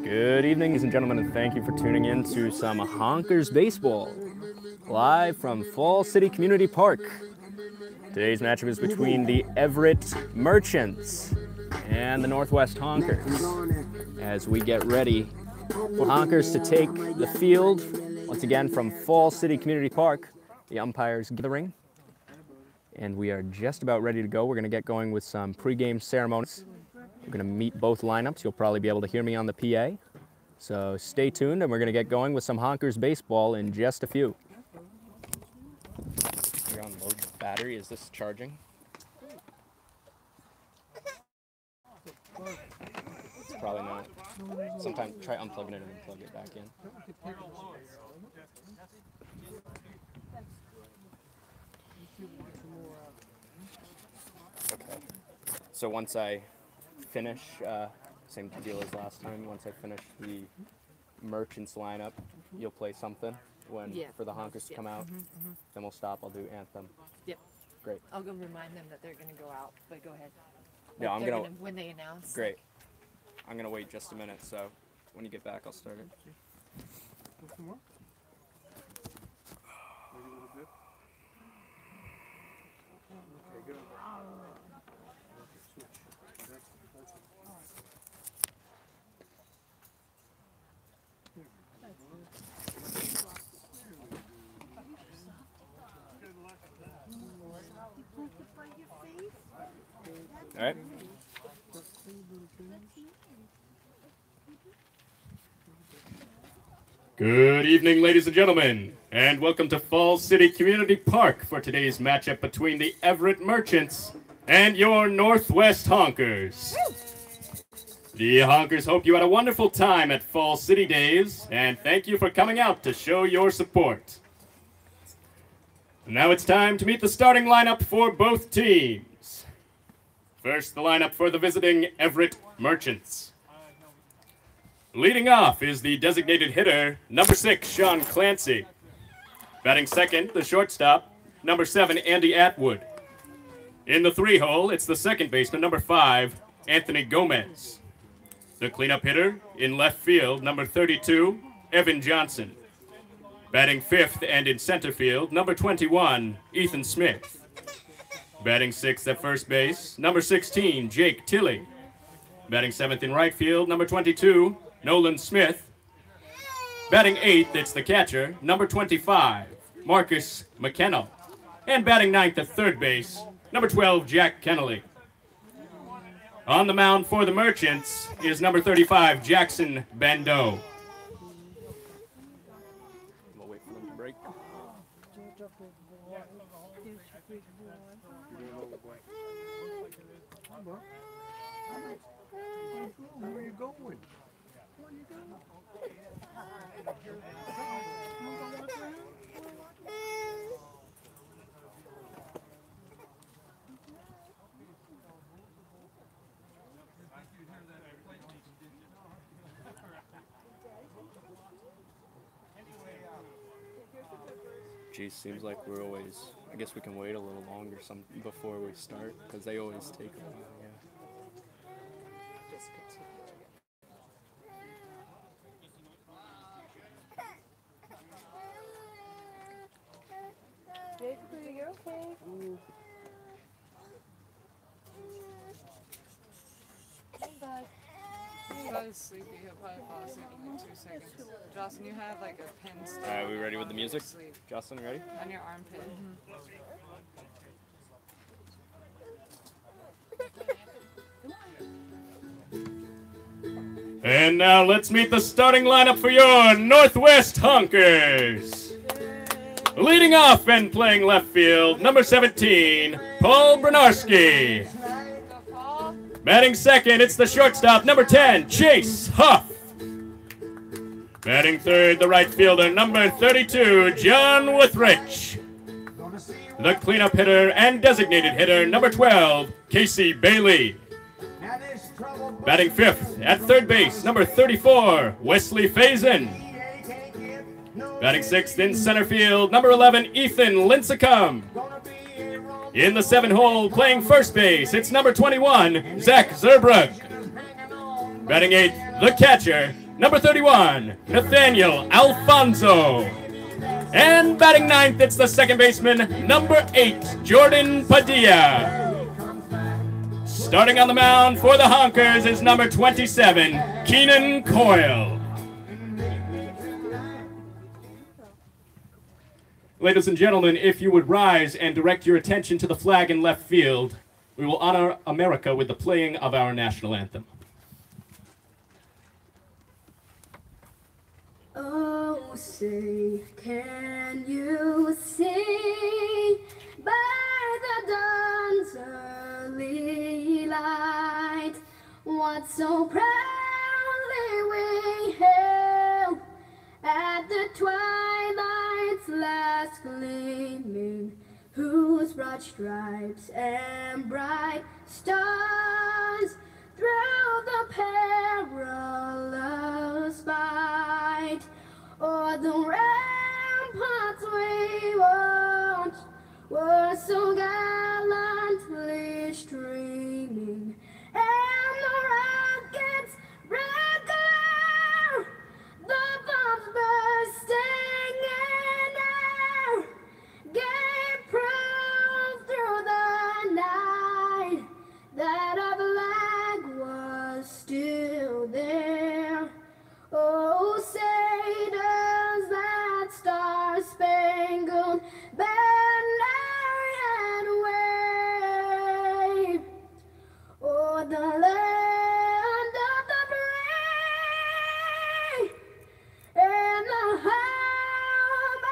Good evening, ladies and gentlemen, and thank you for tuning in to some Honkers baseball, live from Fall City Community Park. Today's matchup is between the Everett Merchants and the Northwest Honkers, as we get ready for Honkers to take the field once again from Fall City Community Park. The umpires gathering, and we are just about ready to go. We're going to get going with some pregame ceremonies. We're going to meet both lineups. You'll probably be able to hear me on the PA. So stay tuned, and we're going to get going with some Honkers baseball in just a few. You're on low battery. Is this charging? It's probably not. Sometimes try unplugging it and then plug it back in. Okay. So once I finish, same deal as last time, once I finish the Merchants lineup, you'll play something for the Honkers to come out. Then we'll stop. I'll do Anthem. Yep. Great. I'll go remind them that they're going to go out, but go ahead. Yeah, I'm gonna when they announce. Great. I'm gonna wait just a minute, so when you get back, I'll start it. All right. Good evening, ladies and gentlemen, and welcome to Fall City Community Park for today's matchup between the Everett Merchants and your Northwest Honkers. The Honkers hope you had a wonderful time at Fall City Days, and thank you for coming out to show your support. Now it's time to meet the starting lineup for both teams. First, the lineup for the visiting Everett Merchants. Leading off is the designated hitter, number 6, Sean Clancy. Batting second, the shortstop, number 7, Andy Atwood. In the 3-hole, it's the second baseman, number 5, Anthony Gomez. The cleanup hitter, in left field, number 32, Evan Johnson. Batting fifth and in center field, number 21, Ethan Smith. Batting sixth at first base, number 16, Jake Tilley. Batting seventh in right field, number 22, Nolan Smith. Batting eighth, it's the catcher, number 25, Marcus McKenna. And batting ninth at third base, number 12, Jack Kennelly. On the mound for the Merchants is number 35, Jackson Bando. We'll wait for them to break. Where are you going? Geez, seems like we're always, I guess we can wait a little longer before we start, because they always take a while, yeah. Jake, you're okay. Come back. He's probably sleepy. He'll probably fall asleep in like 2 seconds. Jocelyn, you have like a pin still. All right, we ready with the music? Sleep. Jocelyn, ready? On your armpit. And now let's meet the starting lineup for your Northwest Honkers. Leading off and playing left field, number 17, Paul Bernarski. Batting second, it's the shortstop, number 10, Chase Huff. Batting third, the right fielder, number 32, John Withrich. The cleanup hitter and designated hitter, number 12, Casey Bailey. Batting fifth, at third base, number 34, Wesley Faison. Batting sixth in center field, number 11, Ethan Lincecum. In the 7-hole, playing first base, it's number 21, Zach Zerbrug. Batting eighth, the catcher, number 31, Nathaniel Alfonso. And batting ninth, it's the second baseman, number 8, Jordan Padilla. Starting on the mound for the Honkers is number 27, Keenan Coyle. Ladies and gentlemen, if you would rise and direct your attention to the flag in left field, we will honor America with the playing of our national anthem. Oh, say, can you see by the dawn's early light what so proudly we hailed at the twilight's last gleaming, whose broad stripes and bright stars through the perilous fight o'er the ramparts we watched were so gallantly streaming, and the rockets' red glare, the bombs bursting in air, gave proof through the night that our flag was still there. Oh, say does that star-spangled banner yet wave o'er the land of the free and the home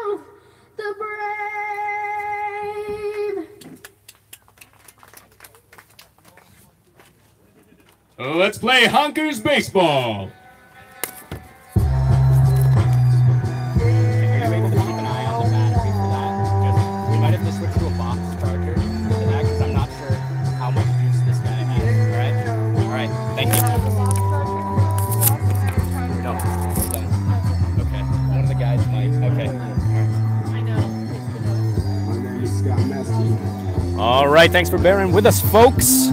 of the brave. Let's play Honkers baseball. We might have to switch to a box charger for that because I'm not sure how much juice this guy has. All right, thank you. No, okay. One of the guys might. Okay. All right, thanks for bearing with us, folks.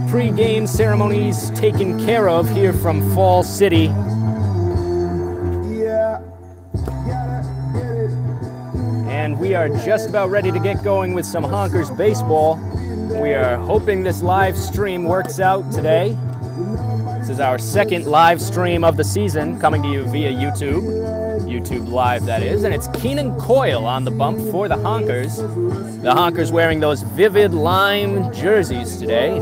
Pre-game ceremonies taken care of here from Fall City. And we are just about ready to get going with some Honkers baseball. We are hoping this live stream works out today. This is our second live stream of the season, coming to you via YouTube. YouTube Live, that is. And it's Keenan Coyle on the bump for the Honkers. The Honkers wearing those vivid lime jerseys today.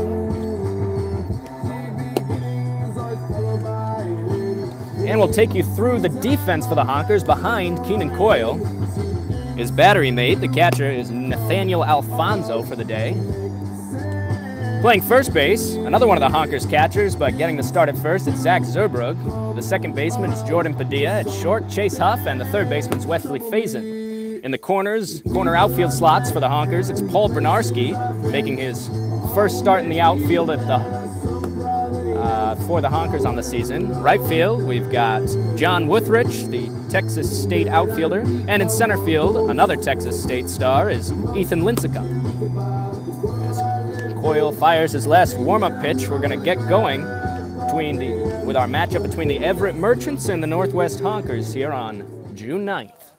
And we'll take you through the defense for the Honkers behind Keenan Coyle. His battery mate, the catcher, is Nathaniel Alfonso for the day. Playing first base, another one of the Honkers catchers, but getting the start at first, it's Zach Zerbrug. The second baseman is Jordan Padilla. At short, Chase Huff, and the third baseman's Wesley Faison. In the corner outfield slots for the Honkers, it's Paul Bernarski, making his first start in the outfield at the for the Honkers on the season. Right field, we've got John Wuthrich, the Texas State outfielder. And in center field, another Texas State star is Ethan Lincecum. As Coyle fires his last warm-up pitch, we're going to get going with our matchup between the Everett Merchants and the Northwest Honkers here on June 9th.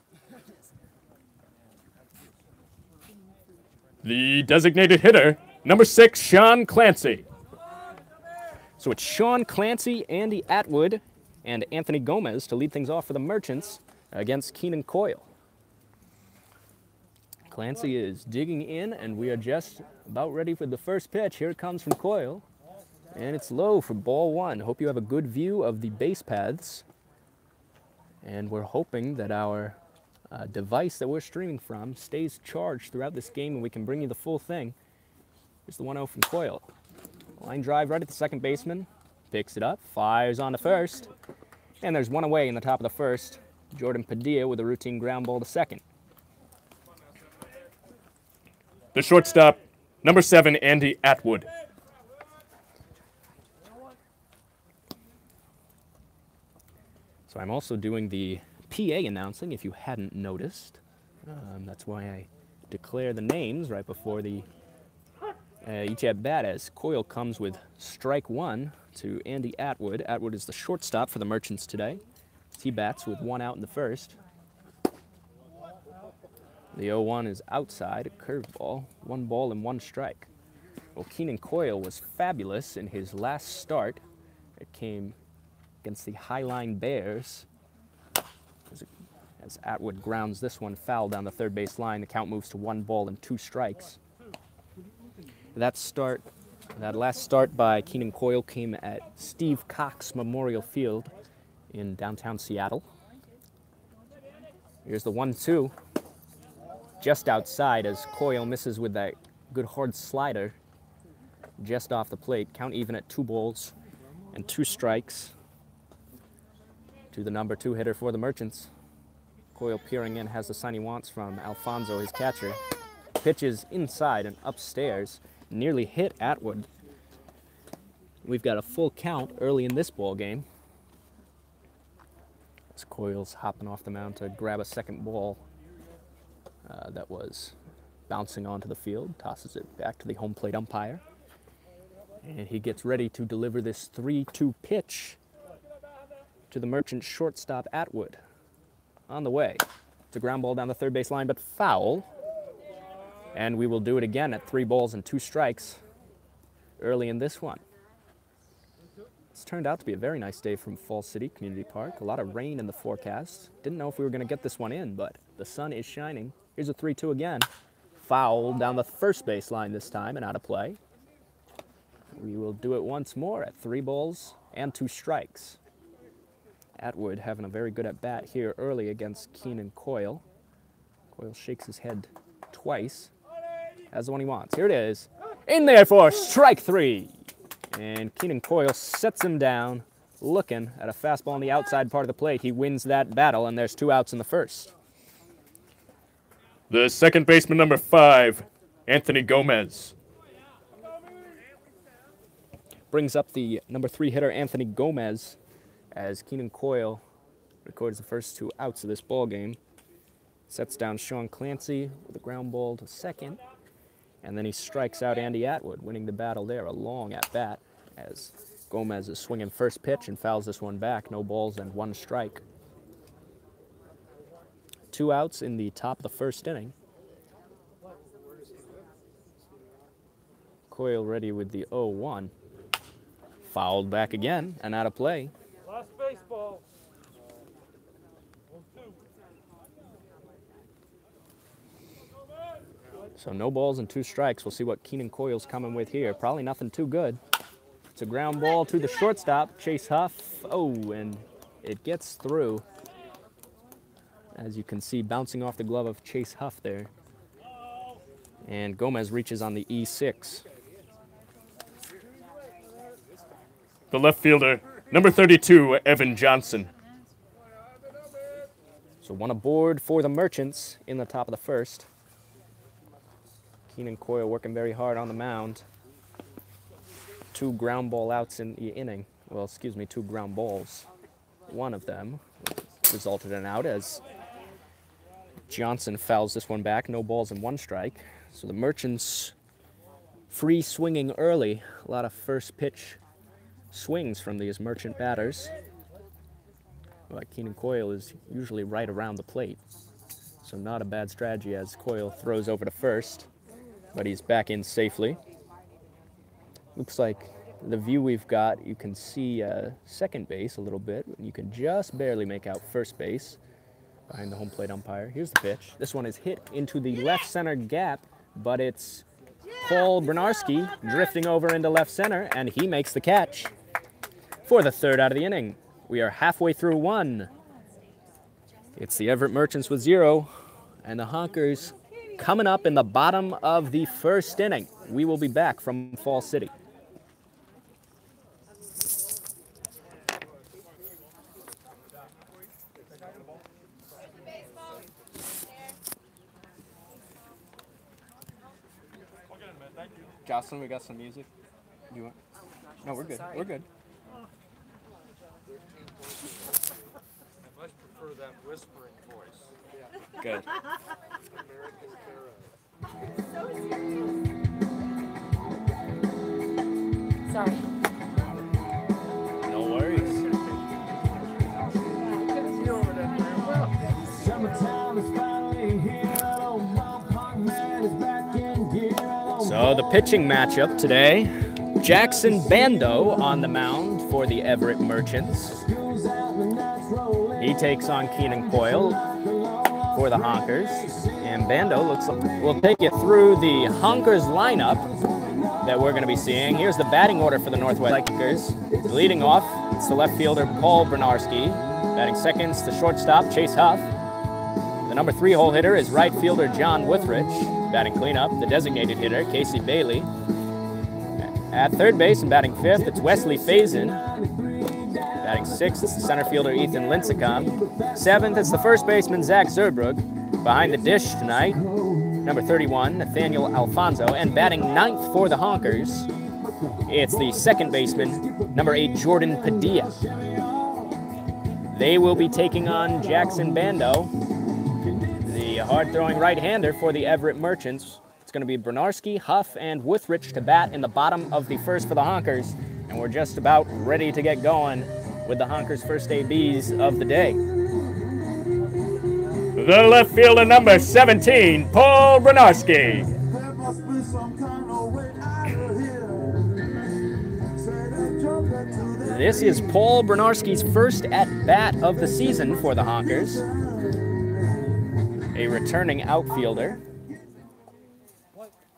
The designated hitter, number 6, Sean Clancy. So it's Sean Clancy, Andy Atwood, and Anthony Gomez to lead things off for the Merchants against Keenan Coyle. Clancy is digging in, and we are just about ready for the first pitch. Here it comes from Coyle, and it's low for ball one. Hope you have a good view of the base paths, and we're hoping that our device that we're streaming from stays charged throughout this game, and we can bring you the full thing. Here's the 1-0 from Coyle. Line drive right at the second baseman, picks it up, fires on to first, and there's one away in the top of the first. Jordan Padilla with a routine ground ball to second. The shortstop, number 7, Andy Atwood. So I'm also doing the PA announcing, if you hadn't noticed. That's why I declare the names right before the Each at bat as Coyle comes with strike one to Andy Atwood. Atwood is the shortstop for the Merchants today. He bats with 1 out in the first. The 0-1 is outside, a curveball, 1 ball and 1 strike. Well, Keenan Coyle was fabulous in his last start. It came against the Highline Bears. As Atwood grounds this one foul down the third base line, the count moves to 1 ball and 2 strikes. That last start by Keenan Coyle came at Steve Cox Memorial Field in downtown Seattle. Here's the 1-2, just outside as Coyle misses with that good hard slider just off the plate. Count even at 2 balls and 2 strikes to the number 2 hitter for the Merchants. Coyle peering in, has the sign he wants from Alfonso, his catcher. Pitches inside and upstairs, nearly hit Atwood. We've got a full count early in this ball game. As Coyle's hopping off the mound to grab a second ball that was bouncing onto the field, tosses it back to the home plate umpire. And he gets ready to deliver this 3-2 pitch to the Merchant shortstop Atwood. On the way. It's a ground ball down the third base line, but foul. And we will do it again at 3 balls and 2 strikes early in this one. It's turned out to be a very nice day from Fall City Community Park. A lot of rain in the forecast. Didn't know if we were going to get this one in, but the sun is shining. Here's a 3-2 again. Foul down the first base line this time and out of play. We will do it once more at 3 balls and 2 strikes. Atwood having a very good at-bat here early against Keenan Coyle. Coyle shakes his head twice. Has the one he wants. Here it is. In there for strike 3. And Keenan Coyle sets him down, looking at a fastball on the outside part of the plate. He wins that battle, and there's 2 outs in the first. The second baseman, number 5, Anthony Gomez. Brings up the number 3 hitter, Anthony Gomez, as Keenan Coyle records the first 2 outs of this ball game. Sets down Sean Clancy with a ground ball to second. And then he strikes out Andy Atwood, winning the battle there. A long at-bat as Gomez is swinging first pitch and fouls this one back. No balls and 1 strike. 2 outs in the top of the first inning. Coyle ready with the 0-1. Fouled back again and out of play. Last baseball. So no balls and 2 strikes. We'll see what Keenan Coyle's coming with here. Probably nothing too good. It's a ground ball to the shortstop, Chase Huff. Oh, and it gets through. As you can see, bouncing off the glove of Chase Huff there. And Gomez reaches on the E6. The left fielder, number 32, Evan Johnson. So 1 aboard for the Merchants in the top of the first. Keenan Coyle working very hard on the mound. 2 ground ball outs in the inning. Well, excuse me, 2 ground balls. One of them resulted in an out as Johnson fouls this one back. No balls and 1 strike. So the Merchants free swinging early. A lot of first pitch swings from these Merchant batters. But Keenan Coyle is usually right around the plate. So not a bad strategy as Coyle throws over to first. But he's back in safely. Looks like the view we've got, you can see second base a little bit. You can just barely make out first base behind the home plate umpire. Here's the pitch. This one is hit into the left center gap, but it's Paul Bernarski drifting over into left center, and he makes the catch for the 3rd out of the inning. We are halfway through 1. It's the Everett Merchants with 0, and the Honkers coming up in the bottom of the first inning. We will be back from Fall City. Jocelyn, we got some music. Do you want? No, we're good. We're good. I much prefer that whispering voice. Good. So serious. Sorry. No worries. So the pitching matchup today, Jackson Bando on the mound for the Everett Merchants. He takes on Keenan Coyle for the Honkers. And Bando looks like we'll take you through the Honkers lineup that we're going to be seeing. Here's the batting order for the Northwest Honkers. Leading off, it's the left fielder Paul Bernarski. Batting second, it's the shortstop Chase Huff. The number 3 hole hitter is right fielder John Withrich. Batting cleanup, the designated hitter Casey Bailey. At third base and batting 5th, it's Wesley Faison. Batting 6th, it's the center fielder Ethan Lincecum. 7th, it's the first baseman Zach Zerbrug. Behind the dish tonight, number 31, Nathaniel Alfonso. And batting 9th for the Honkers, it's the second baseman, number 8, Jordan Padilla. They will be taking on Jackson Bando, the hard-throwing right-hander for the Everett Merchants. It's going to be Bernarski, Huff, and Withrich to bat in the bottom of the first for the Honkers. And we're just about ready to get going with the Honkers' first ABs of the day. The left fielder, number 17, Paul Bernarski. This is Paul Bernarski's first at-bat of the season for the Honkers. A returning outfielder.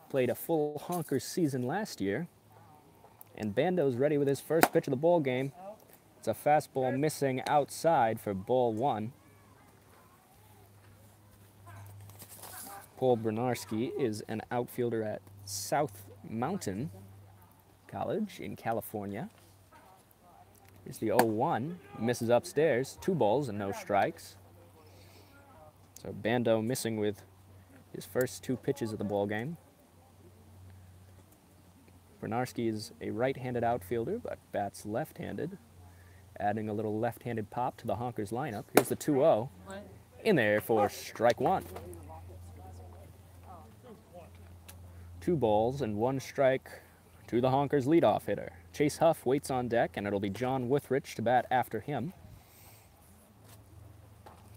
Played a full Honkers season last year. And Bando's ready with his first pitch of the ball game. It's a fastball missing outside for ball 1. Paul Bernarski is an outfielder at South Mountain College in California. Here's the 0-1, misses upstairs, 2 balls and no strikes. So Bando missing with his first 2 pitches of the ball game. Bernarski is a right-handed outfielder, but bats left-handed, adding a little left-handed pop to the Honkers lineup. Here's the 2-0, in there for strike 1. 2 balls and 1 strike to the Honkers leadoff hitter. Chase Huff waits on deck, and it'll be John Withrich to bat after him.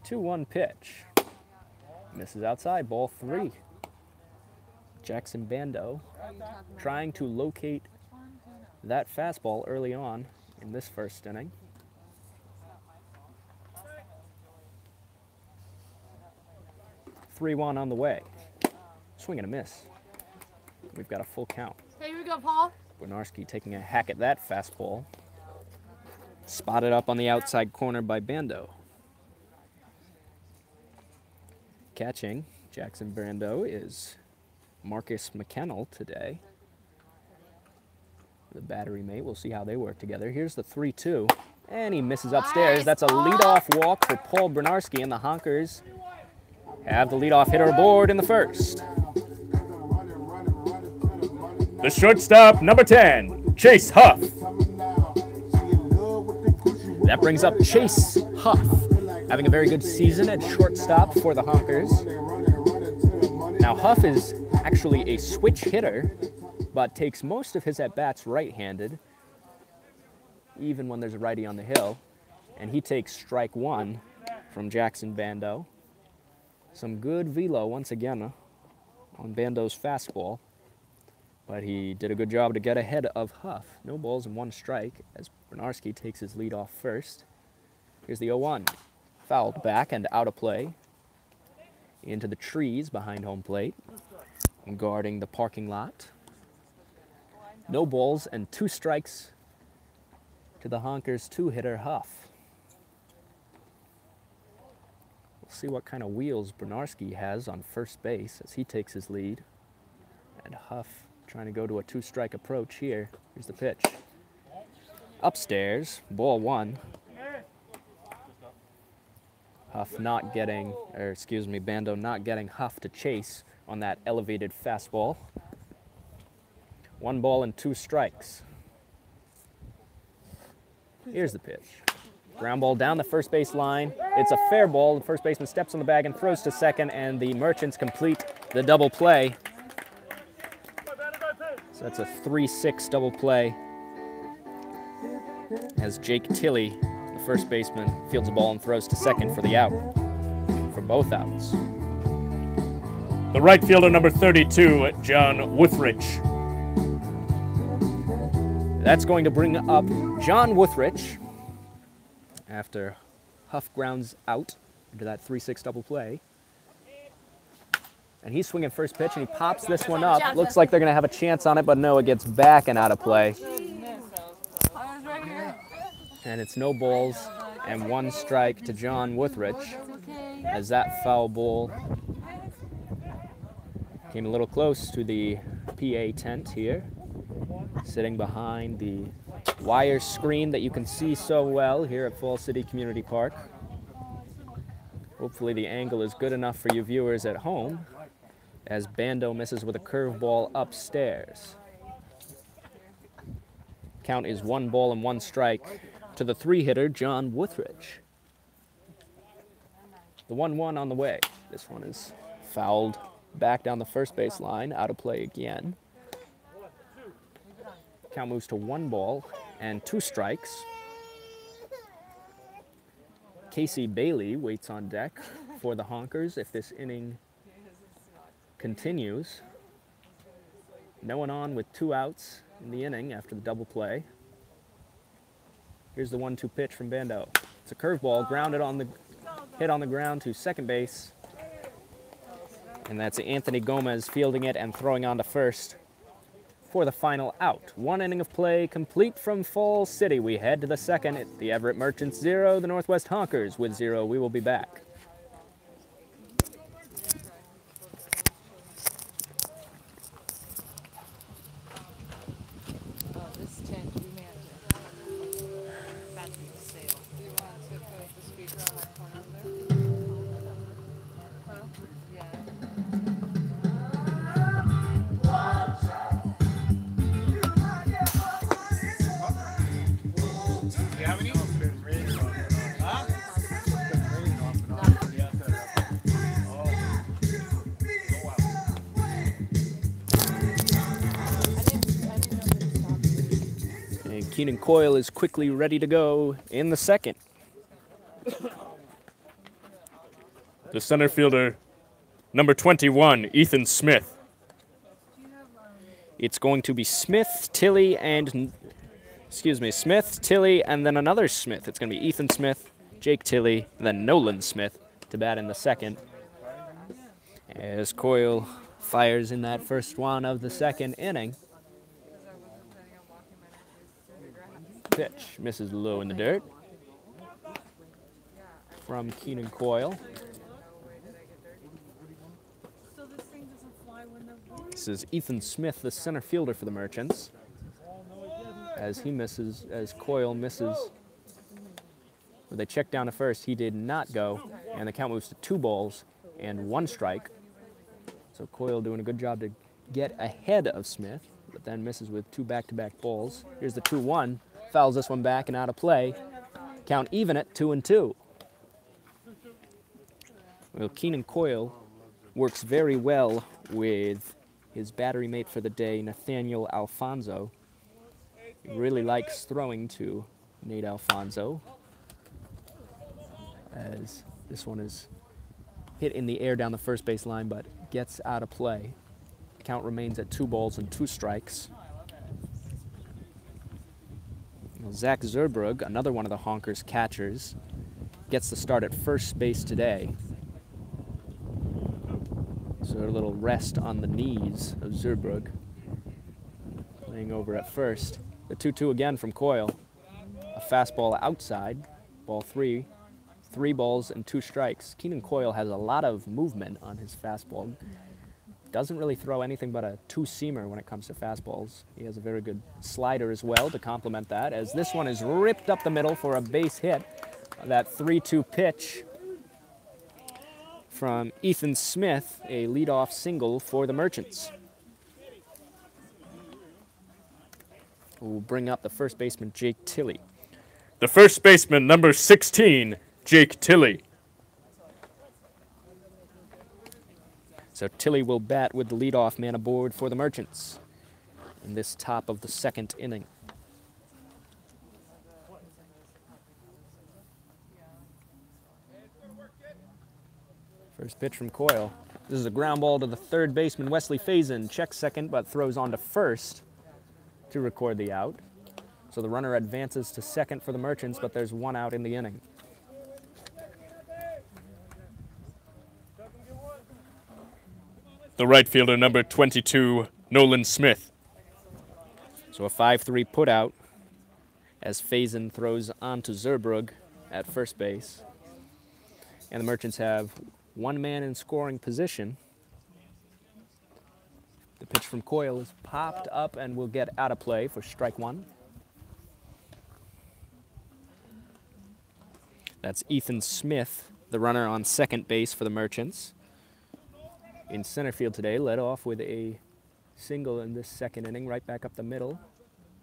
2-1 pitch. Misses outside, ball 3. Jackson Bando trying to locate that fastball early on in this first inning. Three-one on the way. Swing and a miss. We've got a full count. Hey, here we go, Paul. Bernarski taking a hack at that fastball. Spotted up on the outside corner by Bando. Catching Jackson Bando is Marcus McKennell today. The battery mate. We'll see how they work together. Here's the 3-2. And he misses upstairs. Nice. That's a leadoff walk for Paul Bernarski, and the Honkers have the leadoff hitter aboard in the first. The shortstop, number 10, Chase Huff. That brings up Chase Huff, having a very good season at shortstop for the Honkers. Now Huff is actually a switch hitter, but takes most of his at-bats right-handed, even when there's a righty on the hill. And he takes strike 1 from Jackson Bando. Some good velo once again on Bando's fastball. But he did a good job to get ahead of Huff. No balls and 1 strike as Bernarski takes his lead off first. Here's the 0-1. Fouled back and out of play. Into the trees behind home plate. And guarding the parking lot. No balls and 2 strikes to the Honkers 2-hitter Huff. We'll see what kind of wheels Bernarski has on first base as he takes his lead. And Huff trying to go to a 2-strike approach here. Here's the pitch. Upstairs, ball 1. Huff not getting, or excuse me, Bando not getting Huff to chase on that elevated fastball. 1 ball and 2 strikes. Here's the pitch. Ground ball down the first base line. It's a fair ball. The first baseman steps on the bag and throws to second, and the Merchants complete the double play. So that's a 3-6 double play as Jake Tilley, the first baseman, fields the ball and throws to second for the out, for both outs. The right fielder, number 32, John Wuthrich. That's going to bring up John Wuthrich after Huff grounds out into that 3-6 double play. And he's swinging first pitch, and he pops this one up. Looks like they're going to have a chance on it, but no, it gets back and out of play. And it's no balls and 1 strike to John Wuthrich, as that foul ball came a little close to the PA tent here, sitting behind the wire screen that you can see so well here at Falls City Community Park. Hopefully the angle is good enough for you viewers at home, as Bando misses with a curveball upstairs. Count is 1 ball and 1 strike to the 3-hitter, John Wuthrich. The 1-1 on the way. This one is fouled back down the first base line, out of play again. Count moves to 1 ball and 2 strikes. Casey Bailey waits on deck for the Honkers if this inning continues. No one on with 2 outs in the inning after the double play. Here's the 1-2 pitch from Bando. It's a curveball, grounded on the hit on the ground to second base. And that's Anthony Gomez fielding it and throwing on to first for the final out. 1 inning of play complete from Falls City. We head to the second at the Everett Merchants 0, the Northwest Honkers with 0. We will be back. This tent, we may have to. Battery sale. Do you want to put the speaker on that corner there? Huh? Yeah. And Keenan Coyle is quickly ready to go in the second. The center fielder, number 21, Ethan Smith. It's going to be Smith, Tilley, and Smith, Tilley, and then another Smith. It's going to be Ethan Smith, Jake Tilley, and then Nolan Smith to bat in the second. As Coyle fires in that first one of the second inning. Pitch misses low in the dirt from Keenan Coyle. This is Ethan Smith, the center fielder for the Merchants, as Coyle misses. When they check down to first, he did not go, and the count moves to 2 balls and 1 strike. So Coyle doing a good job to get ahead of Smith, but then misses with 2 back-to-back balls. Here's the 2-1, fouls this one back and out of play. Count even at 2-2. Well, Keenan Coyle works very well with his battery mate for the day, Nathaniel Alfonso. He really likes throwing to Nate Alfonso, as this one is hit in the air down the first base line, but gets out of play. Count remains at 2 balls and 2 strikes. Well, Zach Zerbrug, another one of the Honkers catchers, gets the start at first base today. So a little rest on the knees of Zerbrug. Playing over at first. The 2-2 again from Coyle. A fastball outside. Ball 3. 3 balls and 2 strikes. Keenan Coyle has a lot of movement on his fastball. Doesn't really throw anything but a 2-seamer when it comes to fastballs. He has a very good slider as well to complement that, as this one is ripped up the middle for a base hit. That 3-2 pitch from Ethan Smith, a leadoff single for the Merchants. We'll bring up the first baseman, Jake Tilley. The first baseman, number 16, Jake Tilley. So Tilley will bat with the leadoff man aboard for the Merchants in this top of the second inning. First pitch from Coyle. This is a ground ball to the third baseman, Wesley Faison. Checks second, but throws on to first to record the out. So the runner advances to second for the Merchants, but there's one out in the inning. The right fielder, number 22, Nolan Smith. So a 5-3 put out as Faison throws on to Zerbrug at first base. And the Merchants have one man in scoring position. The pitch from Coyle is popped up and will get out of play for strike one. That's Ethan Smith, the runner on second base for the Merchants. In center field today, led off with a single in this second inning, right back up the middle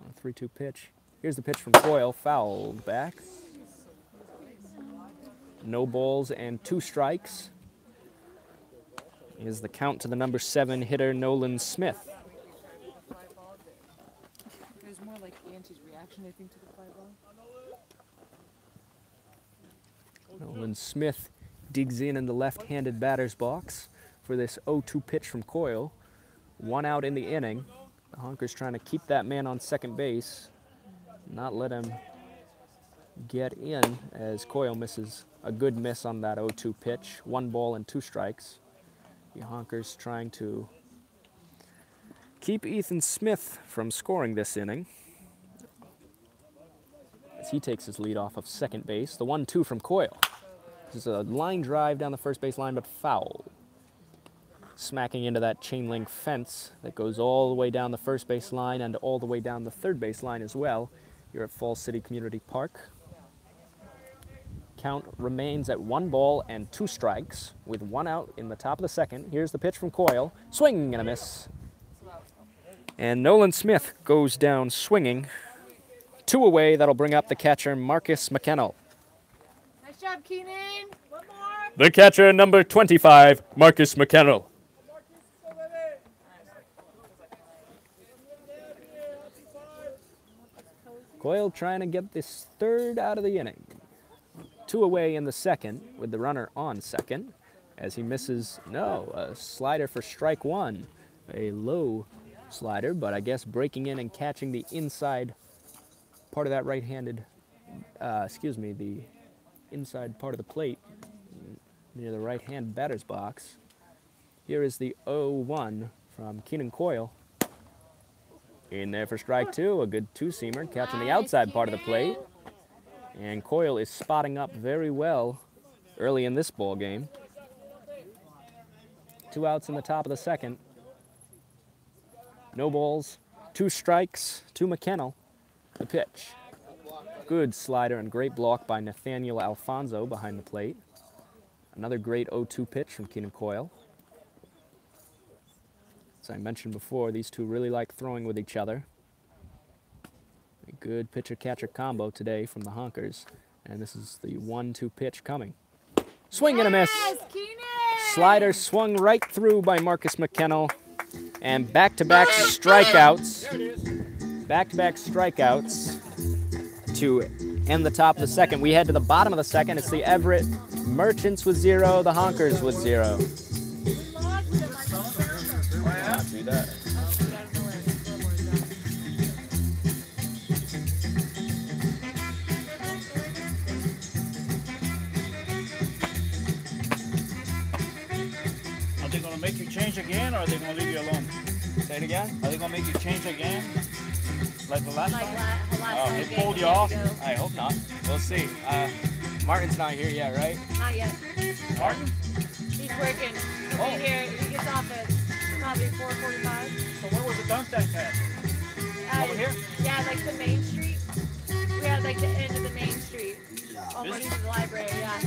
on a 3-2 pitch. Here's the pitch from Coyle, fouled back. No balls and 2 strikes. Is the count to the number 7 hitter, Nolan Smith. There's more like Yancy's reaction, I think, to the fly ball. Nolan Smith digs in the left-handed batter's box for this 0-2 pitch from Coyle. One out in the inning. The Honkers trying to keep that man on second base, not let him get in as Coyle misses a good miss on that 0-2 pitch. 1 ball and 2 strikes. The Honkers trying to keep Ethan Smith from scoring this inning as he takes his lead off of second base. The 1-2 from Coyle. This is a line drive down the first base line, but foul. Smacking into that chain link fence that goes all the way down the first base line and all the way down the third base line as well here at Falls City Community Park. Count remains at 1 ball and 2 strikes with 1 out in the top of the second. Here's the pitch from Coyle. Swing and a miss. And Nolan Smith goes down swinging. 2 away. That'll bring up the catcher, Marcus McKennell. Nice job, Keenan. One more. The catcher, number 25, Marcus McKennell. Coyle trying to get this 3rd out of the inning. 2 away in the second with the runner on second as he misses, a slider for strike 1. A low slider, but I guess breaking in and catching the inside part of that right-handed, the inside part of the plate near the right-hand batter's box. Here is the 0-1 from Keenan Coyle. In there for strike 2, a good 2-seamer, catching the outside part of the plate. And Coyle is spotting up very well early in this ball game. 2 outs in the top of the second. No balls, 2 strikes to McKennell. The pitch. Good slider and great block by Nathaniel Alfonso behind the plate. Another great 0-2 pitch from Keenan Coyle. As I mentioned before, these two really like throwing with each other. A good pitcher-catcher combo today from the Honkers. And this is the 1-2 pitch coming. Swing and a miss. Slider swung right through by Marcus McKennell. And back-to-back strikeouts. Back-to-back strikeouts to end the top of the second. We head to the bottom of the second. It's the Everett Merchants with 0, the Honkers with 0. Do that. Are they going to make you change again, or are they going to leave you alone? Say it again. Are they going to make you change again? Like the last time? Last They pulled you off? I hope not. We'll see. Martin's not here yet, right? Not yet. Martin? He's working. He'll be here. He gets off at probably 4:45. So where was the dunk tank at? Over here? Yeah, like the main street. We had like the end of the main street. Almost This- to the library, yeah.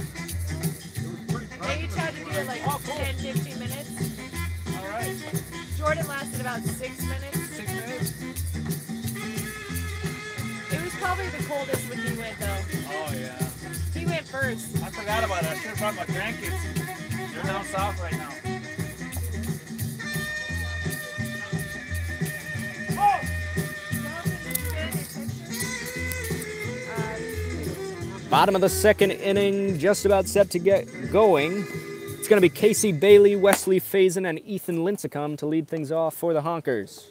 They each had to do it like 10, 15 minutes. All right. Jordan lasted about 6 minutes. 6 minutes? It was probably the coldest when he went though. Oh, yeah. He went first. I forgot about it. I should have brought my grandkids. They're down south right now. Bottom of the second inning, just about set to get going. It's going to be Casey Bailey, Wesley Faison, and Ethan Lincecum to lead things off for the Honkers.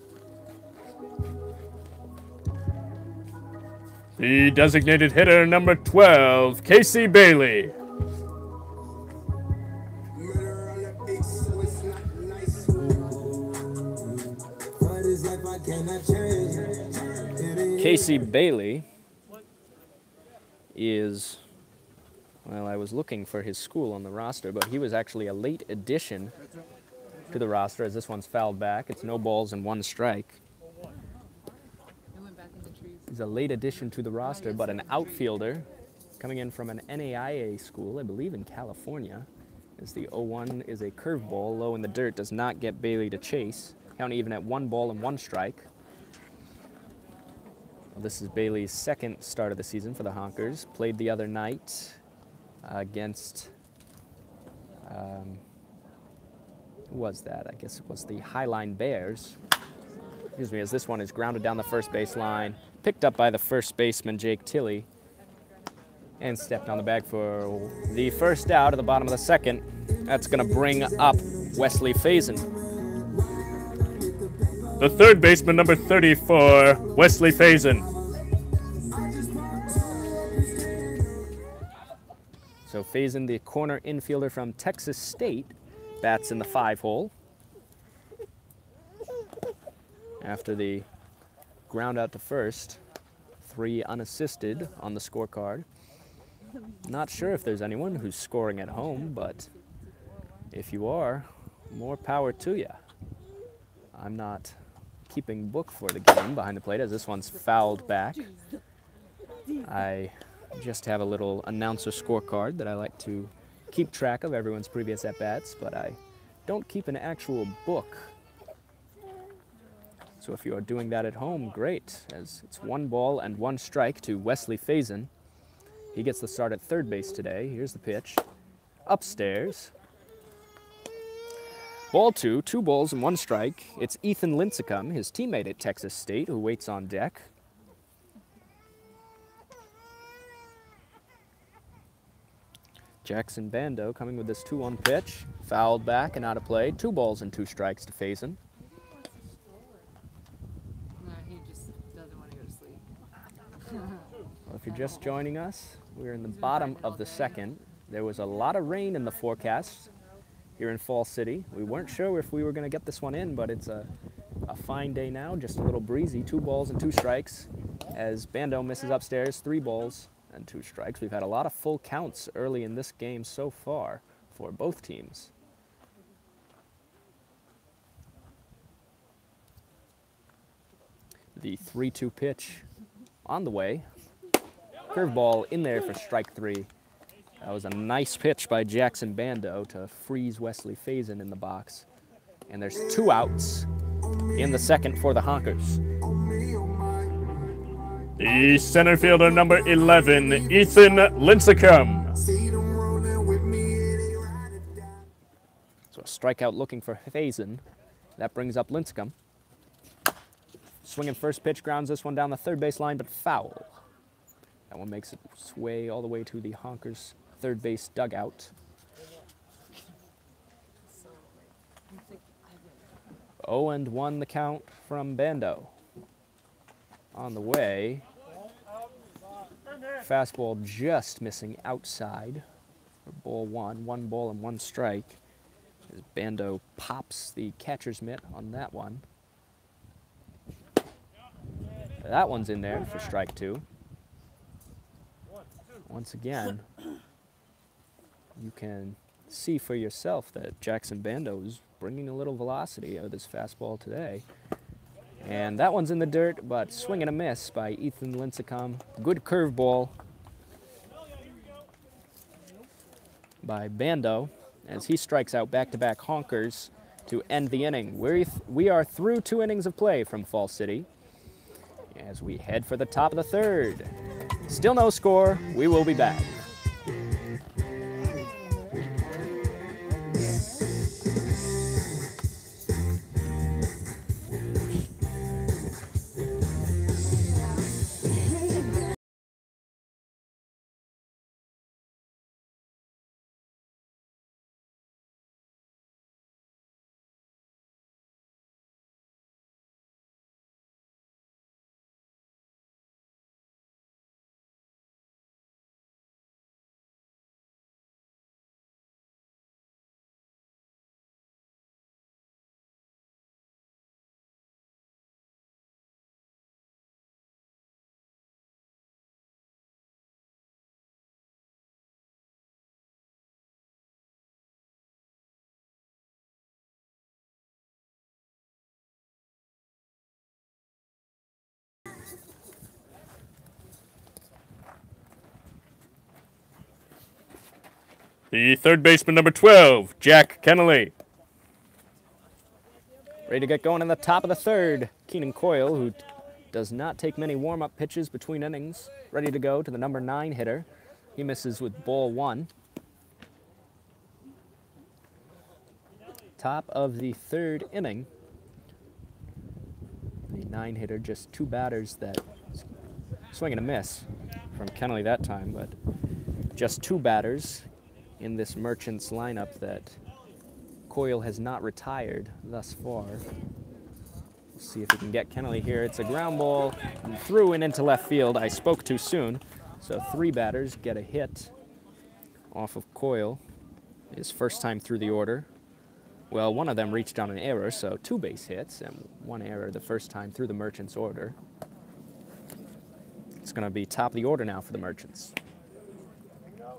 The designated hitter, number 12, Casey Bailey. Casey Bailey is, well, I was looking for his school on the roster, but he was actually a late addition to the roster as this one's fouled back. It's no balls and 1 strike. He's a late addition to the roster, but an outfielder coming in from an NAIA school, I believe in California, as the 0-1 is a curveball low in the dirt, does not get Bailey to chase. Count even at 1 ball and 1 strike. Well, this is Bailey's second start of the season for the Honkers. Played the other night against, who was that? I guess it was the Highline Bears. Excuse me, as this one is grounded down the first base line, picked up by the first baseman, Jake Tilley, and stepped on the bag for the first out at the bottom of the second. That's going to bring up Wesley Faison. The third baseman, number 34, Wesley Faison. So Faison, the corner infielder from Texas State, bats in the 5-hole. After the ground out to first, 3 unassisted on the scorecard. Not sure if there's anyone who's scoring at home, but if you are, more power to you. I'm not keeping book for the game behind the plate as this one's fouled back. I just have a little announcer scorecard that I like to keep track of everyone's previous at-bats, but I don't keep an actual book. So if you are doing that at home, great, as it's 1 ball and 1 strike to Wesley Faison. He gets the start at third base today. Here's the pitch. Upstairs. Ball 2, 2 balls and 1 strike. It's Ethan Lincecum, his teammate at Texas State, who waits on deck. Jackson Bando coming with this 2-1 pitch. Fouled back and out of play. 2 balls and 2 strikes to Faison. No, he just doesn't want to go to sleep. Well, if you're just joining us, we're in the bottom of the second. There was a lot of rain in the forecast here in Fall City. We weren't sure if we were going to get this one in, but it's a fine day now, just a little breezy. 2 balls and 2 strikes as Bando misses upstairs. 3 balls and 2 strikes. We've had a lot of full counts early in this game so far for both teams. The 3-2 pitch on the way. Curveball in there for strike 3. That was a nice pitch by Jackson Bando to freeze Wesley Faison in the box. And there's 2 outs in the second for the Honkers. The center fielder, number 11, Ethan Lincecum. So a strikeout looking for Faison. That brings up Lincecum. Swinging first pitch, grounds this one down the third base line, but foul. That one makes it sway all the way to the Honkers' third base dugout. 0-1 the count from Bando. On the way, fastball just missing outside for ball 1. 1 ball and 1 strike. As Bando pops the catcher's mitt on that one. That one's in there for strike 2. Once again, you can see for yourself that Jackson Bando is bringing a little velocity out of this fastball today. And that one's in the dirt, but swing and a miss by Ethan Lincecum. Good curveball by Bando as he strikes out back-to-back Honkers to end the inning. We are through 2 innings of play from Fall City as we head for the top of the third. Still no score. We will be back. The third baseman, number 12, Jack Kennelly. Ready to get going in the top of the third. Keenan Coyle, who does not take many warm-up pitches between innings, ready to go to the number 9 hitter. He misses with ball 1. Top of the third inning. The 9 hitter, just 2 batters that swing and a miss from Kennelly that time, but just 2 batters in this Merchants lineup that Coyle has not retired thus far. We'll see if we can get Kennelly here. It's a ground ball and through and into left field. I spoke too soon. So 3 batters get a hit off of Coyle. His first time through the order. Well, one of them reached on an error, so 2 base hits and 1 error the first time through the Merchants order. It's going to be top of the order now for the Merchants.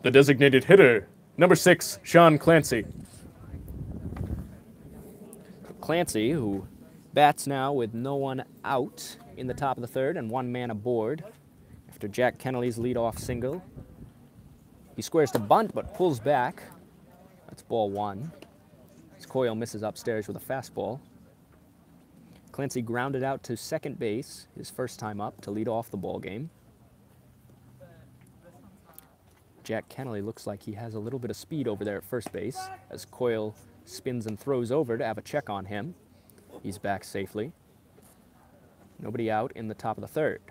The designated hitter, number 6, Sean Clancy. Clancy, who bats now with no one out in the top of the third and 1 man aboard after Jack Kennelly's leadoff single. He squares to bunt but pulls back. That's ball 1. As Coyle misses upstairs with a fastball. Clancy grounded out to second base, his first time up to lead off the ball game. Jack Kennelly looks like he has a little bit of speed over there at first base as Coyle spins and throws over to have a check on him. He's back safely. Nobody out in the top of the third.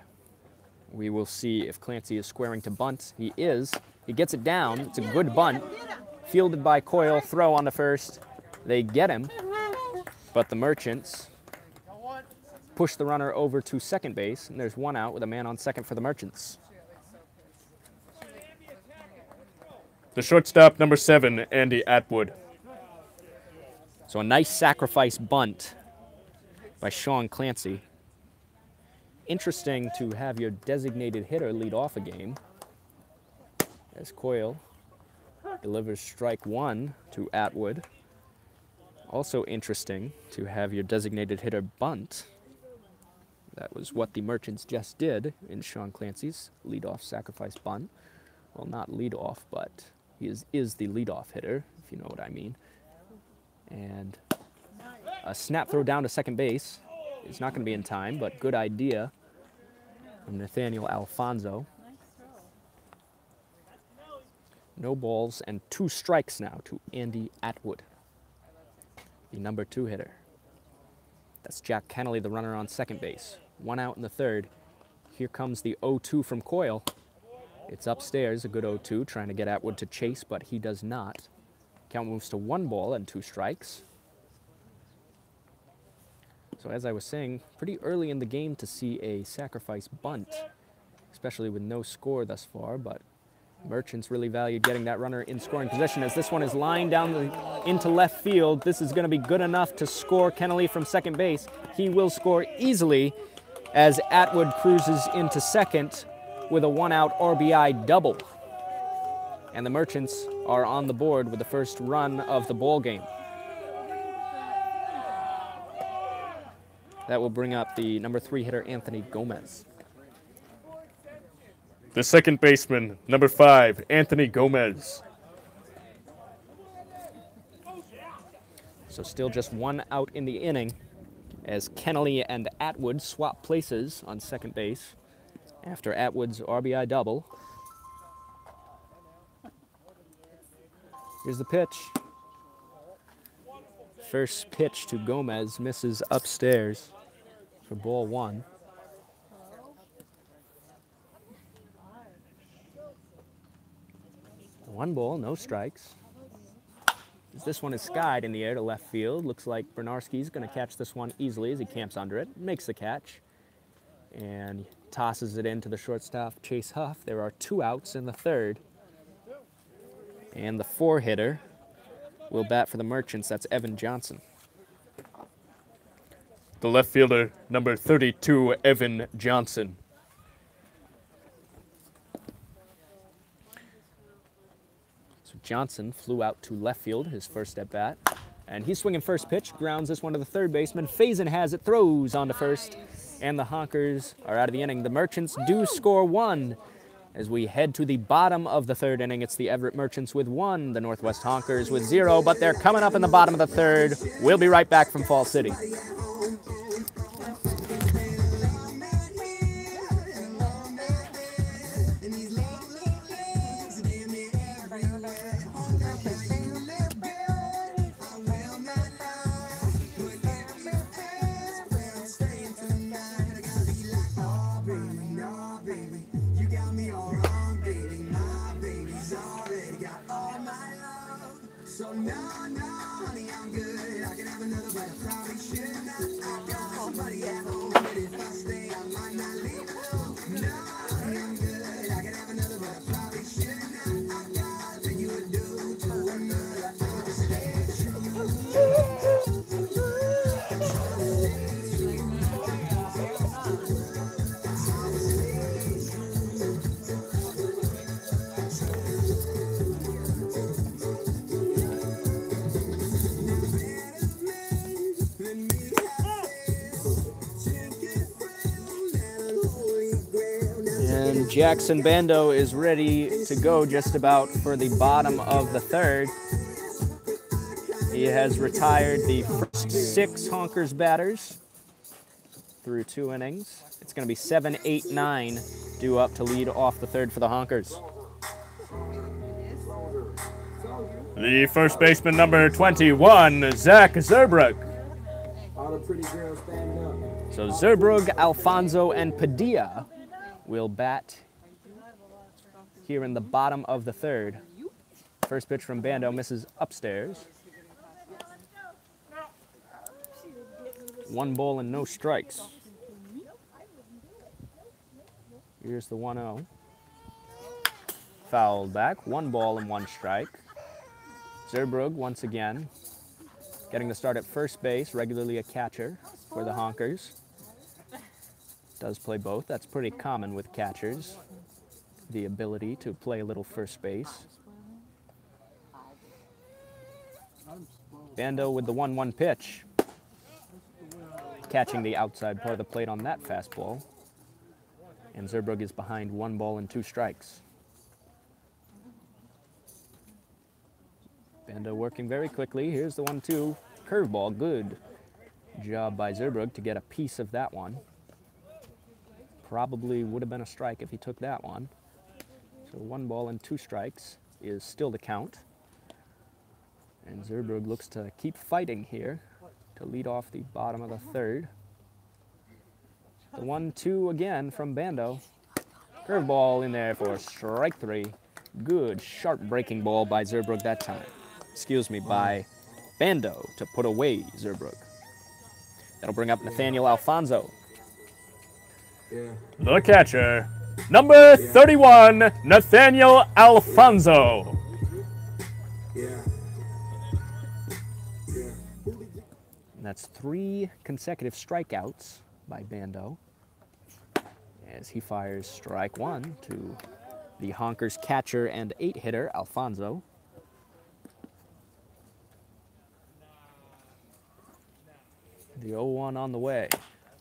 We will see if Clancy is squaring to bunt. He is. He gets it down. It's a good bunt. Fielded by Coyle. Throw on to first. They get him. But the Merchants push the runner over to second base. And there's 1 out with a man on second for the Merchants. The shortstop, number 7, Andy Atwood. So a nice sacrifice bunt by Sean Clancy. Interesting to have your designated hitter lead off a game as Coyle delivers strike 1 to Atwood. Also interesting to have your designated hitter bunt. That was what the Merchants just did in Sean Clancy's leadoff sacrifice bunt. Well, not leadoff, but he is the leadoff hitter, if you know what I mean. And a snap throw down to second base. It's not going to be in time, but good idea from Nathaniel Alfonso. No balls and 2 strikes now to Andy Atwood, the number 2 hitter. That's Jack Kennelly, the runner on second base. 1 out in the third. Here comes the 0-2 from Coyle. It's upstairs, a good 0-2, trying to get Atwood to chase, but he does not. Count moves to 1 ball and 2 strikes. So as I was saying, pretty early in the game to see a sacrifice bunt, especially with no score thus far, but Merchants really valued getting that runner in scoring position as this one is lined down into left field. This is going to be good enough to score Kennelly from second base. He will score easily as Atwood cruises into second with a 1-out RBI double. And the Merchants are on the board with the first run of the ball game. That will bring up the number 3 hitter, Anthony Gomez. The second baseman, number 5, Anthony Gomez. So still just 1 out in the inning as Kennelly and Atwood swap places on second base after Atwood's RBI double. Here's the pitch. First pitch to Gomez misses upstairs for ball 1. One ball, no strikes. This one is skied in the air to left field. Looks like Bernarski's going to catch this one easily as he camps under it. Makes the catch and tosses it into the shortstop, Chase Huff. There are 2 outs in the third. And the 4 hitter will bat for the Merchants. That's Evan Johnson. The left fielder, number 32, Evan Johnson. Johnson flew out to left field, his first at bat. And he's swinging first pitch, grounds this one to the third baseman. Faison has it, throws on to first. And the Honkers are out of the inning. The Merchants do score 1 As we head to the bottom of the third inning, it's the Everett Merchants with 1, the Northwest Honkers with 0, but they're coming up in the bottom of the third. We'll be right back from Fall City. And Jackson Bando is ready to go just about for the bottom of the third. He has retired the first 6 Honkers batters through 2 innings. It's going to be 7, 8, 9 due up to lead off the third for the Honkers. The first baseman, number 21, Zach Zerbrug. So Zerbrug, Alfonso, and Padilla will bat here in the bottom of the third. First pitch from Bando misses upstairs. 1 ball and no strikes. Here's the 1-0. Fouled back, 1 ball and 1 strike. Zerbrug once again getting the start at first base, regularly a catcher for the Honkers. Does play both. That's pretty common with catchers, the ability to play a little first base. Bando with the 1-1 pitch, catching the outside part of the plate on that fastball. And Zerbrug is behind 1 ball and 2 strikes. Bando working very quickly. Here's the 1-2 curveball. Good job by Zerbrug to get a piece of that one. Probably would have been a strike if he took that one. So 1 ball and 2 strikes is still the count. And Zerbrug looks to keep fighting here to lead off the bottom of the third. The 1-2 again from Bando. Curveball in there for strike 3. Good sharp breaking ball by Zerbrug that time. Excuse me, by Bando to put away Zerbrug. That'll bring up Nathaniel Alfonso. The catcher, number 31, Nathaniel Alfonso. And that's 3 consecutive strikeouts by Bando as he fires strike 1 to the Honkers catcher and 8-hitter Alfonso. The 0-1 on the way.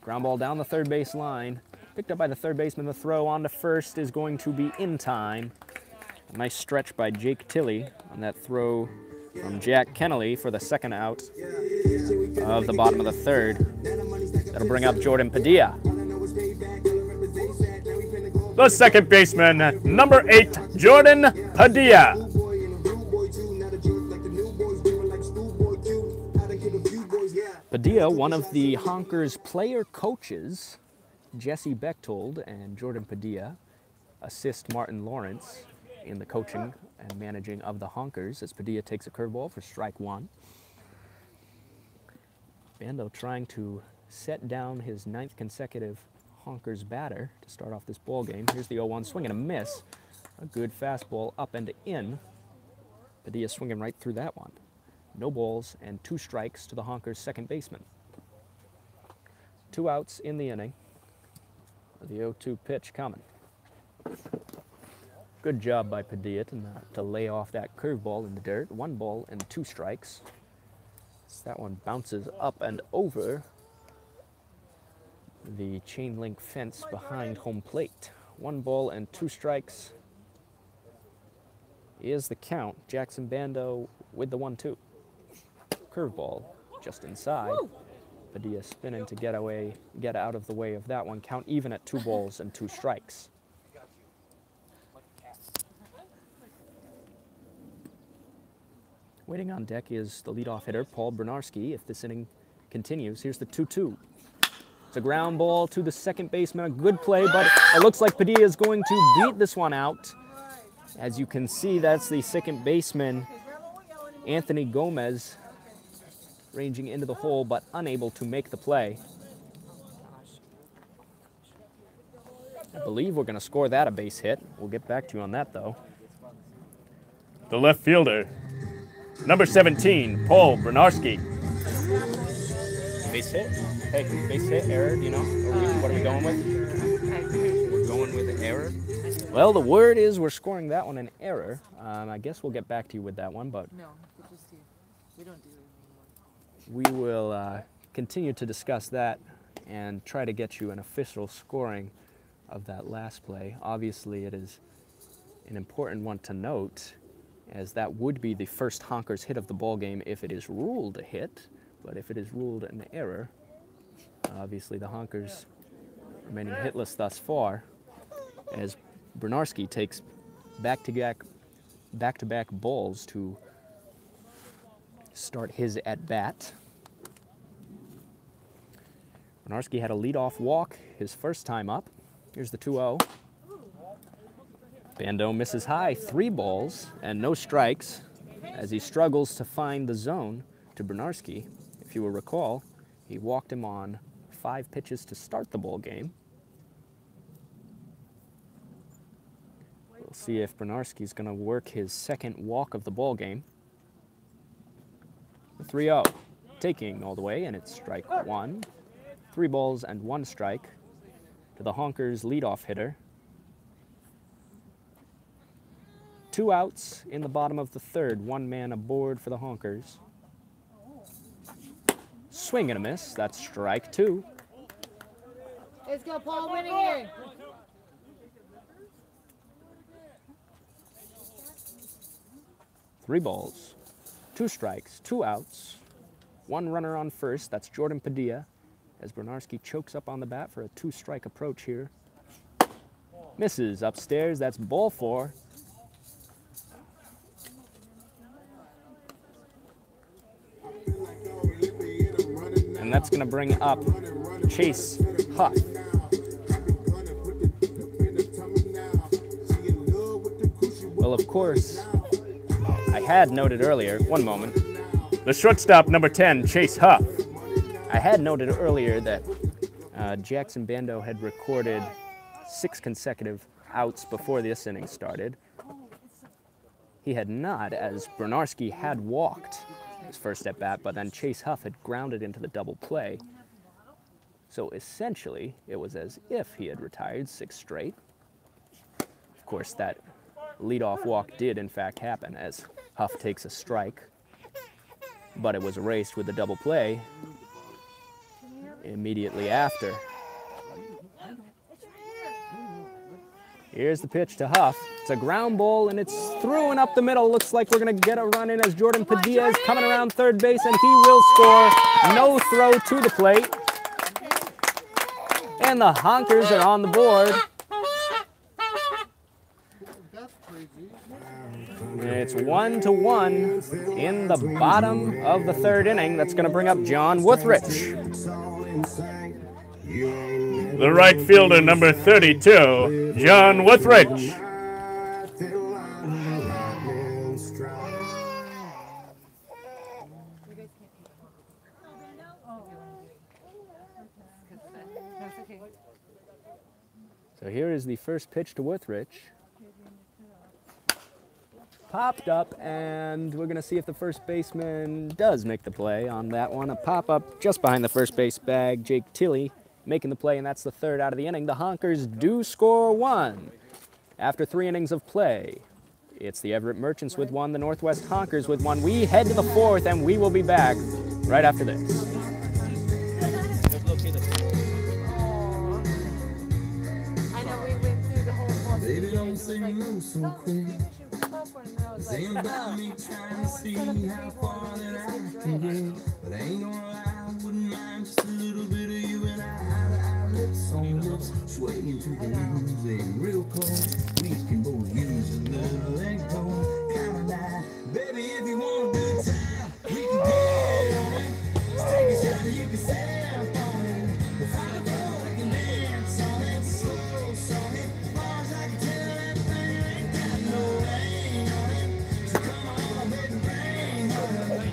Ground ball down the third base line. Picked up by the third baseman. The throw on to first is going to be in time. A nice stretch by Jake Tilley on that throw from Jack Kennelly for the second out of the bottom of the third. That'll bring up Jordan Padilla. The second baseman, number 8, Jordan Padilla. Padilla, one of the Honkers player coaches, Jesse Bechtold and Jordan Padilla, assist Martin Lawrence in the coaching and managing of the Honkers as Padilla takes a curveball for strike 1. Bando trying to set down his 9th consecutive Honkers batter to start off this ball game. Here's the 0-1 swing and a miss. A good fastball up and in. Padilla swinging right through that one. No balls and 2 strikes to the Honkers second baseman. 2 outs in the inning. The 0-2 pitch coming. Good job by Padilla to lay off that curveball in the dirt. 1 ball and 2 strikes. So that one bounces up and over the chain link fence behind home plate. 1 ball and 2 strikes is the count. Jackson Bando with the 1-2. Curveball just inside. Padilla spinning to get out of the way of that one. Count even at 2 balls and 2 strikes. Waiting on deck is the leadoff hitter, Paul Bernarski. If this inning continues, here's the 2-2. It's a ground ball to the second baseman. A good play, but it looks like Padilla is going to beat this one out. As you can see, that's the second baseman, Anthony Gomez, ranging into the hole, but unable to make the play. I believe we're going to score that a base hit. We'll get back to you on that, though. The left fielder, number 17, Paul Bernarski. Base hit? Hey, base hit, error, do you know? What are we going with? We're going with an error. Well, the word is we're scoring that one an error. I guess we'll get back to you with that one, but No, we'll just do. We don't do it anymore. we will continue to discuss that and try to get you an official scoring of that last play. Obviously, it is an important one to note, as that would be the first Honkers hit of the ball game if it is ruled a hit. But if it is ruled an error, obviously the Honkers remaining hitless thus far, as Bernarski takes back-to-back balls to start his at-bat. Bernarski had a leadoff walk his first time up. Here's the 2-0. Bando misses high, 3 balls and no strikes as he struggles to find the zone to Bernarski. If you will recall, he walked him on 5 pitches to start the ball game. We'll see if Bernarski's going to work his second walk of the ball game. The 3-0, taking all the way, and it's strike 1. 3 balls and 1 strike to the Honkers leadoff hitter. 2 outs in the bottom of the third. 1 man aboard for the Honkers. Swing and a miss. That's strike 2. Let's go, Paul. Winning here. Three balls, 2 strikes, 2 outs. 1 runner on first. That's Jordan Padilla, as Bernarski chokes up on the bat for a 2-strike approach here. Misses upstairs. That's ball 4. And that's going to bring up Chase Huff. Well, of course, I had noted earlier, one moment, The shortstop, number 10, Chase Huff. I had noted earlier that Jackson Bando had recorded 6 consecutive outs before this inning started. He had not, as Bernarski had walked his first at bat, but then Chase Huff had grounded into the double play. So essentially, it was as if he had retired 6 straight. Of course, that leadoff walk did in fact happen, as Huff takes a strike, but it was erased with the double play immediately after. Here's the pitch to Huff. It's a ground ball, and it's through and up the middle. Looks like we're going to get a run in as Jordan Padilla is coming around third base, and he will score. No throw to the plate. And the Honkers are on the board. It's 1-1 in the bottom of the third inning. That's going to bring up John Wuthrich. The right fielder, number 32, John Wuthrich. So here is the first pitch to Wuthrich. Popped up, and we're going to see if the first baseman does make the play on that one. A pop-up just behind the first base bag. Jake Tilley making the play, and that's the third out of the inning. The Honkers do score 1 after 3 innings of play. It's the Everett Merchants with 1, the Northwest Honkers with 1. We head to the 4th, and we will be back right after this. I know we went through the whole Baby, don't say no so quick. Saying about me trying to see how far that I can get. But I ain't gonna lie, I wouldn't mind just a little bit of you and I lips on lips, swaying through the music real close. We can both use a little leg go. Kind of like, baby, if you want a good time, we can get on it. Let's take a shot and you can sip on it. We'll find a floor, we can dance on it. Slow song it, as far as I can tell, that thing ain't got no rain on it. So come on, baby, bring on it.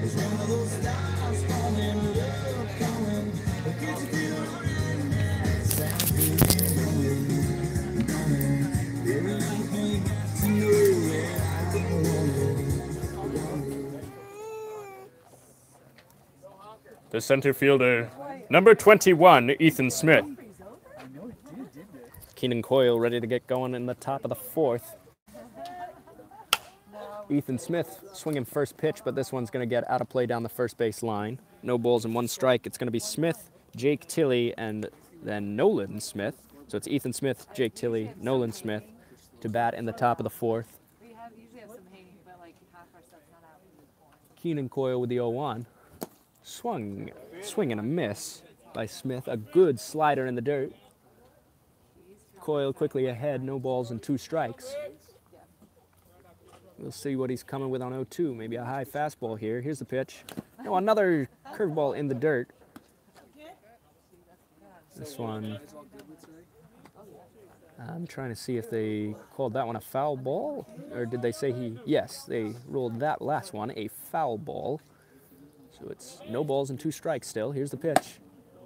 There's one of those stars falling, love calling. It gets you feeling alright now. Sounds good, you know it. Everything you got to know, yeah, I want it. The center fielder, number 21, Ethan Smith. Keenan Coyle ready to get going in the top of the fourth. Ethan Smith swinging first pitch, but this one's going to get out of play down the first base line. No balls and one strike. It's going to be Smith, Jake Tilley, and then Nolan Smith. So it's Ethan Smith, Jake Tilley, Nolan Smith to bat in the top of the fourth. We usually have some hanging, but like half our stuff's not out. Keenan Coyle with the 0-1. Swing and a miss by Smith. A good slider in the dirt. Coyle quickly ahead, no balls and two strikes. We'll see what he's coming with on 0-2. Maybe a high fastball here. Here's the pitch. No, another curveball in the dirt. This one, I'm trying to see if they called that one a foul ball, or did they say yes, they ruled that last one a foul ball. So it's no balls and two strikes still. Here's the pitch.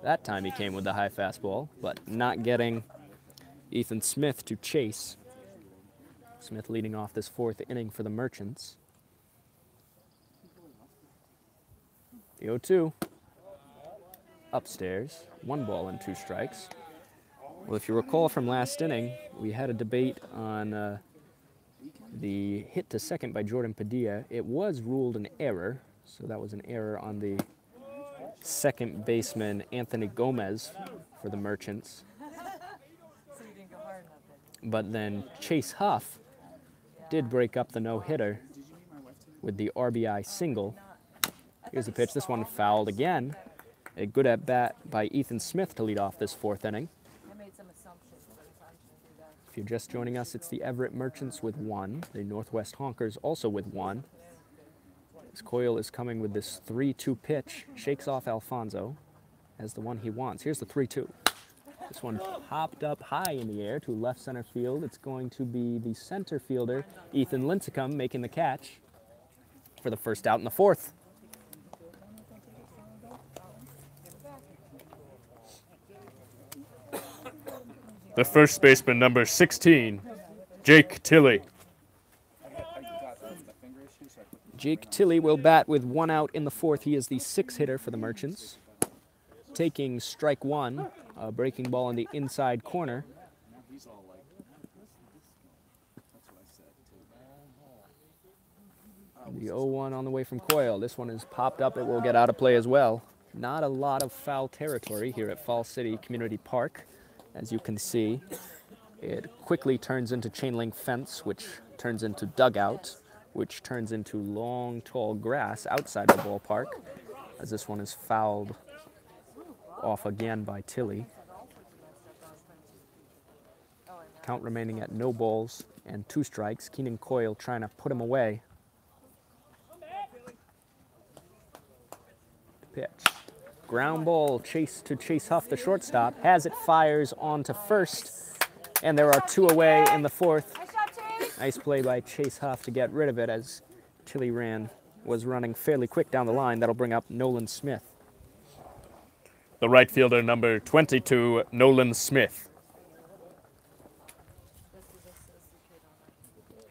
That time he came with the high fastball, but not getting Ethan Smith to chase. Smith leading off this fourth inning for the Merchants. The 0-2. Upstairs, 1 ball and 2 strikes. Well, if you recall from last inning, we had a debate on the hit to second by Jordan Padilla. It was ruled an error, so that was an error on the second baseman Anthony Gomez for the Merchants. But then Chase Huff did break up the no-hitter with the RBI single. Here's the pitch. This one fouled again. A good at-bat by Ethan Smith to lead off this fourth inning. If you're just joining us, it's the Everett Merchants with 1. The Northwest Honkers also with 1. As Coyle is coming with this 3-2 pitch, shakes off Alfonso as the one he wants. Here's the 3-2. This one popped up high in the air to left center field. It's going to be the center fielder, Ethan Lincecum, making the catch for the first out in the fourth. The first baseman, number 16, Jake Tilley. Jake Tilley will bat with 1 out in the fourth. He is the 6th hitter for the Merchants. Taking strike 1, a breaking ball in the inside corner. The 0-1 on the way from Coyle. This one is popped up. It will get out of play as well. Not a lot of foul territory here at Fall City Community Park. As you can see, it quickly turns into chain link fence, which turns into dugout, which turns into long, tall grass outside the ballpark, as this one is fouled off again by Tilley. Count remaining at no balls and 2 strikes. Keenan Coyle trying to put him away. Pitch. Ground ball chase Huff, the shortstop. Has it, fires on to first. And there are 2 away in the fourth. Nice play by Chase Huff to get rid of it as Tilley was running fairly quick down the line. That'll bring up Nolan Smith. The right fielder, number 22, Nolan Smith.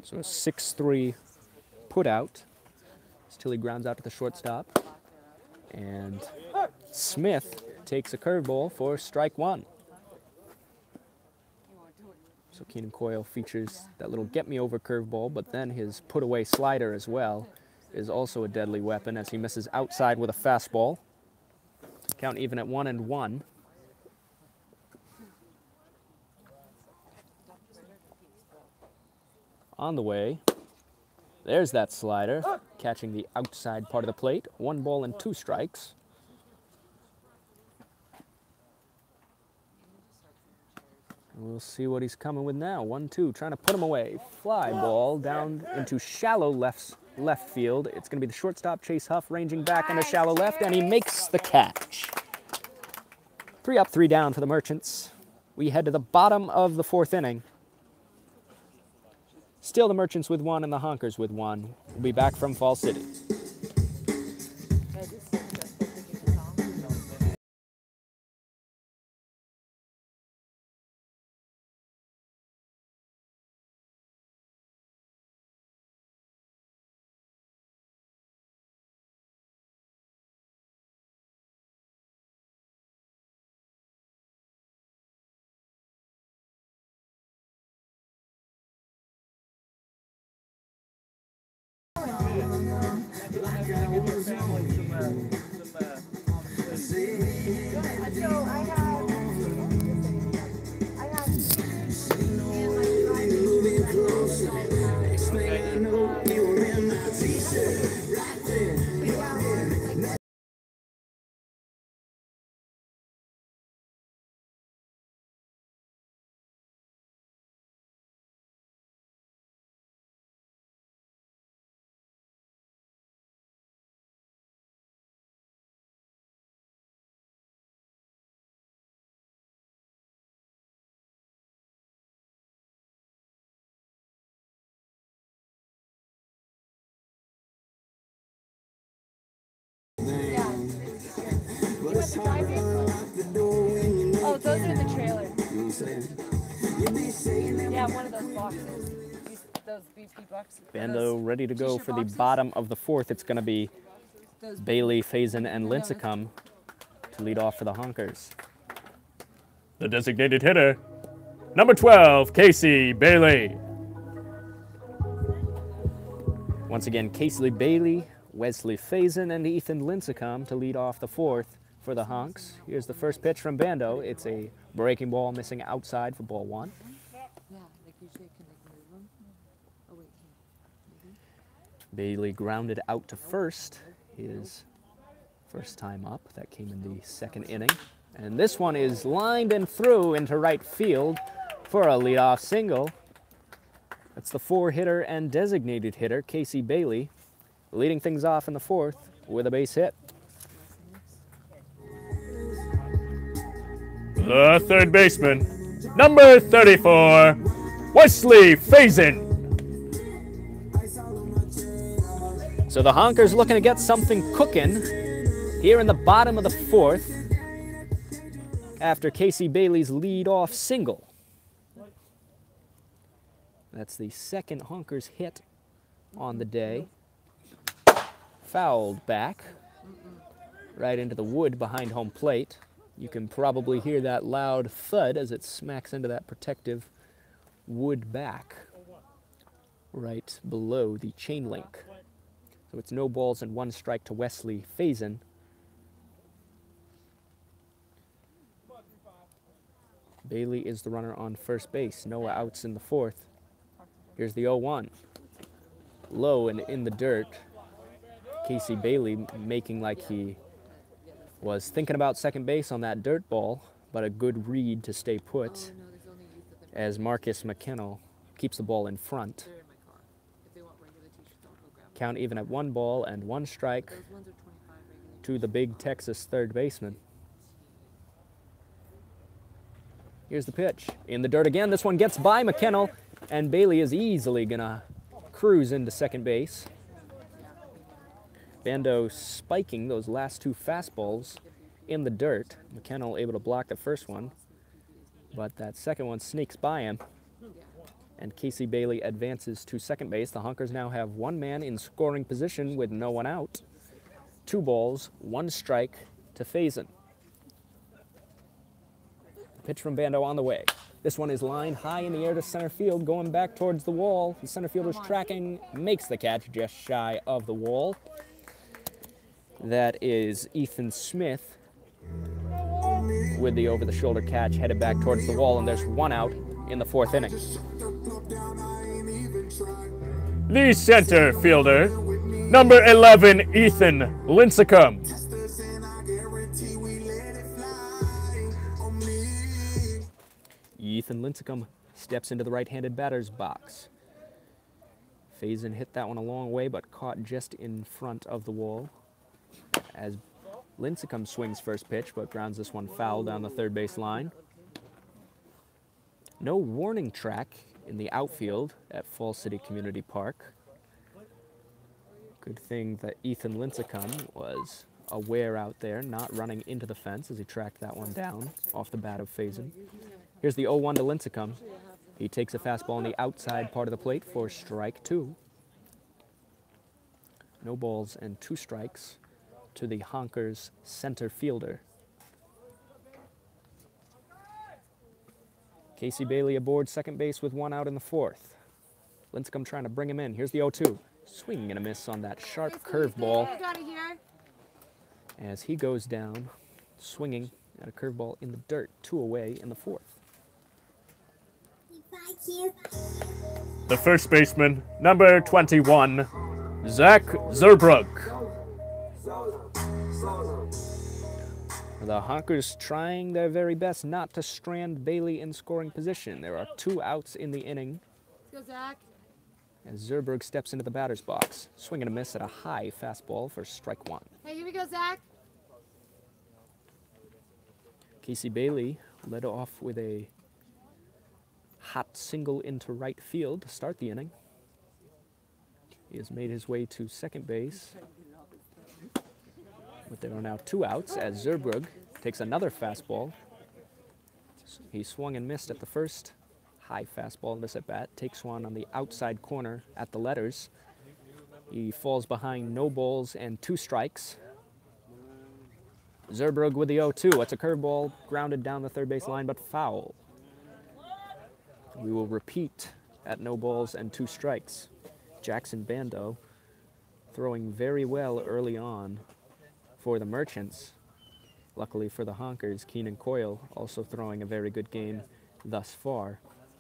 So a 6-3 put out. As Tilley grounds out to the shortstop. And Smith takes a curveball for strike 1. So Keenan Coyle features that little get-me-over curveball, but then his put-away slider as well is also a deadly weapon as he misses outside with a fastball. Count even at 1-1. on the way. There's that slider, catching the outside part of the plate. 1 ball and 2 strikes. We'll see what he's coming with now. 1-2, trying to put him away. Fly ball down into shallow left field. It's going to be the shortstop, Chase Huff, ranging back into shallow left, and he makes the catch. 3 up, 3 down for the Merchants. We head to the bottom of the 4th inning. Still the Merchants with 1 and the Honkers with 1. We'll be back from Fall City. Oh, those are in the trailer. Yeah, one of those boxes. Those BP boxes. Bando ready to go for the bottom of the 4th. It's going to be Bailey, Faison, and Lincecum to lead off for the Honkers. The designated hitter, number 12, Casey Bailey. Once again, Casey Bailey, Wesley Faison, and Ethan Lincecum to lead off the 4th for the Honks. Here's the first pitch from Bando. It's a breaking ball missing outside for ball 1. Bailey grounded out to first, his first time up. That came in the 2nd inning. And this one is lined and through into right field for a leadoff single. That's the 4-hitter and designated hitter, Casey Bailey, leading things off in the 4th with a base hit. The 3rd baseman, number 34, Wesley Faison. So the Honkers looking to get something cooking here in the bottom of the 4th after Casey Bailey's lead-off single. That's the 2nd Honkers hit on the day. Fouled back right into the wood behind home plate. You can probably hear that loud thud as it smacks into that protective wood back right below the chain link. So it's no balls and 1 strike to Wesley Faison. Bailey is the runner on first base. No outs in the 4th. Here's the 0-1. Low and in the dirt. Casey Bailey making like he was thinking about second base on that dirt ball, but a good read to stay put as Marcus McKennell keeps the ball in front. Count even at 1 ball and 1 strike to the big Texas 3rd baseman. Here's the pitch. In the dirt again. This one gets by McKennell, and Bailey is easily going to cruise into second base. Bando spiking those last 2 fastballs in the dirt. McKennell able to block the first one, but that second one sneaks by him. And Casey Bailey advances to second base. The Honkers now have 1 man in scoring position with no one out. 2 balls, 1 strike to Faison. Pitch from Bando on the way. This one is lined high in the air to center field, going back towards the wall. The center fielder's tracking, makes the catch just shy of the wall. That is Ethan Smith with the over-the-shoulder catch headed back towards the wall, and there's 1 out in the 4th inning. The center fielder, number 11, Ethan Lincecum. Ethan Lincecum steps into the right-handed batter's box. Faison hit that one a long way, but caught just in front of the wall as Lincecum swings first pitch, but grounds this one foul down the third base line. No warning track in the outfield at Falls City Community Park. Good thing that Ethan Lincecum was aware out there, not running into the fence as he tracked that one down off the bat of Faison. Here's the 0-1 to Lincecum. He takes a fastball on the outside part of the plate for strike 2. No balls and 2 strikes to the Honkers center fielder. Casey Bailey aboard second base with 1 out in the 4th. Lincecum trying to bring him in. Here's the 0-2. Swing and a miss on that sharp curveball as he goes down, swinging at a curveball in the dirt, 2 away in the 4th. The first baseman, number 21, Zach Zerbrook. The Honkers trying their very best not to strand Bailey in scoring position. There are 2 outs in the inning. Go, Zach. As Zerberg steps into the batter's box. Swing and a miss at a high fastball for strike 1. Hey, here we go, Zach. Casey Bailey led off with a hot single into right field to start the inning. He has made his way to second base. But there are now 2 outs as Zerbrug takes another fastball. He swung and missed at the first high fastball in this at bat. Takes one on the outside corner at the letters. He falls behind, no balls and 2 strikes. Zerbrug with the 0-2. It's a curveball grounded down the third base line, but foul. We will repeat at no balls and 2 strikes. Jackson Bando throwing very well early on for the Merchants. Luckily for the Honkers, Keenan Coyle also throwing a very good game thus far.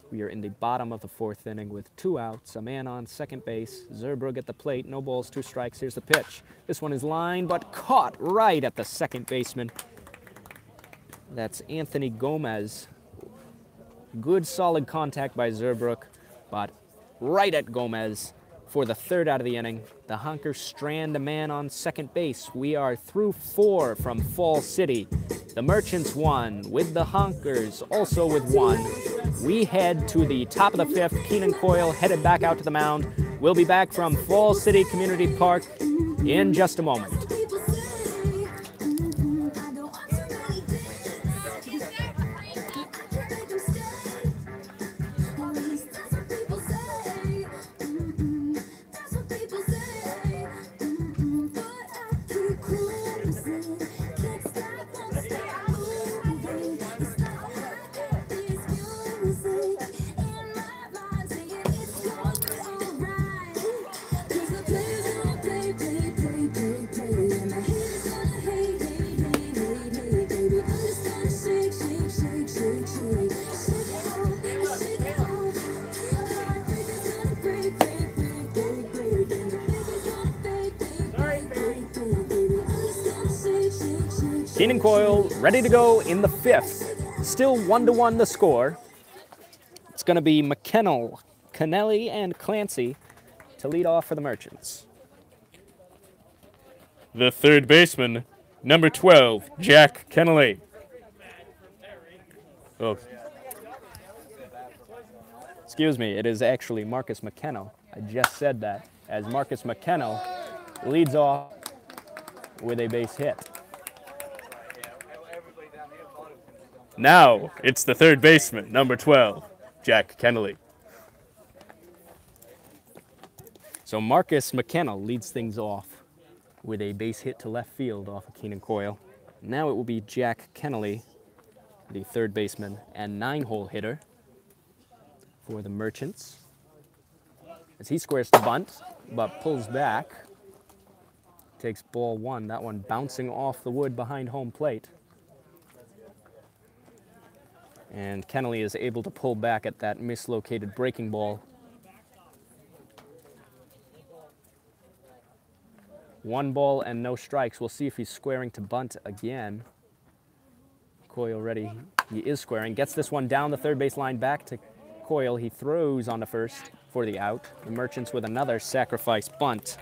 We are in the bottom of the 4th inning with 2 outs, a man on second base, Zerbrug at the plate, no balls, 2 strikes. Here's the pitch. This one is lined, but caught right at the second baseman. That's Anthony Gomez. Good solid contact by Zerbrug, but right at Gomez for the 3rd out of the inning. The Honkers strand a man on second base. We are through 4 from Falls City. The Merchants 1 with the Honkers also with 1. We head to the top of the 5th. Keenan Coyle headed back out to the mound. We'll be back from Falls City Community Park in just a moment. Keenan Coyle ready to go in the 5th. Still 1-1 the score. It's going to be McKennell, Kennelly, and Clancy to lead off for the Merchants. The third baseman, number 12, Jack Kennelly. Oh. Excuse me, it is actually Marcus McKennell. I just said that, as Marcus McKennell leads off with a base hit. Now, it's the third baseman, number 12, Jack Kennelly. So Marcus McKennell leads things off with a base hit to left field off of Keenan Coyle. Now it will be Jack Kennelly, the third baseman and 9-hole hitter for the Merchants. As he squares the bunt, but pulls back. Takes ball 1, that one bouncing off the wood behind home plate. And Kennelly is able to pull back at that mislocated breaking ball 1 ball and no strikes. We'll see if he's squaring to bunt again. Coyle ready. He is squaring. Gets this one down the third base line back to Coyle. He throws on to first for the out. The Merchants with another sacrifice bunt.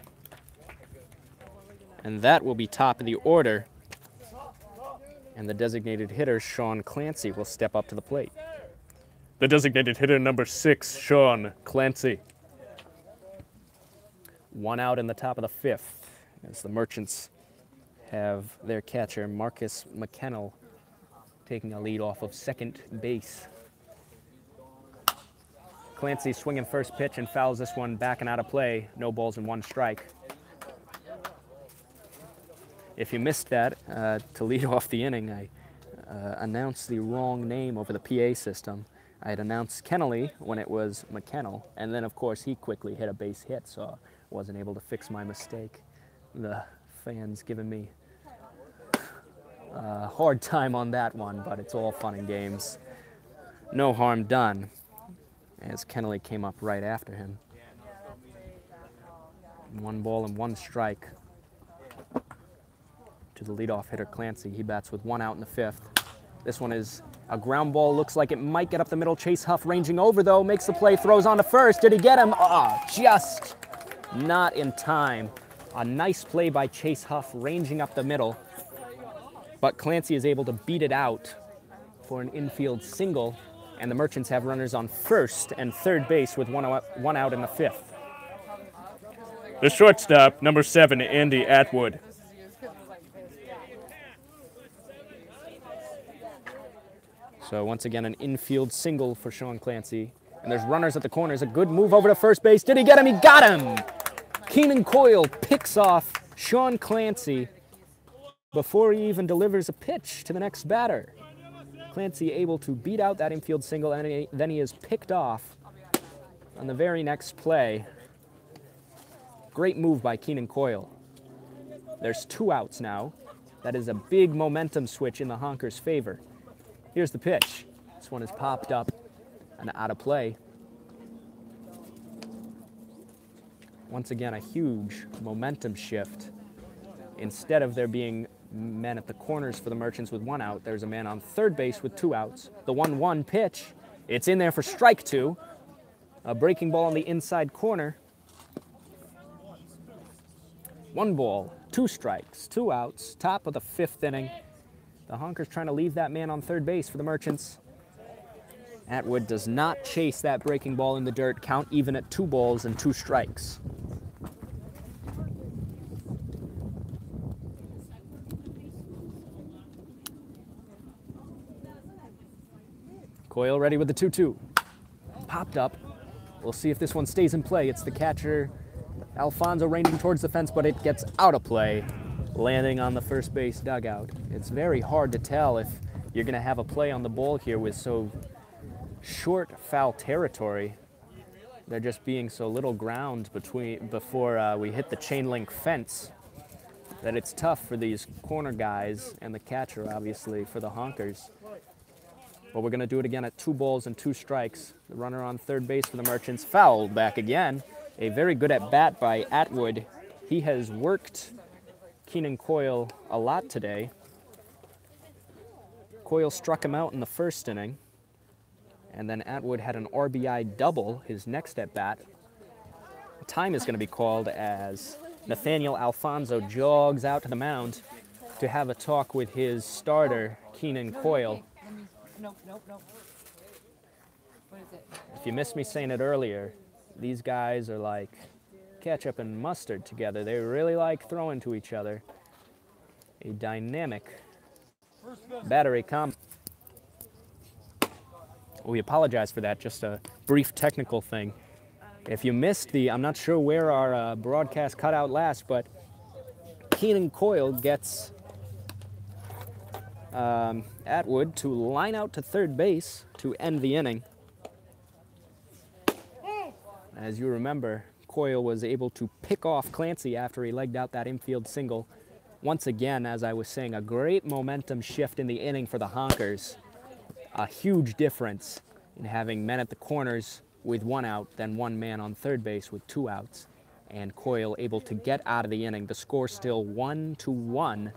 And that will be top of the order. And the designated hitter, Sean Clancy, will step up to the plate. The designated hitter number 6, Sean Clancy. 1 out in the top of the 5th as the Merchants have their catcher, Marcus McKennell, taking a lead off of second base. Clancy swinging first pitch and fouls this one back and out of play. No balls and 1 strike. If you missed that, to lead off the inning, I announced the wrong name over the PA system. I had announced Kennelly when it was McKennell, and then of course he quickly hit a base hit, so I wasn't able to fix my mistake. The fans giving me a hard time on that one, but it's all fun and games. No harm done, as Kennelly came up right after him. 1 ball and 1 strike to the leadoff hitter, Clancy. He bats with 1 out in the 5th. This one is a ground ball. Looks like it might get up the middle. Chase Huff ranging over, though. Makes the play, throws on to first. Did he get him? Just not in time. A nice play by Chase Huff ranging up the middle. But Clancy is able to beat it out for an infield single. And the Merchants have runners on first and third base with 1 out in the 5th. The shortstop, number 7, Andy Atwood. So once again, an infield single for Sean Clancy. And there's runners at the corners. A good move over to first base. Did he get him? He got him! Keenan Coyle picks off Sean Clancy before he even delivers a pitch to the next batter. Clancy able to beat out that infield single, and then he is picked off on the very next play. Great move by Keenan Coyle. There's 2 outs now. That is a big momentum switch in the Honkers' favor. Here's the pitch. This one is popped up and out of play. Once again, a huge momentum shift. Instead of there being men at the corners for the Merchants with 1 out, there's a man on third base with 2 outs. The 1-1 pitch, it's in there for strike 2. A breaking ball on the inside corner. 1 ball, 2 strikes, 2 outs, top of the 5th inning. The Honkers trying to leave that man on third base for the Merchants. Atwood does not chase that breaking ball in the dirt. Count even at 2 balls and 2 strikes. Coyle ready with the 2-2. Popped up. We'll see if this one stays in play. It's the catcher, Alfonso, ranging towards the fence, but it gets out of play, landing on the first base dugout. It's very hard to tell if you're going to have a play on the ball here with so short foul territory. There just being so little ground before we hit the chain link fence that it's tough for these corner guys and the catcher, obviously, for the Honkers. But we're going to do it again at 2 balls and 2 strikes. The runner on third base for the Merchants, fouled back again. A very good at-bat by Atwood. He has worked Keenan Coyle a lot today. Coyle struck him out in the first inning. And then Atwood had an RBI double his next at-bat. Time is going to be called as Nathaniel Alfonso jogs out to the mound to have a talk with his starter, Keenan Coyle. Nope. What is it? If you missed me saying it earlier, these guys are like ketchup and mustard together. They really like throwing to each other. A dynamic battery comp. We apologize for that, just a brief technical thing. If you missed I'm not sure where our broadcast cut out last, but Keenan Coyle gets Atwood to line out to third base to end the inning. As you remember, Coyle was able to pick off Clancy after he legged out that infield single. Once again, as I was saying, a great momentum shift in the inning for the Honkers. A huge difference in having men at the corners with 1 out than 1 man on third base with 2 outs. and Coyle able to get out of the inning. The score still 1-1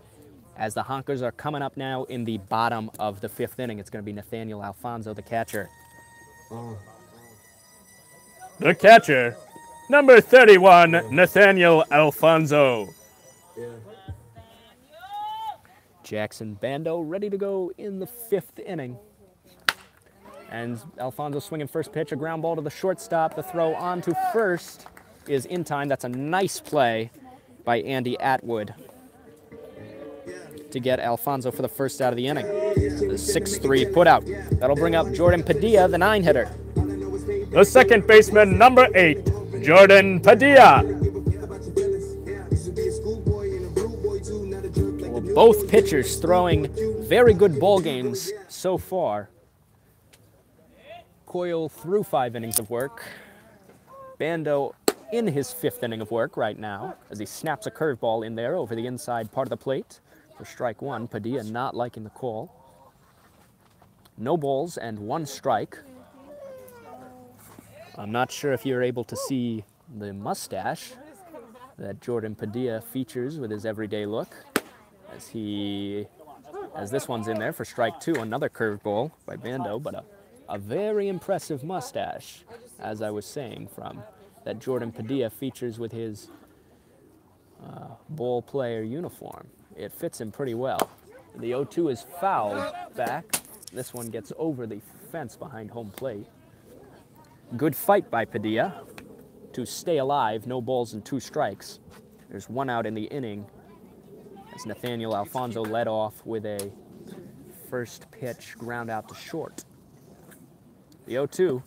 as the Honkers are coming up now in the bottom of the 5th inning. It's going to be Nathaniel Alfonso, the catcher. The catcher, number 31, Nathaniel Alfonso. Jackson Bando ready to go in the 5th inning. And Alfonso swinging first pitch, a ground ball to the shortstop. The throw on to first is in time. That's a nice play by Andy Atwood to get Alfonso for the first out of the inning. The 6-3 put out. That'll bring up Jordan Padilla, the 9-hitter. The second baseman, number 8, Jordan Padilla. Well, both pitchers throwing very good ball games so far. Coyle through 5 innings of work. Bando in his 5th inning of work right now as he snaps a curveball in there over the inside part of the plate for strike 1. Padilla not liking the call. No balls and 1 strike. I'm not sure if you're able to see the mustache that Jordan Padilla features with his everyday look as this one's in there for strike 2. Another curveball by Bando, but a very impressive mustache, as I was saying, from that Jordan Padilla features with his ball player uniform. It fits him pretty well. The 0-2 is fouled back. This one gets over the fence behind home plate. Good fight by Padilla to stay alive. No balls and 2 strikes. There's 1 out in the inning as Nathaniel Alfonso led off with a first pitch ground out to short. The 0-2,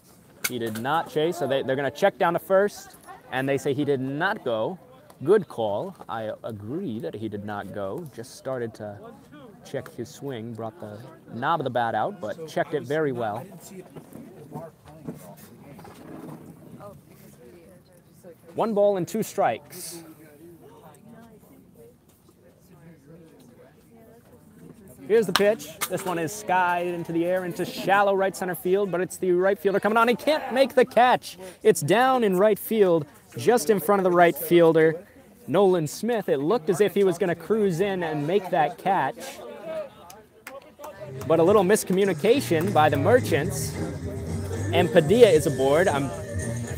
he did not chase, so they're going to check down to first, and they say he did not go. Good call. I agree that he did not go. Just started to check his swing, brought the knob of the bat out, but checked it very well. One ball and 2 strikes. Here's the pitch. This one is skied into the air into shallow right center field, but it's the right fielder coming on. He can't make the catch. It's down in right field, just in front of the right fielder, Nolan Smith. It looked as if he was going to cruise in and make that catch, but a little miscommunication by the Merchants, and Padilla is aboard. I'm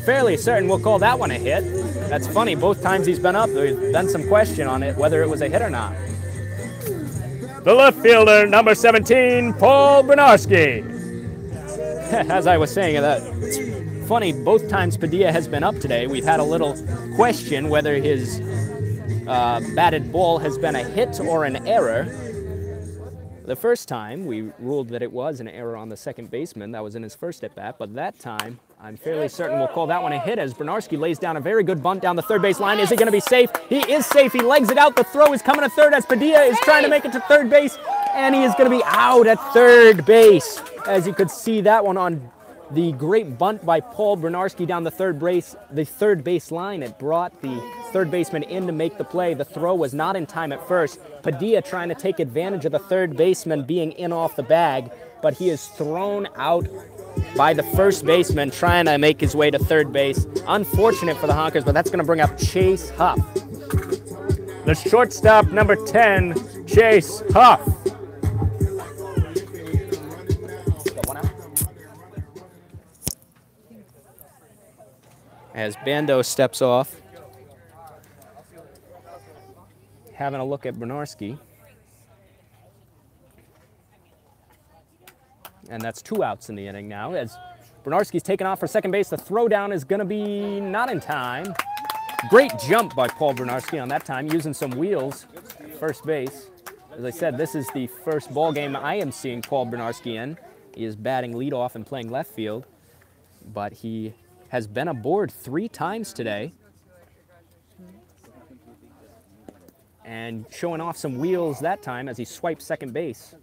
fairly certain we'll call that one a hit. That's funny. Both times he's been up, there's been some question on it, whether it was a hit or not. The left fielder, number 17, Paul Bernarski. As I was saying, it's funny, both times Padilla has been up today, we've had a little question whether his batted ball has been a hit or an error. The first time, we ruled that it was an error on the second baseman. That was in his first at-bat, but that time, I'm fairly certain we'll call that one a hit as Bernarski lays down a very good bunt down the third base line. Is he going to be safe? He is safe. He legs it out. The throw is coming to third as Padilla is trying to make it to third base, and he is going to be out at third base. As you could see that one on the great bunt by Paul Bernarski down the third base line. It brought the third baseman in to make the play. The throw was not in time at first. Padilla trying to take advantage of the third baseman being in off the bag, but he is thrown out by the first baseman trying to make his way to third base. Unfortunate for the Honkers, but that's going to bring up Chase Huff. The shortstop, number 10, Chase Huff. As Bando steps off, having a look at Bernarski. And that's 2 outs in the inning now. As Bernarski's taken off for second base, the throw down is going to be not in time. Great jump by Paul Bernarski on that time, using some wheels first base. As I said, this is the first ball game I am seeing Paul Bernarski in. He is batting leadoff and playing left field, but he has been aboard 3 times today and showing off some wheels that time as he swipes second base.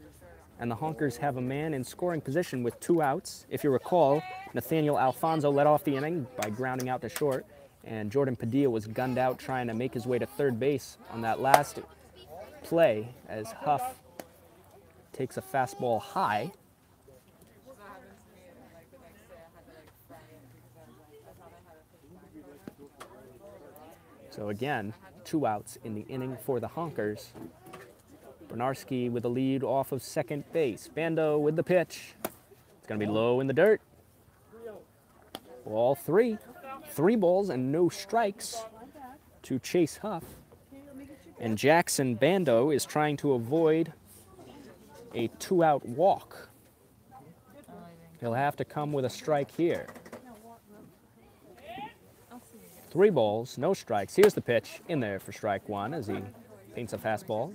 And the Honkers have a man in scoring position with 2 outs. If you recall, Nathaniel Alfonso led off the inning by grounding out to short, and Jordan Padilla was gunned out trying to make his way to third base on that last play as Huff takes a fastball high. So again, 2 outs in the inning for the Honkers. Bernarski with the lead off of second base. Bando with the pitch. It's going to be low in the dirt. Ball 3. 3 balls and no strikes to Chase Huff. And Jackson Bando is trying to avoid a 2-out walk. He'll have to come with a strike here. 3 balls, no strikes. Here's the pitch in there for strike 1 as he paints a fastball.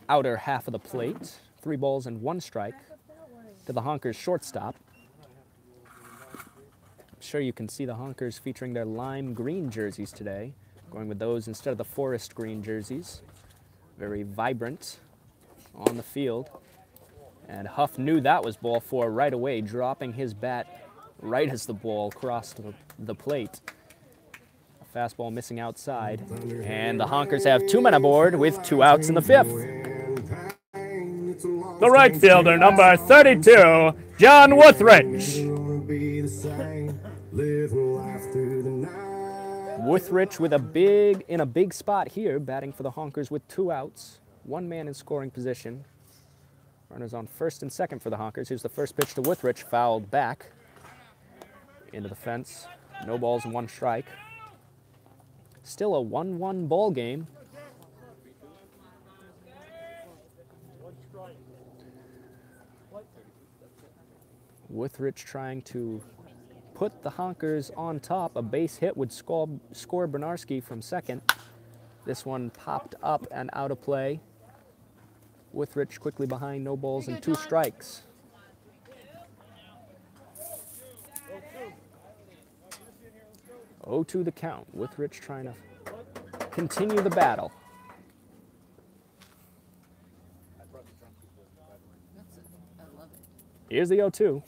Outer half of the plate. 3 balls and 1 strike to the Honkers shortstop. I'm sure you can see the Honkers featuring their lime green jerseys today, going with those instead of the forest green jerseys. Very vibrant on the field. And Huff knew that was ball 4 right away, dropping his bat right as the ball crossed the plate. A fastball missing outside. And the Honkers have 2 men aboard with 2 outs in the 5th. The right fielder, number 32, John Wuthrich. Wuthrich with in a big spot here, batting for the Honkers with 2 outs. 1 man in scoring position. Runners on first and second for the Honkers. Here's the first pitch to Wuthrich, fouled back into the fence. No balls and 1 strike. Still a 1-1 ball game. Wuthrich trying to put the Honkers on top. A base hit would score Bernarski from second. This one popped up and out of play. Wuthrich quickly behind, no balls and 2 strikes. 0-2 the count. Wuthrich trying to continue the battle. Here's the 0-2.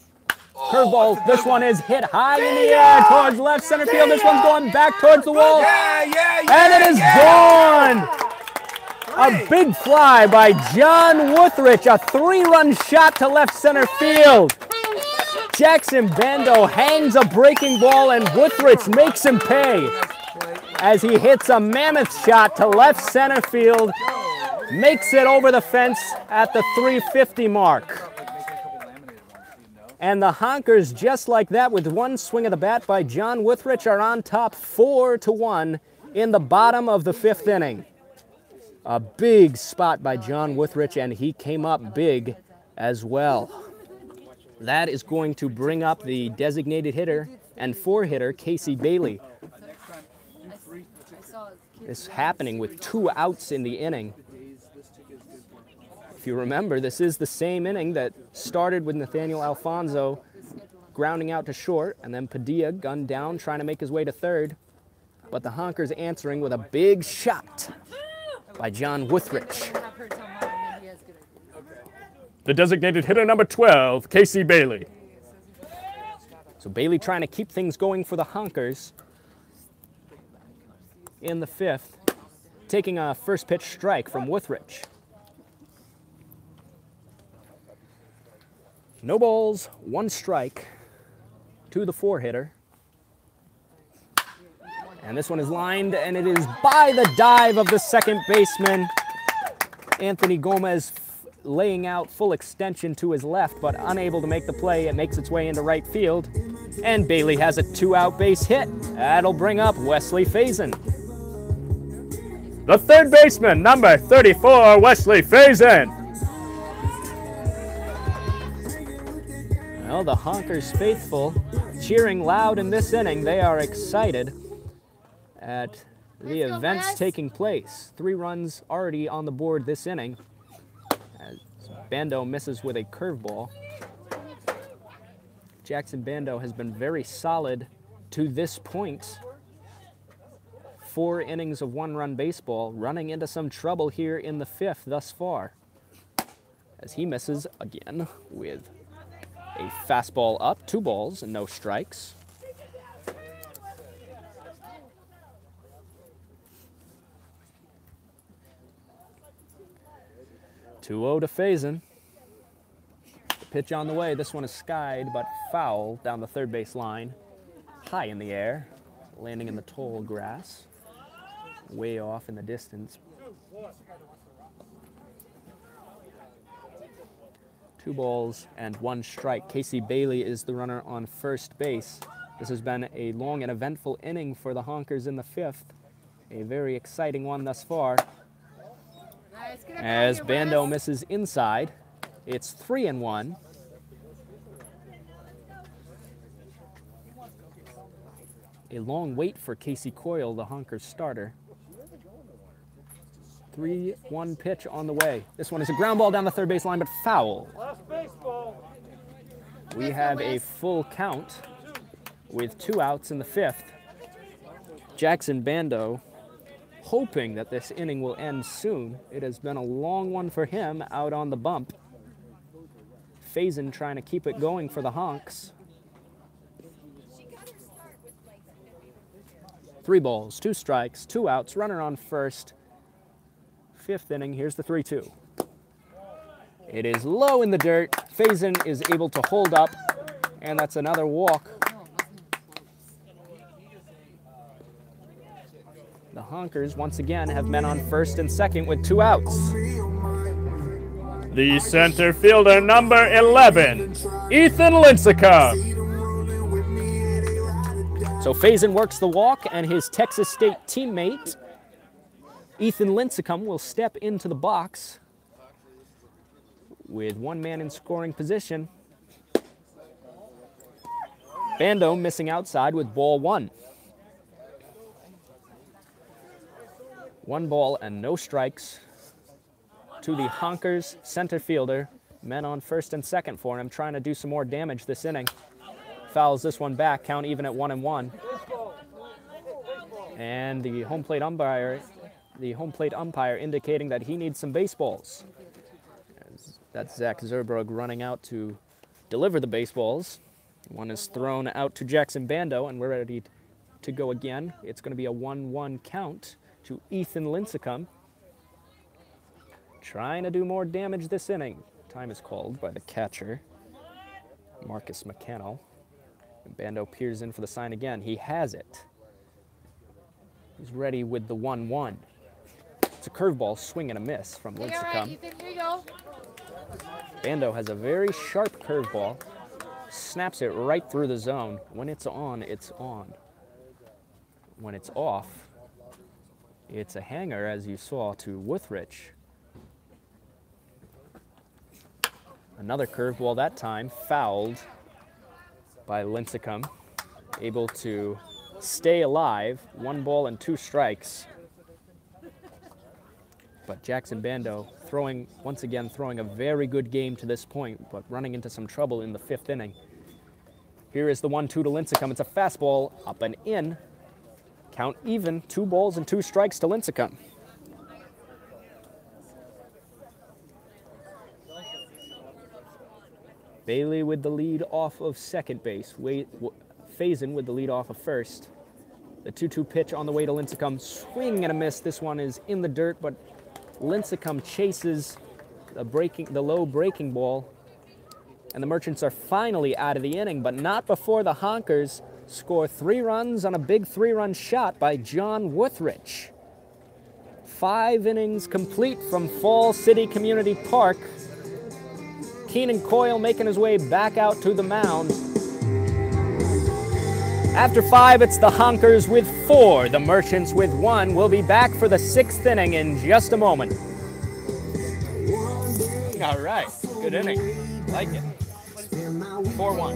Curveball. This one is hit high in the air towards left center field. This one's going back towards the wall. And it is gone. A big fly by John Wuthrich. A 3-run shot to left center field. Jackson Bando hangs a breaking ball and Wuthrich makes him pay as he hits a mammoth shot to left center field. Makes it over the fence at the 350 mark. And the Honkers, just like that, with 1 swing of the bat by John Wuthrich, are on top 4-1 in the bottom of the 5th inning. A big spot by John Wuthrich, and he came up big as well. That is going to bring up the designated hitter and 4-hitter, Casey Bailey. This happening with 2 outs in the inning. If you remember, this is the same inning that started with Nathaniel Alfonso grounding out to short, and then Padilla gunned down, trying to make his way to third. But the Honkers answering with a big shot by John Wuthrich. The designated hitter, number 12, Casey Bailey. So Bailey trying to keep things going for the Honkers in the 5th, taking a first pitch strike from Wuthrich. No balls, 1 strike to the 4-hitter. And this one is lined, and it is by the dive of the second baseman. Anthony Gomez laying out full extension to his left, but unable to make the play. It makes its way into right field. And Bailey has a 2-out base hit. That'll bring up Wesley Faison. The third baseman, number 34, Wesley Faison. Well, the Honkers faithful cheering loud in this inning. They are excited at the events taking place. 3 runs already on the board this inning, as Bando misses with a curveball. Jackson Bando has been very solid to this point. 4 innings of 1-run baseball, running into some trouble here in the 5th thus far, as he misses again with a fastball up, 2 balls and no strikes. (2-0 to Faison. The pitch on the way. This one is skied, but foul down the third base line. High in the air. landing in the tall grass, way off in the distance. 2 balls and 1 strike. Casey Bailey is the runner on first base. This has been a long and eventful inning for the Honkers in the 5th. A very exciting one thus far. As Bando misses inside, it's 3-1. A long wait for Casey Coyle, the Honkers starter. 3-1 pitch on the way. This one is a ground ball down the third base line, but foul. Last baseball. We have a full count with 2 outs in the 5th. Jackson Bando hoping that this inning will end soon. It has been a long one for him out on the bump. Faison trying to keep it going for the Honks. 3 balls, 2 strikes, 2 outs, runner on first. 5th inning, here's the 3-2. It is low in the dirt. Faison is able to hold up, and that's another walk. The Honkers, once again, have men on first and second with 2 outs. The center fielder, number 11, Ethan Lincecum. So Faison works the walk, and his Texas State teammate, Ethan Lincecum, will step into the box with 1 man in scoring position. Bando missing outside with ball 1. 1 ball and no strikes to the Honkers center fielder. Men on first and second for him, trying to do some more damage this inning. Fouls this one back, count even at 1-1. And the home plate umpire indicating that he needs some baseballs. That's Zach Zerbrug running out to deliver the baseballs. One is thrown out to Jackson Bando, and we're ready to go again. It's going to be a 1-1 count to Ethan Lincecum. Trying to do more damage this inning. Time is called by the catcher, Marcus McCannell. And Bando peers in for the sign again. He has it. He's ready with the 1-1. It's a curveball, swing and a miss from Lincecum. Ethan, here you go. Bando has a very sharp curveball. Snaps it right through the zone. When it's on, it's on. When it's off, it's a hanger, as you saw, to Withrich. Another curveball that time, fouled by Lincecum. Able to stay alive, 1 ball and 2 strikes. But Jackson Bando once again throwing a very good game to this point, but running into some trouble in the 5th inning. Here is the 1-2 to Lincecum. It's a fastball up and in. Count even, 2 balls and 2 strikes to Lincecum. Bailey with the lead off of second base. Faison with the lead off of first. The 2-2 pitch on the way to Lincecum. Swing and a miss. This one is in the dirt, but Lincecum chases the low breaking ball. And the Merchants are finally out of the inning, but not before the Honkers score 3 runs on a big 3-run shot by John Withrich. 5 innings complete from Fall City Community Park. Keenan Coyle making his way back out to the mound. After 5, it's the Honkers with 4, the Merchants with 1. We'll be back for the 6th inning in just a moment. All right, good inning. Like it. 4-1.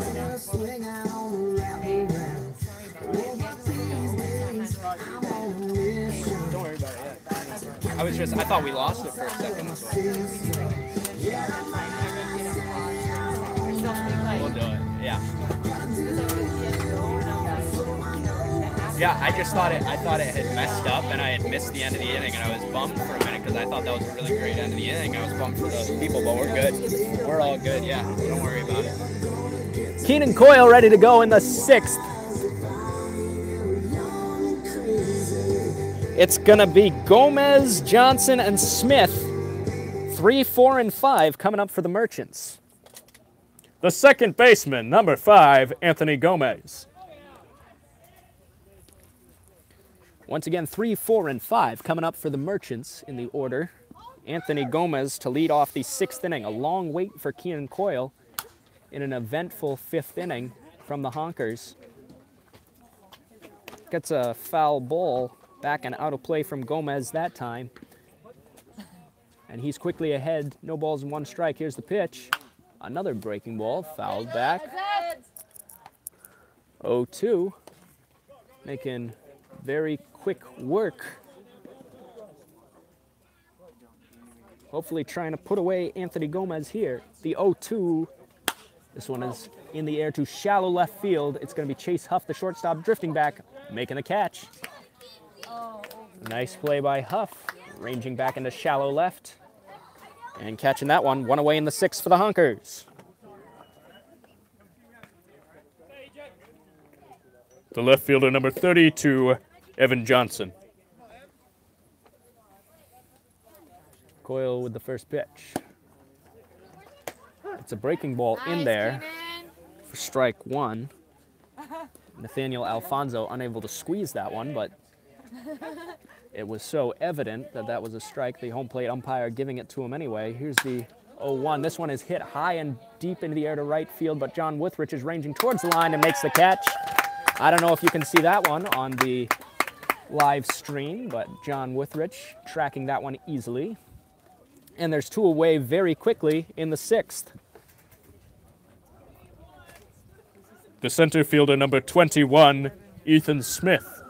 Don't worry about it yet. I thought we lost it for a second. We'll do it, yeah. Yeah, I thought it had messed up and I had missed the end of the inning, and I was bummed for a minute because I thought that was a really great end of the inning. I was bummed for those people, but we're good. We're all good, yeah. Don't worry about it. Keenan Coyle ready to go in the 6th. It's gonna be Gomez, Johnson, and Smith. 3, 4, and 5 coming up for the Merchants. The second baseman, number 5, Anthony Gomez. Once again, 3, 4, and 5 coming up for the Merchants in the order. Anthony Gomez to lead off the 6th inning. A long wait for Keenan Coyle in an eventful 5th inning from the Honkers. Gets a foul ball back and out of play from Gomez that time. And he's quickly ahead. No balls and 1 strike. Here's the pitch. Another breaking ball, fouled back. 0-2, making very quick work. Hopefully trying to put away Anthony Gomez here. The 0-2, this one is in the air to shallow left field. It's going to be Chase Huff, the shortstop, drifting back, making the catch. Nice play by Huff, ranging back into shallow left and catching that one. 1 away in the 6th for the Honkers. The left fielder, number 32, Evan Johnson. Coyle with the first pitch. It's a breaking ball in there for strike 1. Nathaniel Alfonso unable to squeeze that one, but it was so evident that that was a strike. The home plate umpire giving it to him anyway. Here's the 0-1. This one is hit high and deep into the air to right field, but John Withrich is ranging towards the line and makes the catch. I don't know if you can see that one on the live stream, but John Withrich tracking that one easily. And there's 2 away very quickly in the 6th. The center fielder, number 21, Ethan Smith.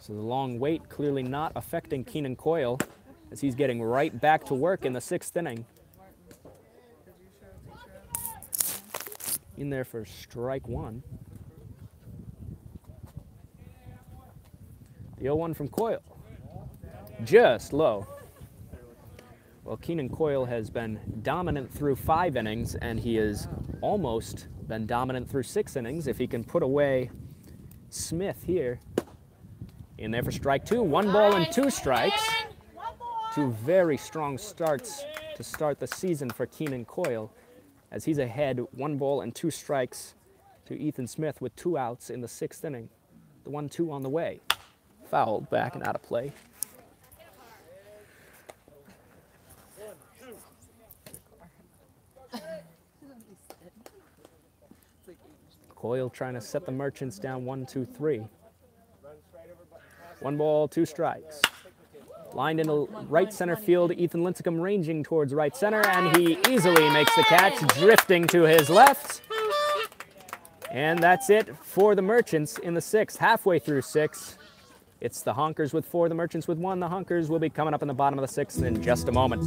So the long wait clearly not affecting Keenan Coyle as he's getting right back to work in the 6th inning. In there for strike 1. The 0-1 from Coyle. Just low. Well, Keenan Coyle has been dominant through 5 innings, and he has almost been dominant through 6 innings. If he can put away Smith here. In there for strike 2. 1 ball and 2 strikes. 2 very strong starts to start the season for Keenan Coyle, as he's ahead 1 ball and 2 strikes to Ethan Smith with 2 outs in the 6th inning. The 1-2 on the way. Fouled back and out of play. Coyle trying to set the Merchants down 1-2-3. 1 ball, 2 strikes. Lined into right center field, Ethan Lincecum ranging towards right center, and he easily makes the catch, drifting to his left. And that's it for the Merchants in the 6th. Halfway through 6, it's the Honkers with 4, the Merchants with 1. The Honkers will be coming up in the bottom of the 6th in just a moment.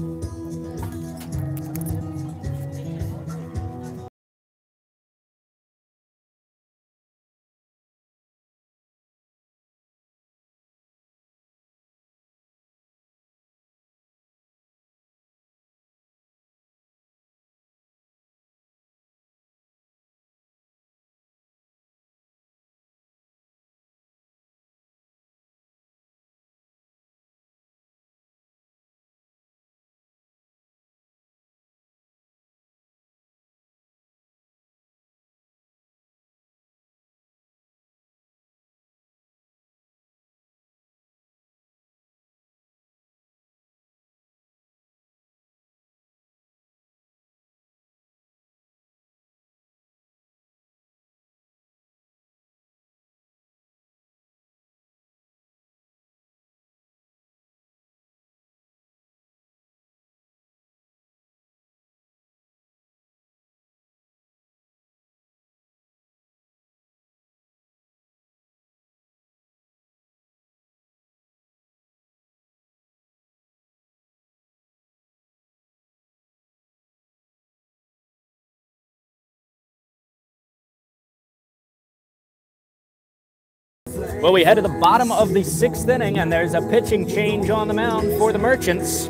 Well, we head to the bottom of the 6th inning, and there's a pitching change on the mound for the Merchants.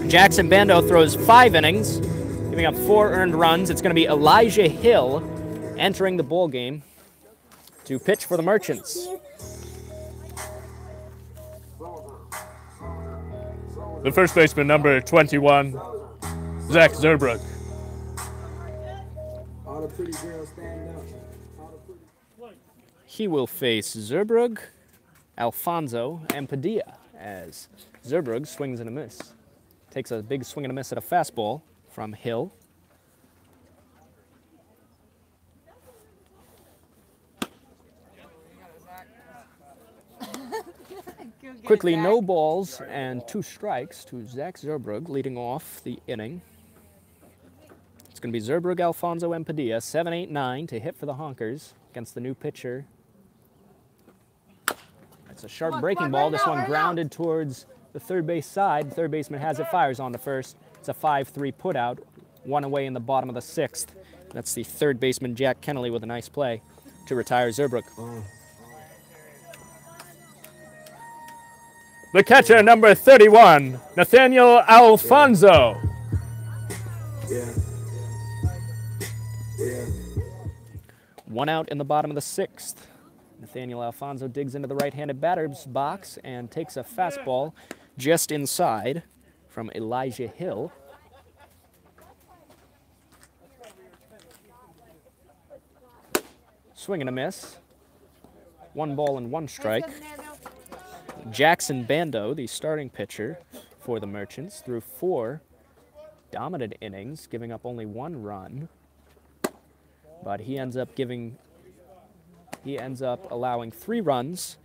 Jackson Bando throws 5 innings, giving up 4 earned runs. It's going to be Elijah Hill entering the ball game to pitch for the Merchants. The first baseman, number 21, Zach Zerbrook. All the pretty girls stand up. He will face Zerbrug, Alfonso, and Padilla as Zerbrug swings and a miss. Takes a big swing and a miss at a fastball from Hill. Quickly, no balls and 2 strikes to Zach Zerbrug, leading off the inning. It's going to be Zerbrug, Alfonso, and Padilla, 7, 8, 9 to hit for the Honkers against the new pitcher. It's a sharp breaking ball. This one grounded towards the third base side. The third baseman has it, fires on to first. It's a 5-3 putout, 1 away in the bottom of the 6th. That's the third baseman, Jack Kennelly, with a nice play to retire Zerbrug. The catcher, number 31, Nathaniel Alfonso. One out in the bottom of the 6th. Nathaniel Alfonso digs into the right-handed batter's box and takes a fastball just inside from Elijah Hill. Swing and a miss. 1 ball and 1 strike. Jackson Bando, the starting pitcher for the Merchants, threw 4 dominant innings, giving up only 1 run. But he ends up allowing 3 runs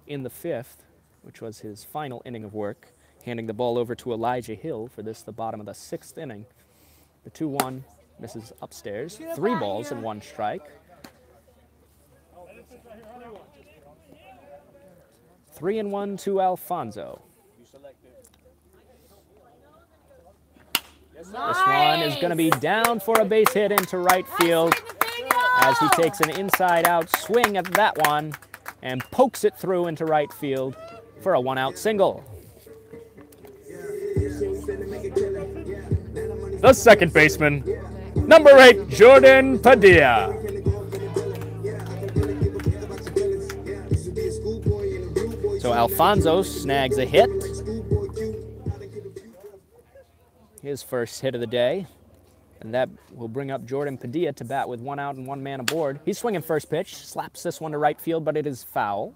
in the 5th, which was his final inning of work, handing the ball over to Elijah Hill for this, the bottom of the 6th inning. The 2-1 misses upstairs, 3 balls and 1 strike. 3-1 to Alfonso. This one is going to be down for a base hit into right field as he takes an inside-out swing at that one and pokes it through into right field for a 1-out single. The second baseman, number 8, Jordan Padilla. So Alfonso snags a hit. His first hit of the day. And that will bring up Jordan Padilla to bat with 1 out and 1 man aboard. He's swinging first pitch, slaps this one to right field, but it is foul.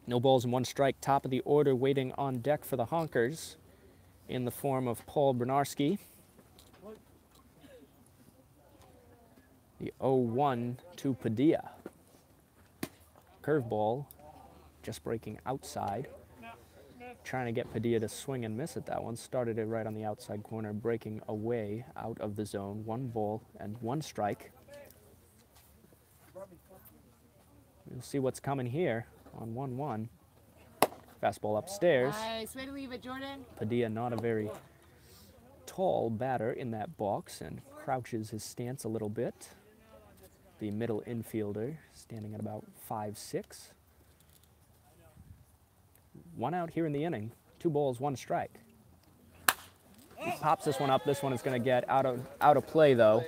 No balls and 1 strike, top of the order waiting on deck for the Honkers in the form of Paul Bernarski. The 0-1 to Padilla. Curveball, just breaking outside. Trying to get Padilla to swing and miss at that one. Started it right on the outside corner, breaking away out of the zone. 1 ball and 1 strike. We'll see what's coming here on 1-1. Fastball upstairs. Nice way to leave it, Jordan. Padilla not a very tall batter in that box and crouches his stance a little bit. The middle infielder standing at about 5'6". 1 out here in the inning. 2 balls, 1 strike. He pops this one up. This one is going to get out of play, though,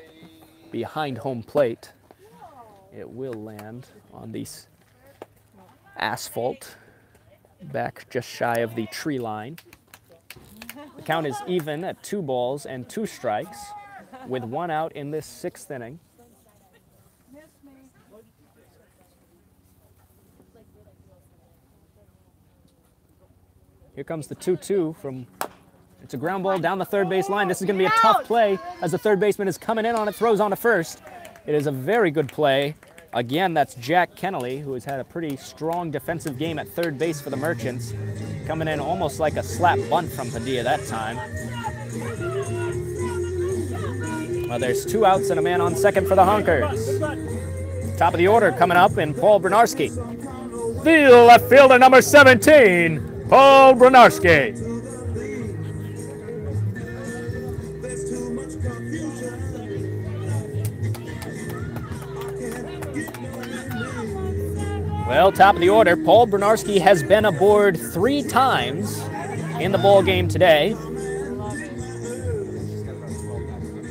behind home plate. It will land on the asphalt back just shy of the tree line. The count is even at 2 balls and 2 strikes with 1 out in this 6th inning. Here comes the 2-2 from, it's a ground ball down the third base line. This is going to be a tough play as the third baseman is coming in on it, throws on to first. It is a very good play. Again, that's Jack Kennelly, who has had a pretty strong defensive game at third base for the Merchants. Coming in almost like a slap bunt from Padilla that time. Well, there's 2 outs and a man on second for the Honkers. Top of the order coming up in Paul Bernarski. The left fielder, number 17, Paul Bernarski. Well, top of the order, Paul Bernarski has been aboard 3 times in the ball game today.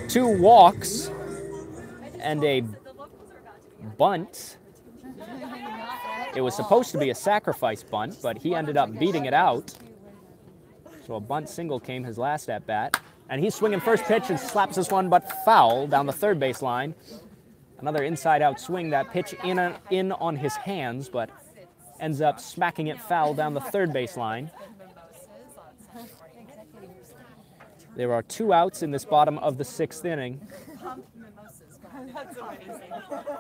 2 walks and a bunt. It was supposed to be a sacrifice bunt, but he ended up beating it out. So a bunt single came his last at bat. And he's swinging first pitch and slaps this one, but foul down the third base line. Another inside-out swing, that pitch in on his hands, but ends up smacking it foul down the third base line. There are 2 outs in this bottom of the 6th inning.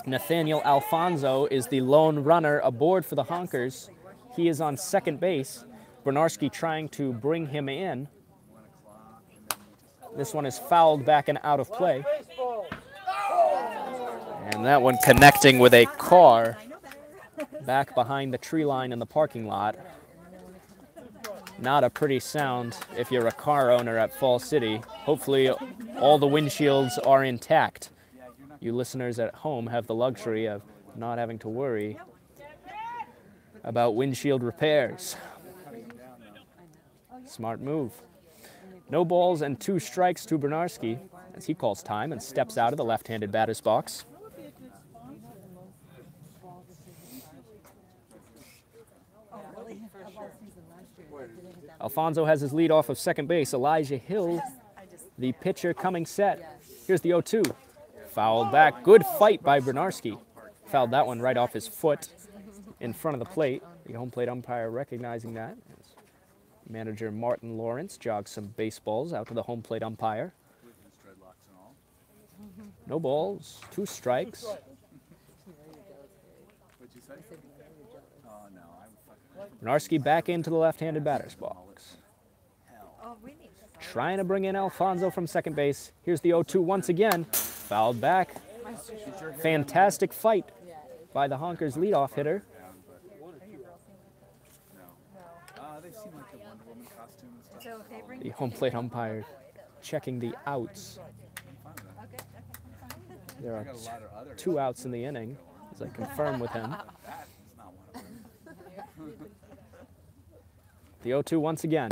Nathaniel Alfonso is the lone runner aboard for the Honkers. He is on second base. Bernarski trying to bring him in. This one is fouled back and out of play. And that one connecting with a car back behind the tree line in the parking lot. Not a pretty sound if you're a car owner at Fall City. Hopefully all the windshields are intact. You listeners at home have the luxury of not having to worry about windshield repairs. Smart move. No balls and 2 strikes to Bernarski as he calls time and steps out of the left-handed batter's box. Alfonso has his lead off of second base. Elijah Hill, the pitcher, coming set. Here's the 0-2. Fouled back. Good fight by Bernarski. Fouled that one right off his foot in front of the plate. The home plate umpire recognizing that. Manager Martin Lawrence jogs some baseballs out to the home plate umpire. No balls, 2 strikes. Bernarski back into the left-handed batter's box. Trying to bring in Alfonso from second base. Here's the 0-2 once again. Fouled back. Fantastic fight by the Honkers leadoff hitter. The home plate umpire checking the outs. There are 2 outs in the inning, as I confirm with him. The 0-2 once again.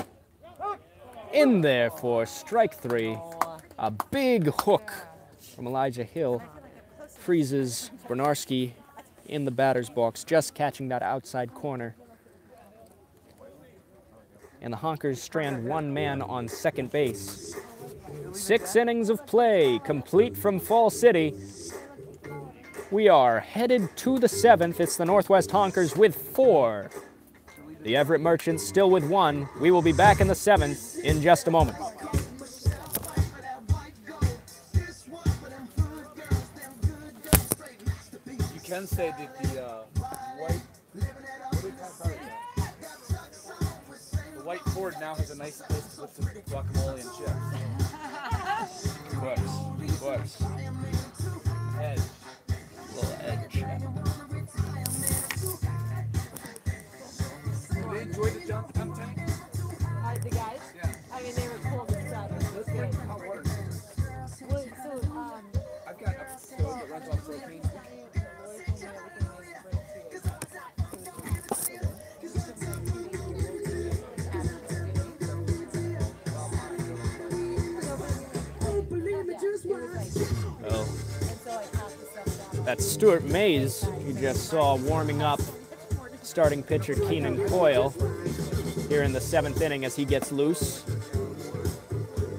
In there for strike 3. A big hook from Elijah Hill freezes Bernarski in the batter's box, just catching that outside corner. And the Honkers strand 1 man on second base. 6 innings of play, complete from Fall City. We are headed to the 7th. It's the Northwest Honkers with 4. The Everett Merchants still with 1. We will be back in the 7th in just a moment. You can say that the white Ford now has a nice place to put some guacamole and chips. Of course. Edge. Little edge. They enjoyed the jump tank? The guys? Yeah. I mean, they were cool and stuff. Let's bring hot water. Well, so, I've got a stove that runs off propane. Well, that's Stuart Mays you just saw warming up starting pitcher Keenan Coyle here in the 7th inning as he gets loose.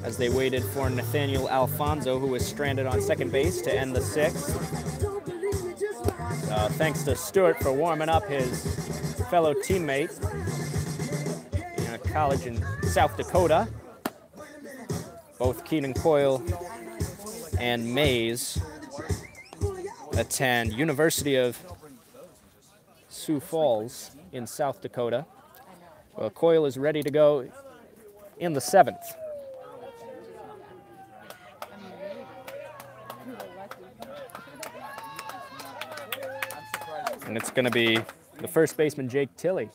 As they waited for Nathaniel Alfonso, who was stranded on second base, to end the 6th. Thanks to Stuart for warming up his fellow teammate in a college in South Dakota. Both Keenan Coyle and Mays attend University of Sioux Falls in South Dakota. Well, Coyle is ready to go in the 7th. And it's going to be the first baseman, Jake Tilley.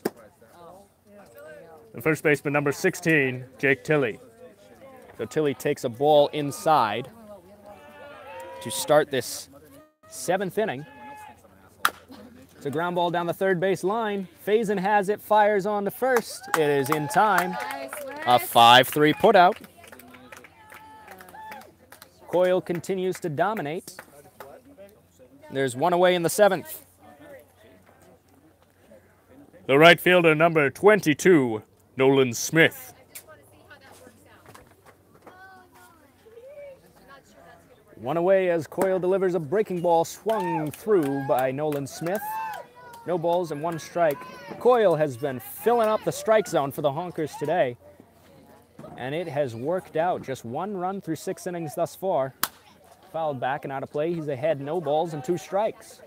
The first baseman, number 16, Jake Tilley. So Tilley takes a ball inside to start this 7th inning. It's a ground ball down the third base line. Faison has it, fires on to first. It is in time. A 5-3 putout. Coyle continues to dominate. There's 1 away in the 7th. The right fielder, number 22, Nolan Smith. One away as Coyle delivers a breaking ball swung through by Nolan Smith. No balls and one strike. Coyle has been filling up the strike zone for the Honkers today, and it has worked out. Just one run through 6 innings thus far. Fouled back and out of play. He's ahead, no balls and 2 strikes.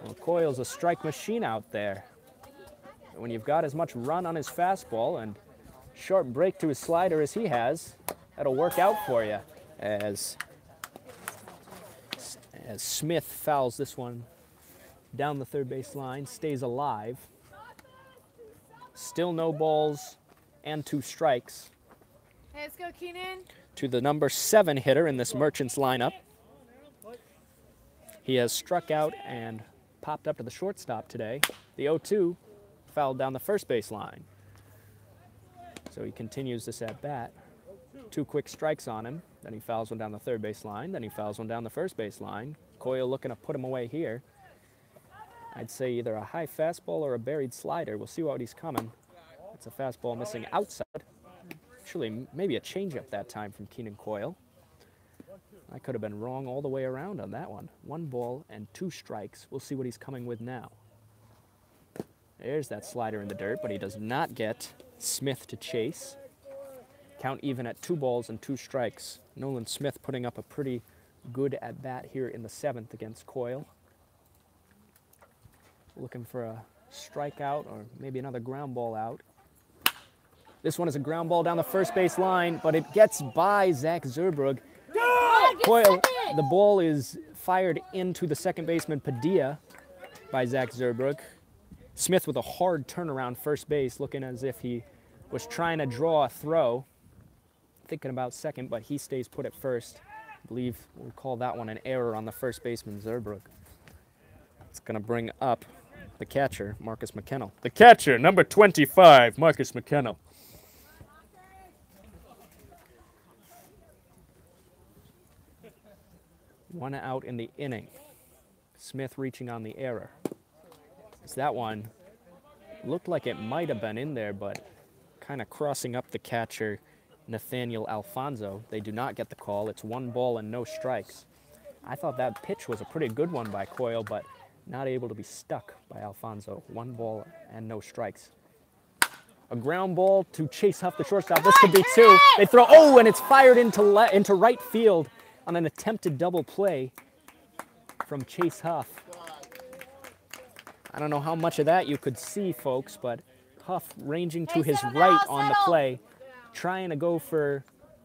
Well, Coyle's a strike machine out there. When you've got as much run on his fastball and sharp break to his slider as he has, that'll work out for you. As Smith fouls this one down the third base line, stays alive. Still no balls and 2 strikes. Hey, let's go, Keenan. To the number 7 hitter in this Merchants lineup. He has struck out and popped up to the shortstop today. The 0-2 fouled down the first base line. So he continues this at bat. 2 quick strikes on him. Then he fouls one down the third base line. Then he fouls one down the first base line. Coyle looking to put him away here. I'd say either a high fastball or a buried slider. We'll see what he's coming. It's a fastball missing outside. Actually, maybe a changeup that time from Keenan Coyle. I could have been wrong all the way around on that one. 1 ball and 2 strikes. We'll see what he's coming with now. There's that slider in the dirt, but he does not get Smith to chase. Count even at 2 balls and 2 strikes. Nolan Smith putting up a pretty good at-bat here in the 7th against Coyle. Looking for a strikeout or maybe another ground ball out. This one is a ground ball down the first base line, but it gets by Zach Zerbrug. Coyle, the ball is fired into the second baseman Padilla by Zach Zerbrug. Smith with a hard turnaround first base, looking as if he was trying to draw a throw. Thinking about second, but he stays put at first. I believe we'll call that one an error on the first baseman, Zerbrug. It's going to bring up the catcher, Marcus McKennell. The catcher, number 25, Marcus McKennell. One out in the inning. Smith reaching on the error. So that one looked like it might have been in there, but kind of crossing up the catcher, Nathaniel Alfonso. They do not get the call. It's 1 ball and no strikes. I thought that pitch was a pretty good one by Coyle, but not able to be stuck by Alfonso. 1 ball and no strikes. A ground ball to Chase Huff, the shortstop. This could be 2. They throw, oh, and it's fired into right field on an attempted double play from Chase Huff. I don't know how much of that you could see, folks, but Huff ranging to his right on the play, trying to go for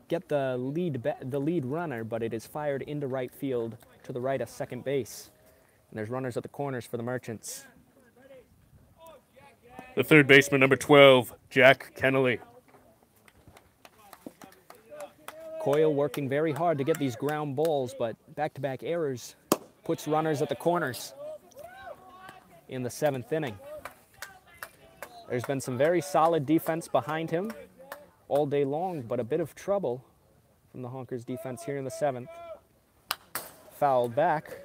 get the lead runner, but it is fired into right field to the right of second base. And there's runners at the corners for the Merchants. The third baseman, number 12, Jack Kennelly. Coyle working very hard to get these ground balls, but back-to-back errors puts runners at the corners in the 7th inning. There's been some very solid defense behind him all day long, but a bit of trouble from the Honkers defense here in the 7th. Fouled back.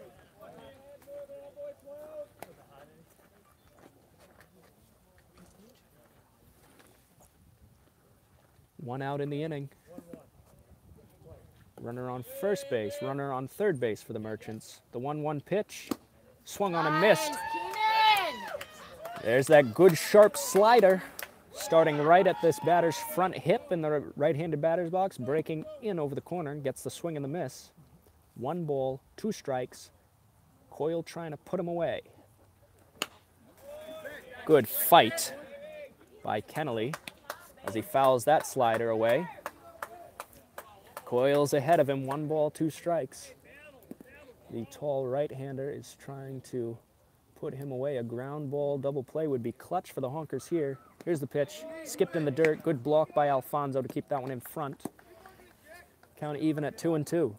One out in the inning. Runner on first base, runner on third base for the Merchants. The 1-1 pitch, swung on and missed. There's that good sharp slider, starting right at this batter's front hip in the right-handed batter's box, breaking in over the corner, gets the swing and the miss. 1 ball, 2 strikes. Coyle trying to put him away. Good fight by Kennelly as he fouls that slider away. Coyle's ahead of him, 1 ball, 2 strikes. The tall right-hander is trying to put him away. A ground ball double play would be clutch for the Honkers here. Here's the pitch, skipped in the dirt. Good block by Alfonso to keep that one in front. Count even at 2-2.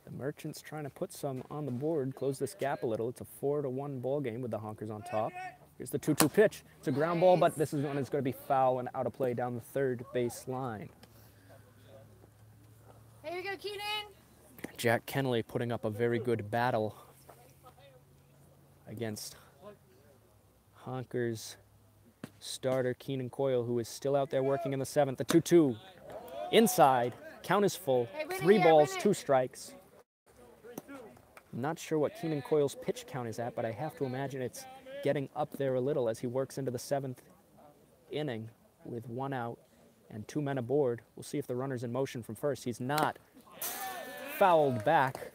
The Merchants trying to put some on the board, close this gap a little. It's a 4-1 ball game with the Honkers on top. Here's the 2-2 pitch. It's a ground ball, but this is one that's going to be foul and out of play down the third base line. Here we go, Keenan. Jack Kennelly putting up a very good battle against Honkers starter Keenan Coyle, who is still out there working in the 7th. The 2-2 inside. Count is full. 3 balls, 2 strikes. Not sure what Keenan Coyle's pitch count is at, but I have to imagine it's getting up there a little as he works into the 7th inning with 1 out and 2 men aboard. We'll see if the runner's in motion from first. He's not. Fouled back.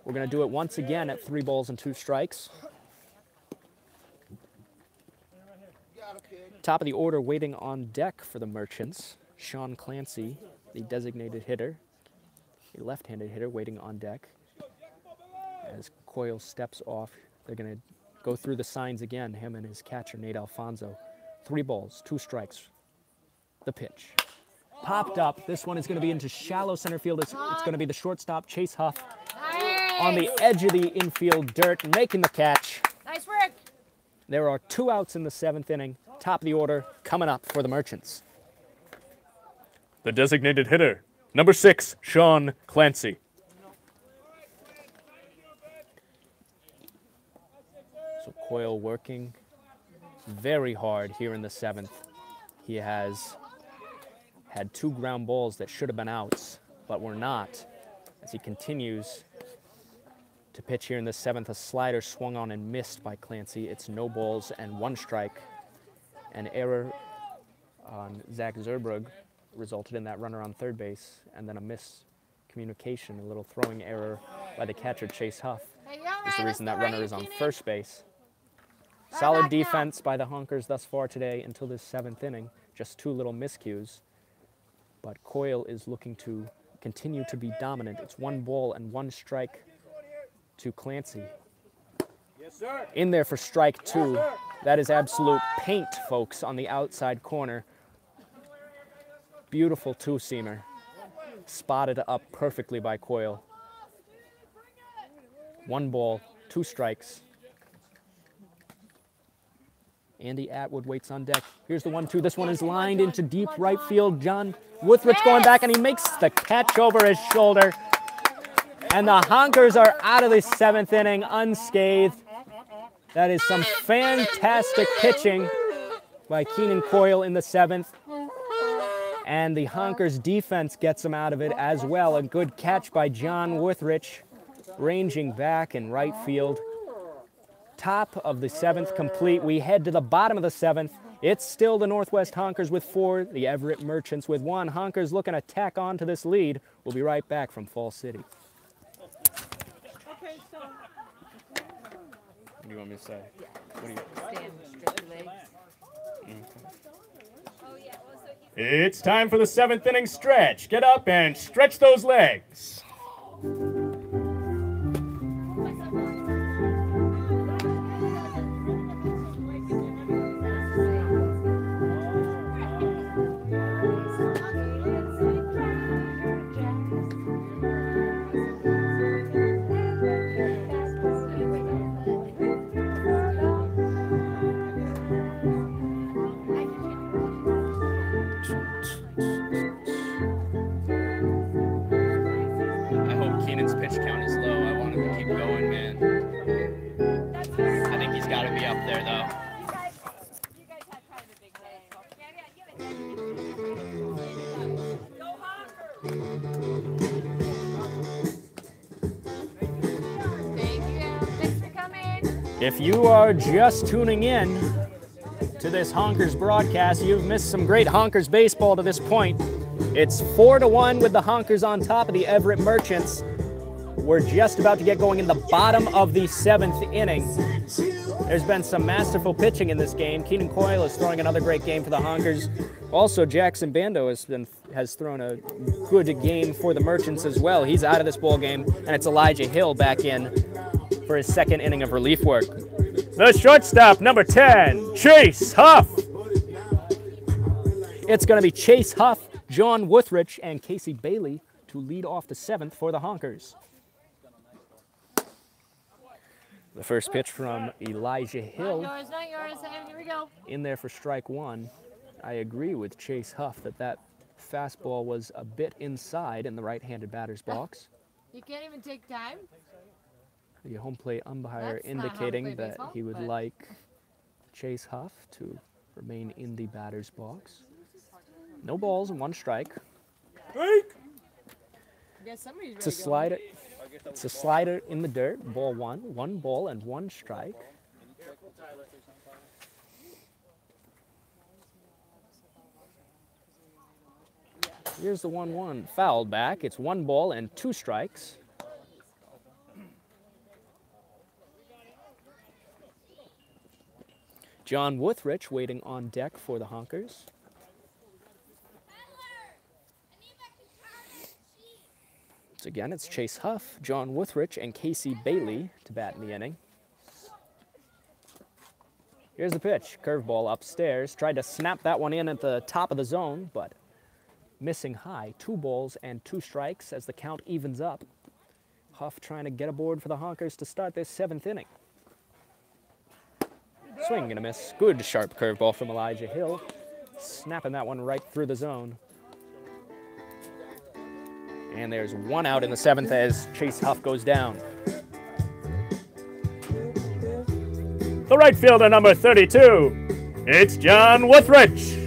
We're going to do it once again at 3 balls and 2 strikes. Top of the order waiting on deck for the Merchants. Sean Clancy, the designated hitter, a left-handed hitter waiting on deck. As Coyle steps off, they're going to go through the signs again, him and his catcher, Nate Alfonso. 3 balls, 2 strikes. The pitch. Popped up. This one is going to be into shallow center field. It's going to be the shortstop, Chase Huff, on the edge of the infield dirt, making the catch. Nice work. There are 2 outs in the 7th inning. Top of the order coming up for the Merchants. The designated hitter, number 6, Sean Clancy. So Coyle working very hard here in the 7th. He has had 2 ground balls that should have been outs, but were not, as he continues to pitch here in the 7th. A slider swung on and missed by Clancy. It's no balls and 1 strike. An error on Zach Zerbrug resulted in that runner on third base, and then a miscommunication, a little throwing error by the catcher, Chase Huff, is the reason that runner is on first base. Solid defense by the Honkers thus far today until this 7th inning. Just 2 little miscues. But Coyle is looking to continue to be dominant. It's 1 ball and 1 strike to Clancy. Yes, sir. In there for strike 2. That is absolute paint, folks, on the outside corner. Beautiful 2-seamer. Spotted up perfectly by Coyle. 1 ball, 2 strikes. Andy Atwood waits on deck. Here's the 1-2. This one is lined into deep right field. John Withrich going back, and he makes the catch over his shoulder. And the Honkers are out of the 7th inning unscathed. That is some fantastic pitching by Keenan Coyle in the 7th. And the Honkers defense gets him out of it as well. A good catch by John Withrich, ranging back in right field. Top of the 7th complete. We head to the bottom of the 7th. It's still the Northwest Honkers with 4, the Everett Merchants with 1. Honkers looking to tack on to this lead. We'll be right back from Fall City. Okay, so What do you want me to say? What do you... Stand, stretch your legs. It's time for the 7th inning stretch. Get up and stretch those legs. I hope Keenan's pitch count is low. I want him to keep going, man. I think he's got to be up there, though. You guys had kind of a big day. Thank you. Thanks for coming. If you are just tuning in to this Honkers broadcast, you've missed some great Honkers baseball to this point. It's 4-1 with the Honkers on top of the Everett Merchants. We're just about to get going in the bottom of the 7th inning. There's been some masterful pitching in this game. Keenan Coyle is throwing another great game for the Honkers. Also, Jackson Bando has thrown a good game for the Merchants as well. He's out of this ball game, and it's Elijah Hill back in for his 2nd inning of relief work. The shortstop, number 10, Chase Huff. It's going to be Chase Huff, John Withrich, and Casey Bailey to lead off the 7th for the Honkers. The first pitch from Elijah Hill. Not yours, Sam. Here we go. In there for strike 1. I agree with Chase Huff that fastball was a bit inside in the right-handed batter's box. You can't even take time. The home plate umpire That's not how to indicating play that baseball, he would but- like Chase Huff to remain in the batter's box. No balls and one strike. I guess somebody's It's a ready to go. slider. It's a slider in the dirt. Ball one. One ball and one strike. Here's the 1-1 fouled back. It's one ball and two strikes. John Wuthrich waiting on deck for the Honkers. So again, it's Chase Huff, John Wuthrich, and Casey Bailey to bat in the inning. Here's the pitch. Curveball upstairs. Tried to snap that one in at the top of the zone, but missing high. 2 balls and 2 strikes as the count evens up. Huff trying to get aboard for the Honkers to start this 7th inning. Swing and a miss. Good sharp curveball from Elijah Hill. Snapping that one right through the zone. And there's 1 out in the 7th as Chase Huff goes down. The right fielder, number 32, it's John Wuthrich.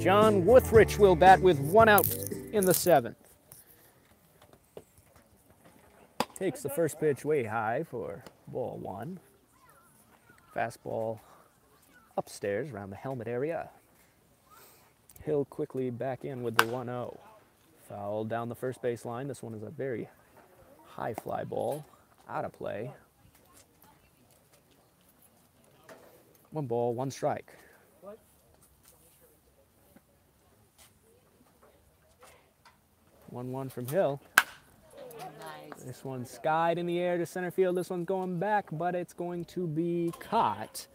John Wuthrich will bat with 1 out in the 7th. Takes the first pitch way high for ball 1. Fastball upstairs around the helmet area. Hill quickly back in with the 1-0. Foul down the first base line. This one is a very high fly ball. Out of play. 1 ball, 1 strike. One from Hill. Nice. This one skied in the air to center field. This one's going back, but it's going to be caught.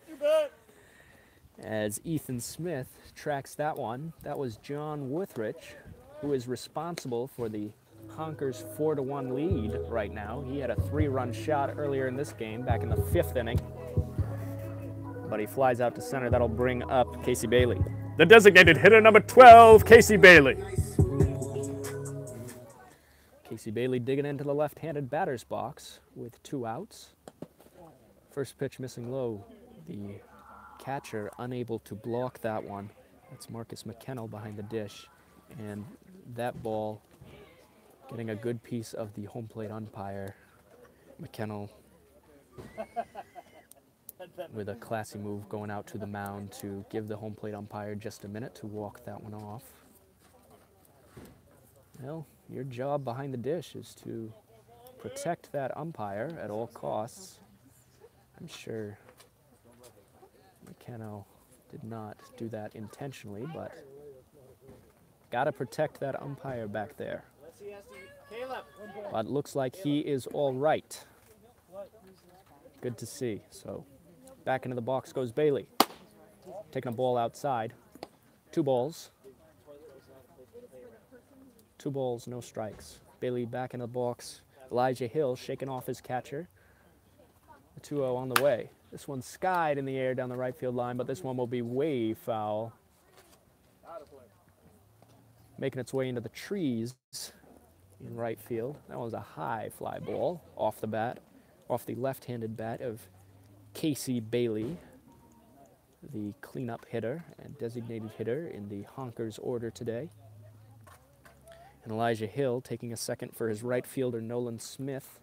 As Ethan Smith tracks that one. That was John Wuthrich, who is responsible for the Honkers 4-1 lead right now. He had a 3-run shot earlier in this game, back in the 5th inning. But he flies out to center. That'll bring up Casey Bailey. The designated hitter, number 12, Casey Bailey. Casey Bailey digging into the left-handed batter's box with 2 outs. First pitch missing low. The catcher unable to block that one. That's Marcus McKennell behind the dish. And that ball getting a good piece of the home plate umpire. McKennell with a classy move going out to the mound to give the home plate umpire just a minute to walk that one off. Well, your job behind the dish is to protect that umpire at all costs. I'm sure McKenna did not do that intentionally, but got to protect that umpire back there. But looks like he is all right. Good to see. So back into the box goes Bailey. Taking a ball outside. 2 balls. 2 balls, no strikes. Bailey back in the box. Elijah Hill shaking off his catcher. The 2-0 on the way. This one skied in the air down the right field line, but this one will be way foul. Making its way into the trees in right field. That was a high fly ball off the bat, off the left-handed bat of Casey Bailey, the cleanup hitter and designated hitter in the Honkers order today. And Elijah Hill taking a second for his right fielder Nolan Smith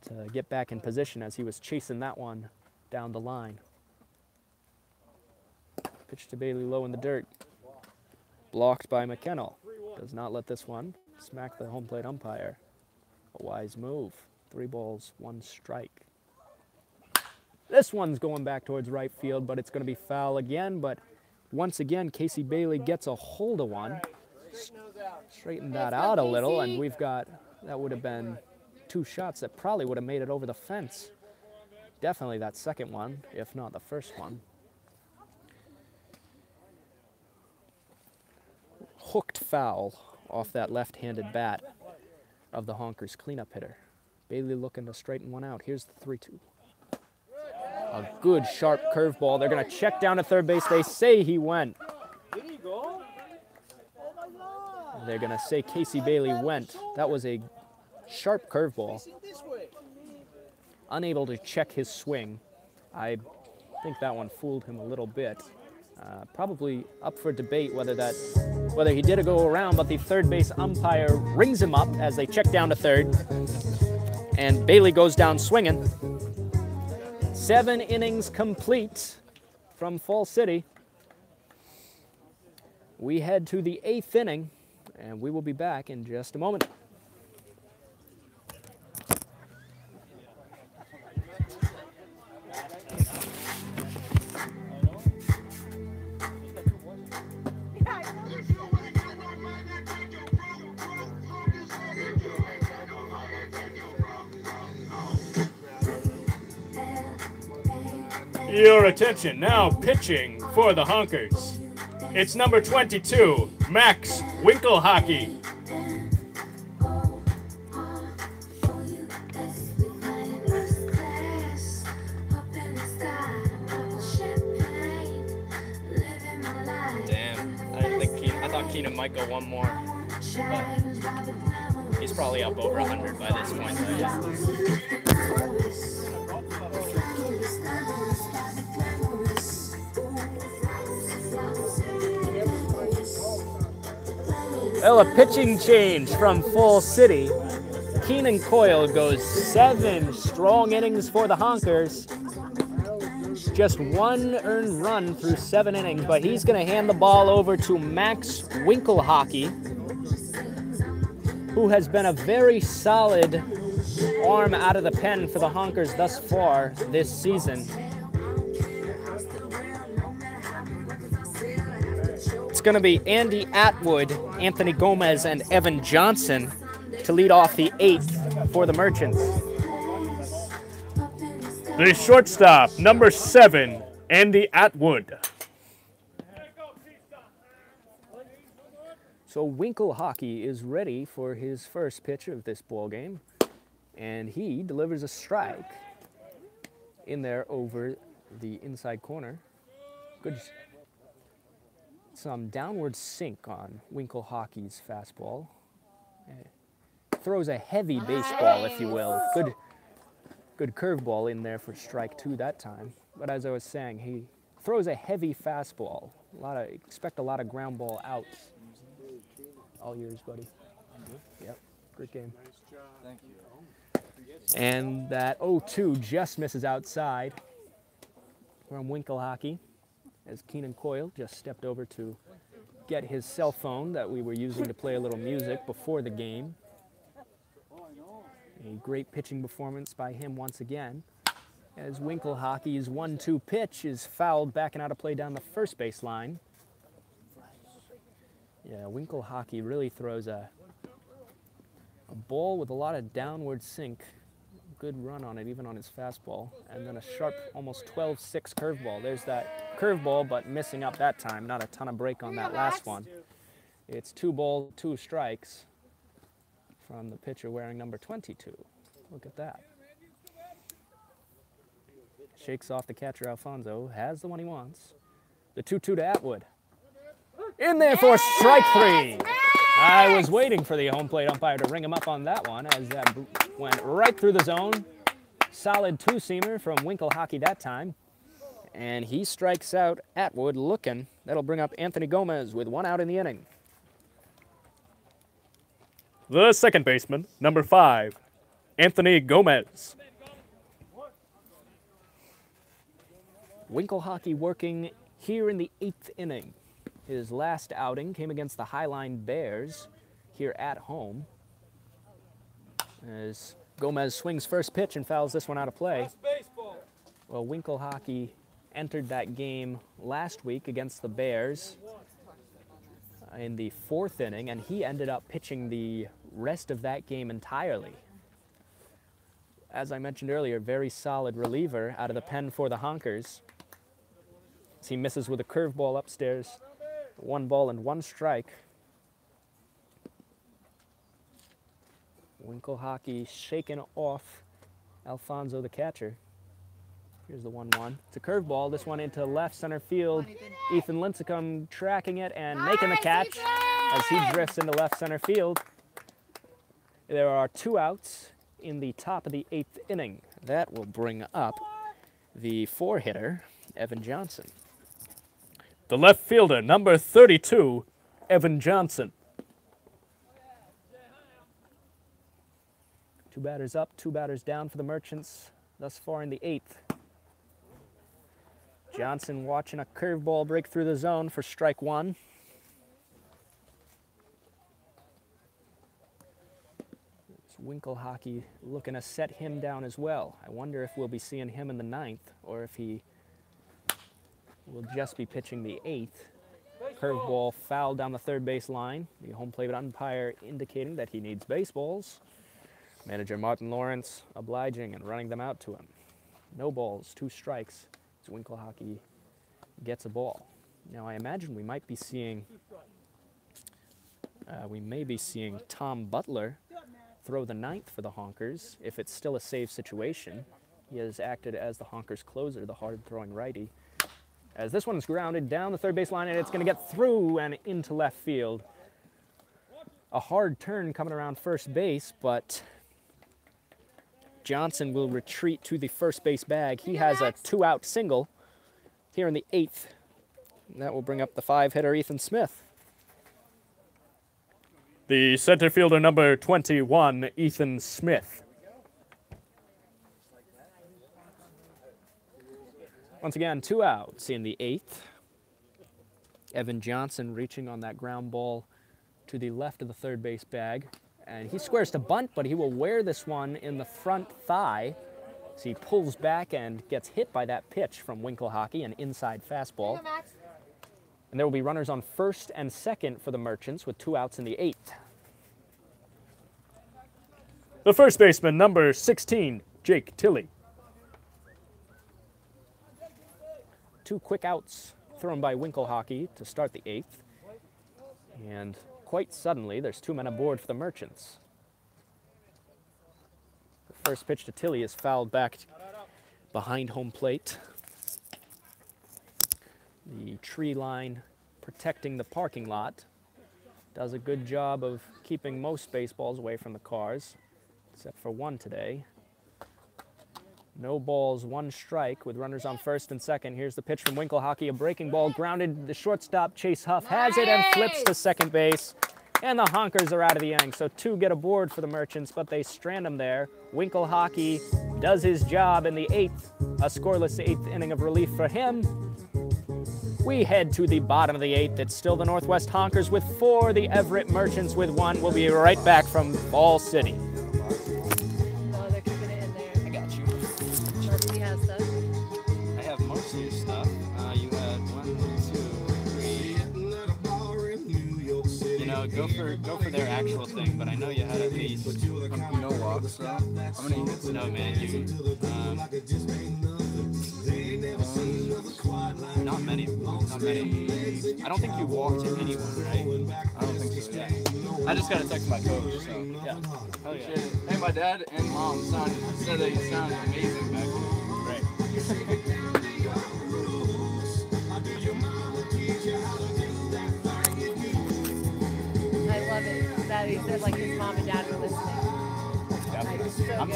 to get back in position as he was chasing that one down the line. Pitch to Bailey low in the dirt. Blocked by McKennell. Does not let this one smack the home plate umpire. A wise move. 3 balls, 1 strike. This one's going back towards right field, but it's going to be foul again. But once again, Casey Bailey gets a hold of one. Straighten that out a little, and we've got, that would have been 2 shots that probably would have made it over the fence. Definitely that second one, if not the first one. Hooked foul off that left-handed bat of the Honkers cleanup hitter. Bailey looking to straighten one out. Here's the 3-2. A good sharp curveball. They're going to check down to third base. They say he went. Did he go? They're going to say Casey Bailey went. That was a sharp curveball. This way. Unable to check his swing. I think that one fooled him a little bit. Probably up for debate whether he did a go around, but the third base umpire rings him up as they check down to third, and Bailey goes down swinging. 7 innings complete from Fall City. We head to the 8th inning, and we will be back in just a moment. Your attention now, pitching for the Honkers. It's number 22, Max Winkelhockey. Damn, I thought Keenan might go one more, but he's probably up over 100 by this point. Well, a pitching change from Fall City. Keenan Coyle goes 7 strong innings for the Honkers. Just 1 earned run through 7 innings, but he's going to hand the ball over to Max Winkelhockey, who has been a very solid arm out of the pen for the Honkers thus far this season. It's going to be Andy Atwood, Anthony Gomez, and Evan Johnson to lead off the 8th for the Merchants. The shortstop, number 7, Andy Atwood. So Winkelhockey is ready for his first pitch of this ball game, and he delivers a strike in there over the inside corner. Good. Some downward sink on Winkelhockey's fastball. Throws a heavy baseball, if you will. Good curveball in there for strike 2 that time. But as I was saying, he throws a heavy fastball. Expect a lot of ground ball outs. All yours, buddy. Yep, great game. Thank you. And that 0-2 just misses outside from Winkelhockey, as Keenan Coyle just stepped over to get his cell phone that we were using to play a little music before the game. A great pitching performance by him once again, as Winkelhockey's 1-2 pitch is fouled back and out of play down the first base line. Yeah, Winkelhockey really throws a ball with a lot of downward sink. Good run on it, even on his fastball. And then a sharp, almost 12-6 curveball. There's that curveball, but missing up that time. Not a ton of break on that last one. It's 2 balls, 2 strikes from the pitcher wearing number 22. Look at that. Shakes off the catcher, Alfonso. Has the one he wants. The 2-2 to Atwood. In there for strike 3. I was waiting for the home plate umpire to ring him up on that one, as that went right through the zone. Solid 2-seamer from Winkelhockey that time. And he strikes out Atwood looking. That'll bring up Anthony Gomez with 1 out in the inning. The second baseman, number 5, Anthony Gomez. Winkelhockey working here in the 8th inning. His last outing came against the Highline Bears here at home, as Gomez swings first pitch and fouls this one out of play. Well, Winkelhockey entered that game last week against the Bears in the 4th inning, and he ended up pitching the rest of that game entirely. As I mentioned earlier, very solid reliever out of the pen for the Honkers. As he misses with a curveball upstairs. 1 ball and 1 strike. Winkelhockey shaking off Alfonso, the catcher. Here's the 1-1. It's a curveball. This one into left center field. Ethan Lincecum tracking it and making the catch as he drifts into left center field. There are 2 outs in the top of the 8th inning. That will bring up the 4-hitter, Evan Johnson. The left fielder, number 32, Evan Johnson. 2 batters up, 2 batters down for the Merchants thus far in the 8th. Johnson watching a curveball break through the zone for strike 1. It's Winkle Hockey looking to set him down as well. I wonder if we'll be seeing him in the 9th or if he will just be pitching the 8th. Curveball fouled down the third base line. The home plate umpire indicating that he needs baseballs. Manager Martin Lawrence obliging and running them out to him. No balls, 2 strikes. As Winkle Hockey gets a ball. Now I imagine we might be seeing, Tom Butler throw the 9th for the Honkers if it's still a save situation. He has acted as the Honkers closer, the hard-throwing righty. As this one's grounded down the third base line, and it's going to get through and into left field. A hard turn coming around first base, but Johnson will retreat to the first base bag. He has a 2-out single here in the 8th. And that will bring up the 5-hitter Ethan Smith. The center fielder, number 21, Ethan Smith. Once again, 2 outs in the 8th. Evan Johnson reaching on that ground ball to the left of the third base bag. And he squares to bunt, but he will wear this one in the front thigh. So he pulls back and gets hit by that pitch from Winkle Hockey, an inside fastball. And there will be runners on first and second for the Merchants with 2 outs in the 8th. The first baseman, number 16, Jake Tilley. 2 quick outs thrown by Winkle Hockey to start the 8th. And quite suddenly, there's 2 men aboard for the Merchants. The first pitch to Tilley is fouled back behind home plate. The tree line protecting the parking lot does a good job of keeping most baseballs away from the cars, except for one today. No balls, 1 strike with runners on first and second. Here's the pitch from Winkle Hockey, a breaking ball grounded. The shortstop, Chase Huff, has it and flips to second base. And the Honkers are out of the inning. So 2 get aboard for the Merchants, but they strand them there. Winkle Hockey does his job in the 8th. A scoreless 8th inning of relief for him. We head to the bottom of the 8th. It's still the Northwest Honkers with 4, the Everett Merchants with 1. We'll be right back from Fall City. Oh, they're keeping it in there. I got you. Chelsea has stuff. I have most of your stuff. You had 1, 2, 3. You know, go for their actual thing, but I know you had at least. No walks, so how many hits? No, man, you. Not many. Not many. I don't think you walked anyone, right? I don't think so. Yeah. I just got a text my coach, so yeah. Hell yeah. Hey, my dad and mom said that you sounded amazing back then. Great. I love it that he said like his mom and dad were listening. Definitely. So I'm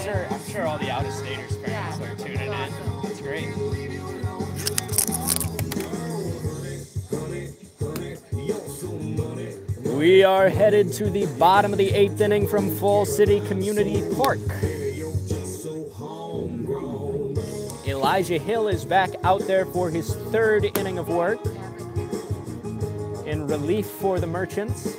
sure all the out-of-staters parents are tuning in. Awesome. It's great. We are headed to the bottom of the 8th inning from Fall City Community Park. Elijah Hill is back out there for his 3rd inning of work in relief for the Merchants.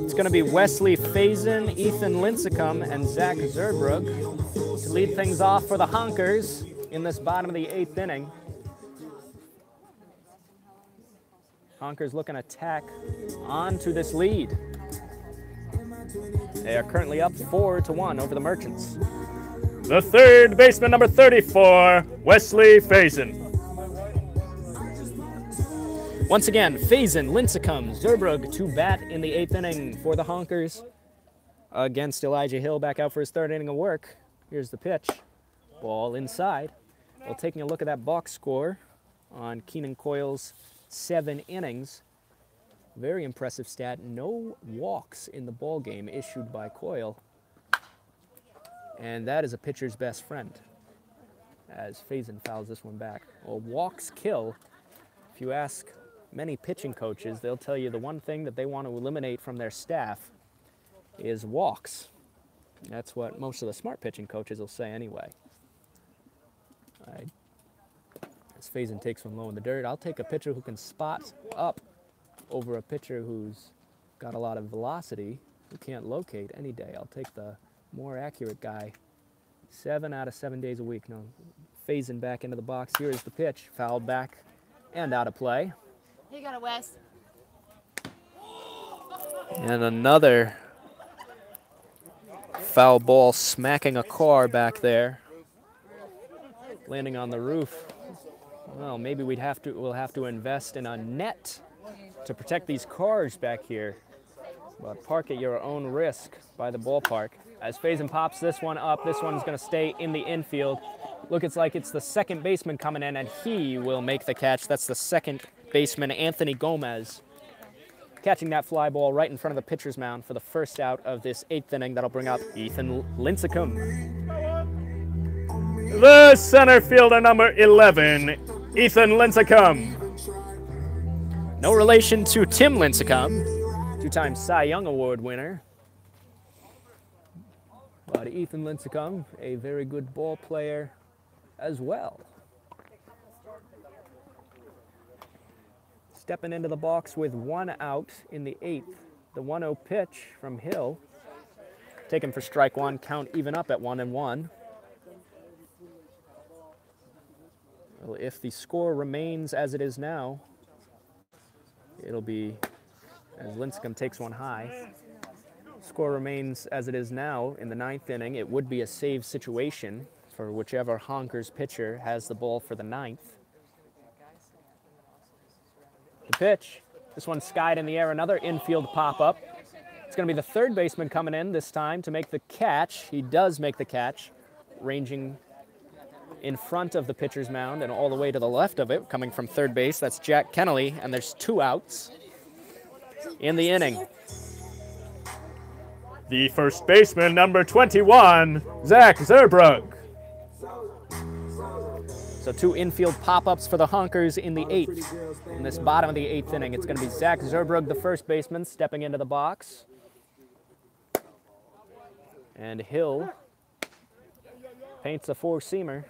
It's going to be Wesley Faison, Ethan Lincecum, and Zach Zerbrug to lead things off for the Honkers in this bottom of the 8th inning. Honkers looking to tack onto this lead. They are currently up 4-1 over the Merchants. The third baseman, number 34, Wesley Faison. Once again, Faison, Lincecum, Zerbrug to bat in the 8th inning for the Honkers against Elijah Hill back out for his 3rd inning of work. Here's the pitch. Ball inside. Well, taking a look at that box score on Keenan Coyle's 7 innings. Very impressive stat. No walks in the ball game issued by Coyle. And that is a pitcher's best friend. as Faison fouls this one back. Well, walks kill. If you ask many pitching coaches, they'll tell you the one thing that they want to eliminate from their staff is walks. That's what most of the smart pitching coaches will say anyway. As Faison takes one low in the dirt, I'll take a pitcher who can spot up over a pitcher who's got a lot of velocity, who can't locate any day. I'll take the more accurate guy 7 out of 7 days a week. No, Faison back into the box. Here is the pitch, fouled back and out of play. You got it, Wes. And another foul ball smacking a car back there, landing on the roof. Well, maybe we'll have to invest in a net to protect these cars back here. But park at your own risk by the ballpark. As Faison pops this one up, this one's going to stay in the infield. Look, it's like it's the second baseman coming in, and he will make the catch. That's the second baseman, Anthony Gomez, catching that fly ball right in front of the pitcher's mound for the first out of this 8th inning. That'll bring up Ethan Lincecum. The center fielder, number 11, Ethan Lincecum. No relation to Tim Lincecum, two-time Cy Young Award winner. But Ethan Lincecum, a very good ball player as well. Stepping into the box with 1 out in the 8th. The 1-0 pitch from Hill. Taken for strike 1, count even up at 1-1. Well, if the score remains as it is now, it'll be, as Lincecum takes one high, score remains as it is now in the 9th inning, it would be a save situation for whichever Honkers pitcher has the ball for the 9th. The pitch, this one skied in the air, another infield pop-up. It's going to be the 3rd baseman coming in this time to make the catch. He does make the catch, ranging in front of the pitcher's mound and all the way to the left of it, coming from 3rd base. That's Jack Kennelly, and there's 2 outs in the inning. The first baseman, number 21, Zach Zerbrug. So 2 infield pop-ups for the Honkers in the 8th. In this bottom of the 8th inning, it's going to be Zach Zerbrug, the first baseman, stepping into the box. And Hill paints a 4-seamer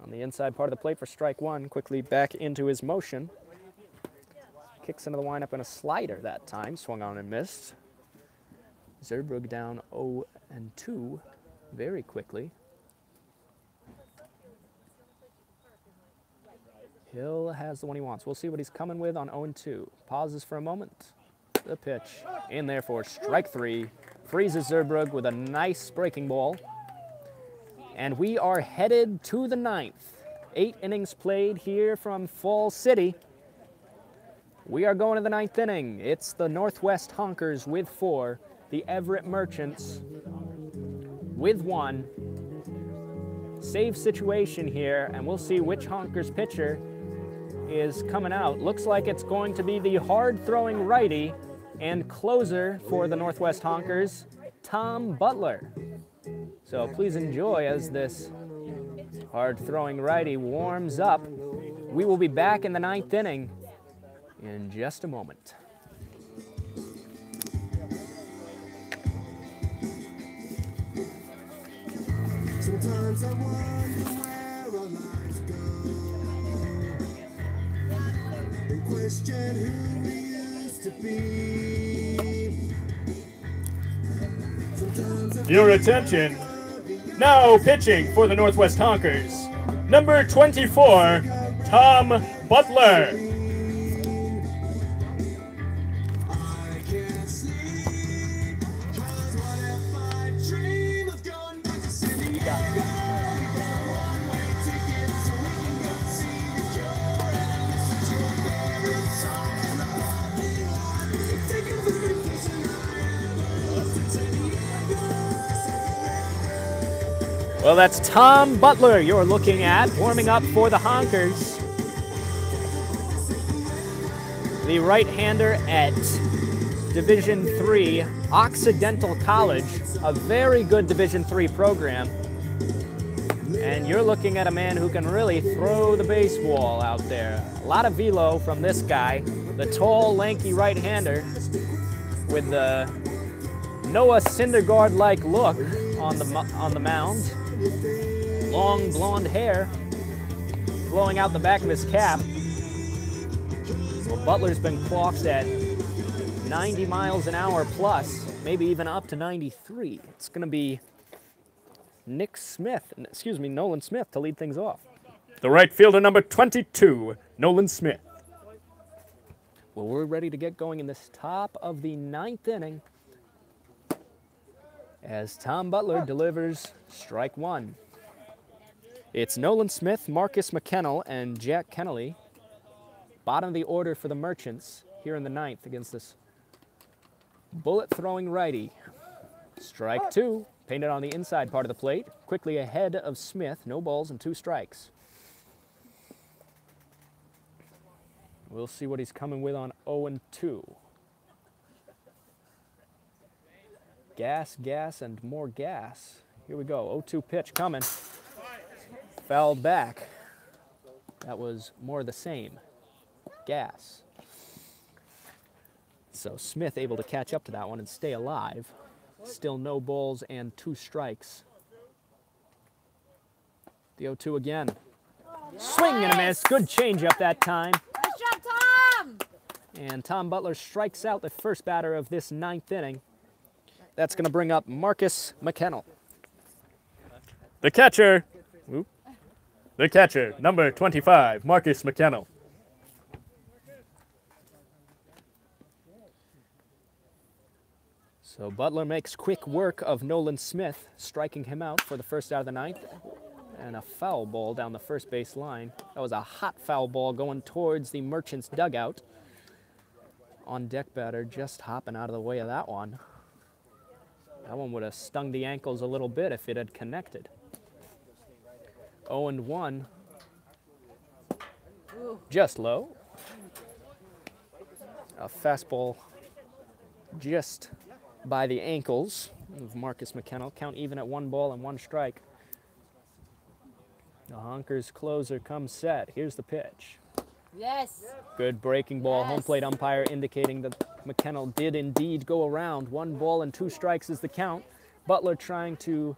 on the inside part of the plate for strike 1. Quickly back into his motion. Kicks into the windup in a slider that time. Swung on and missed. Zerbrug down 0-2 very quickly. Hill has the one he wants. We'll see what he's coming with on 0-2. Pauses for a moment. The pitch in there for strike 3. Freezes Zerbrug with a nice breaking ball. And we are headed to the 9th. 8 innings played here from Fall City. We are going to the 9th inning. It's the Northwest Honkers with 4. The Everett Merchants with 1. Save situation here, and we'll see which Honkers pitcher is coming out. Looks like it's going to be the hard-throwing righty and closer for the Northwest Honkers, Tom Butler. So please enjoy as this hard-throwing righty warms up. We will be back in the 9th inning in just a moment. Sometimes I wonder where our lives go, and question who we used to be. Your attention. Now pitching for the Northwest Honkers, number 24, Tom Butler. I can't sleep, 'cause what if I dream of going back to San Diego? One way ticket so we can go see the cure and listen to a favorite song in the parking lot. Take a vacation up to San Diego. Well, that's Tom Butler you're looking at, warming up for the Honkers. The right-hander at Division III Occidental College, a very good Division III program. And you're looking at a man who can really throw the baseball out there. A lot of velo from this guy, the tall, lanky right-hander with the Noah Syndergaard-like look on the mound. Long blonde hair blowing out the back of his cap. Well, Butler's been clocked at 90 miles an hour plus, maybe even up to 93. It's going to be Nolan Smith to lead things off. The right fielder, number 22, Nolan Smith. Well, we're ready to get going in this top of the 9th inning as Tom Butler delivers strike one. It's Nolan Smith, Marcus McKennell, and Jack Kennelly. Bottom of the order for the Merchants here in the 9th against this bullet-throwing righty. Strike two, painted on the inside part of the plate. Quickly ahead of Smith, no balls and 2 strikes. We'll see what he's coming with on 0-2. Gas, gas, and more gas. Here we go, 0-2 pitch coming. Fouled back. That was more the same. Gas. So Smith able to catch up to that one and stay alive. Still no balls and 2 strikes. The 0-2 again. Swing and a miss. Good changeup that time. Nice job, Tom! And Tom Butler strikes out the first batter of this 9th inning. That's going to bring up Marcus McKennell. The catcher, number 25, Marcus McKennell. So Butler makes quick work of Nolan Smith, striking him out for the first out of the 9th. And a foul ball down the first base line. That was a hot foul ball going towards the Merchants dugout. On deck batter just hopping out of the way of that one. That one would have stung the ankles a little bit if it had connected. 0-1. Just low. A fastball just by the ankles of Marcus McKennell. Count even at 1 ball and 1 strike. The Honkers closer comes set. Here's the pitch. Yes. Good breaking ball. Yes. Home plate umpire indicating that McKennell did indeed go around. 1 ball and 2 strikes is the count. Butler trying to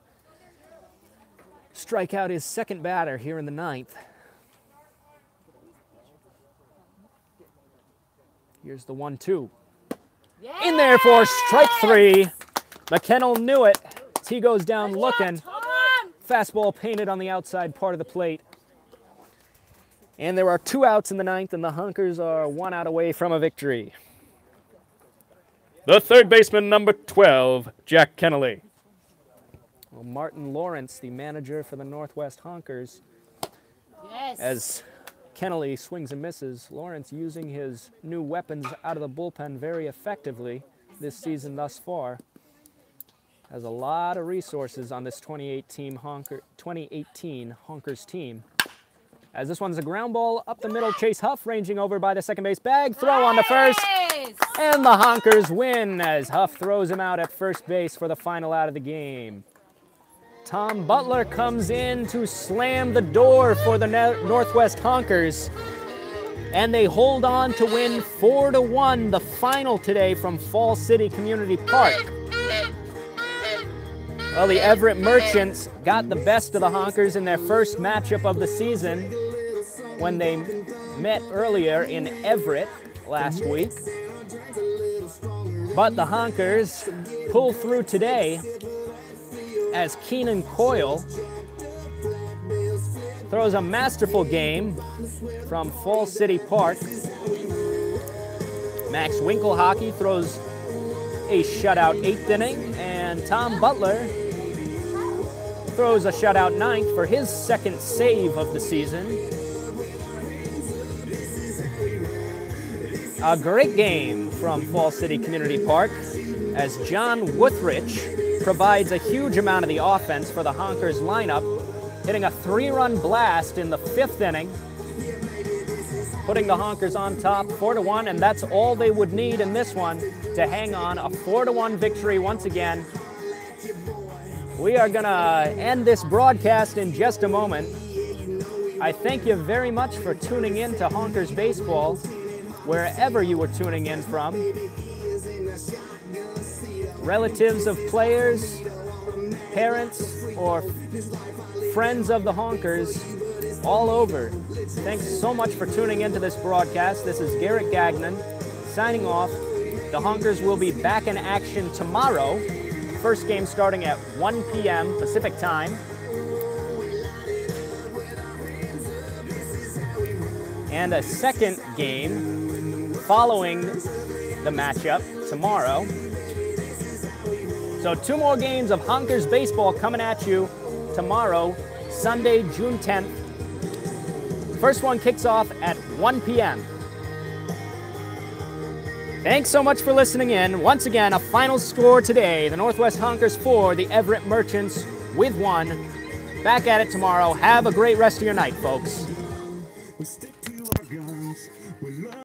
strike out his second batter here in the 9th. Here's the 1-2. Yes. In there for strike 3. McKennell knew it. He goes down looking. Tom! Fastball painted on the outside part of the plate. And there are 2 outs in the 9th, and the Honkers are 1 out away from a victory. The third baseman, number 12, Jack Kennelly. Well, Martin Lawrence, the manager for the Northwest Honkers, Yes. as Kennelly swings and misses. Lawrence using his new weapons out of the bullpen very effectively this season thus far. Has a lot of resources on this 2018 Honkers team. As this one's a ground ball up the middle, Chase Huff ranging over by the second base bag. Throw on the first, Nice. and the Honkers win as Huff throws him out at first base for the final out of the game. Tom Butler comes in to slam the door for the Northwest Honkers, and they hold on to win 4-1 the final today from Fall City Community Park. Well, the Everett Merchants got the best of the Honkers in their first matchup of the season when they met earlier in Everett last week. But the Honkers pull through today as Keenan Coyle throws a masterful game from Fall City Park. Max Winkelhockey throws a shutout 8th inning, and Tom Butler throws a shutout 9th for his second save of the season. A great game from Fall City Community Park as John Wuthrich provides a huge amount of the offense for the Honkers lineup, hitting a 3-run blast in the 5th inning, putting the Honkers on top 4-1, and that's all they would need in this one to hang on. A 4-1 victory once again We are going to end this broadcast in just a moment. I thank you very much for tuning in to Honkers Baseball, wherever you were tuning in from. Relatives of players, parents, or friends of the Honkers all over. Thanks so much for tuning into this broadcast. This is Garrett Gagnon signing off. The Honkers will be back in action tomorrow. First game starting at 1 p.m. Pacific time. And a second game following the matchup tomorrow. So 2 more games of Honkers Baseball coming at you tomorrow, Sunday, June 10th. First one kicks off at 1 p.m. Thanks so much for listening in. Once again, a final score today. The Northwest Honkers 4, the Everett Merchants with 1. Back at it tomorrow. Have a great rest of your night, folks.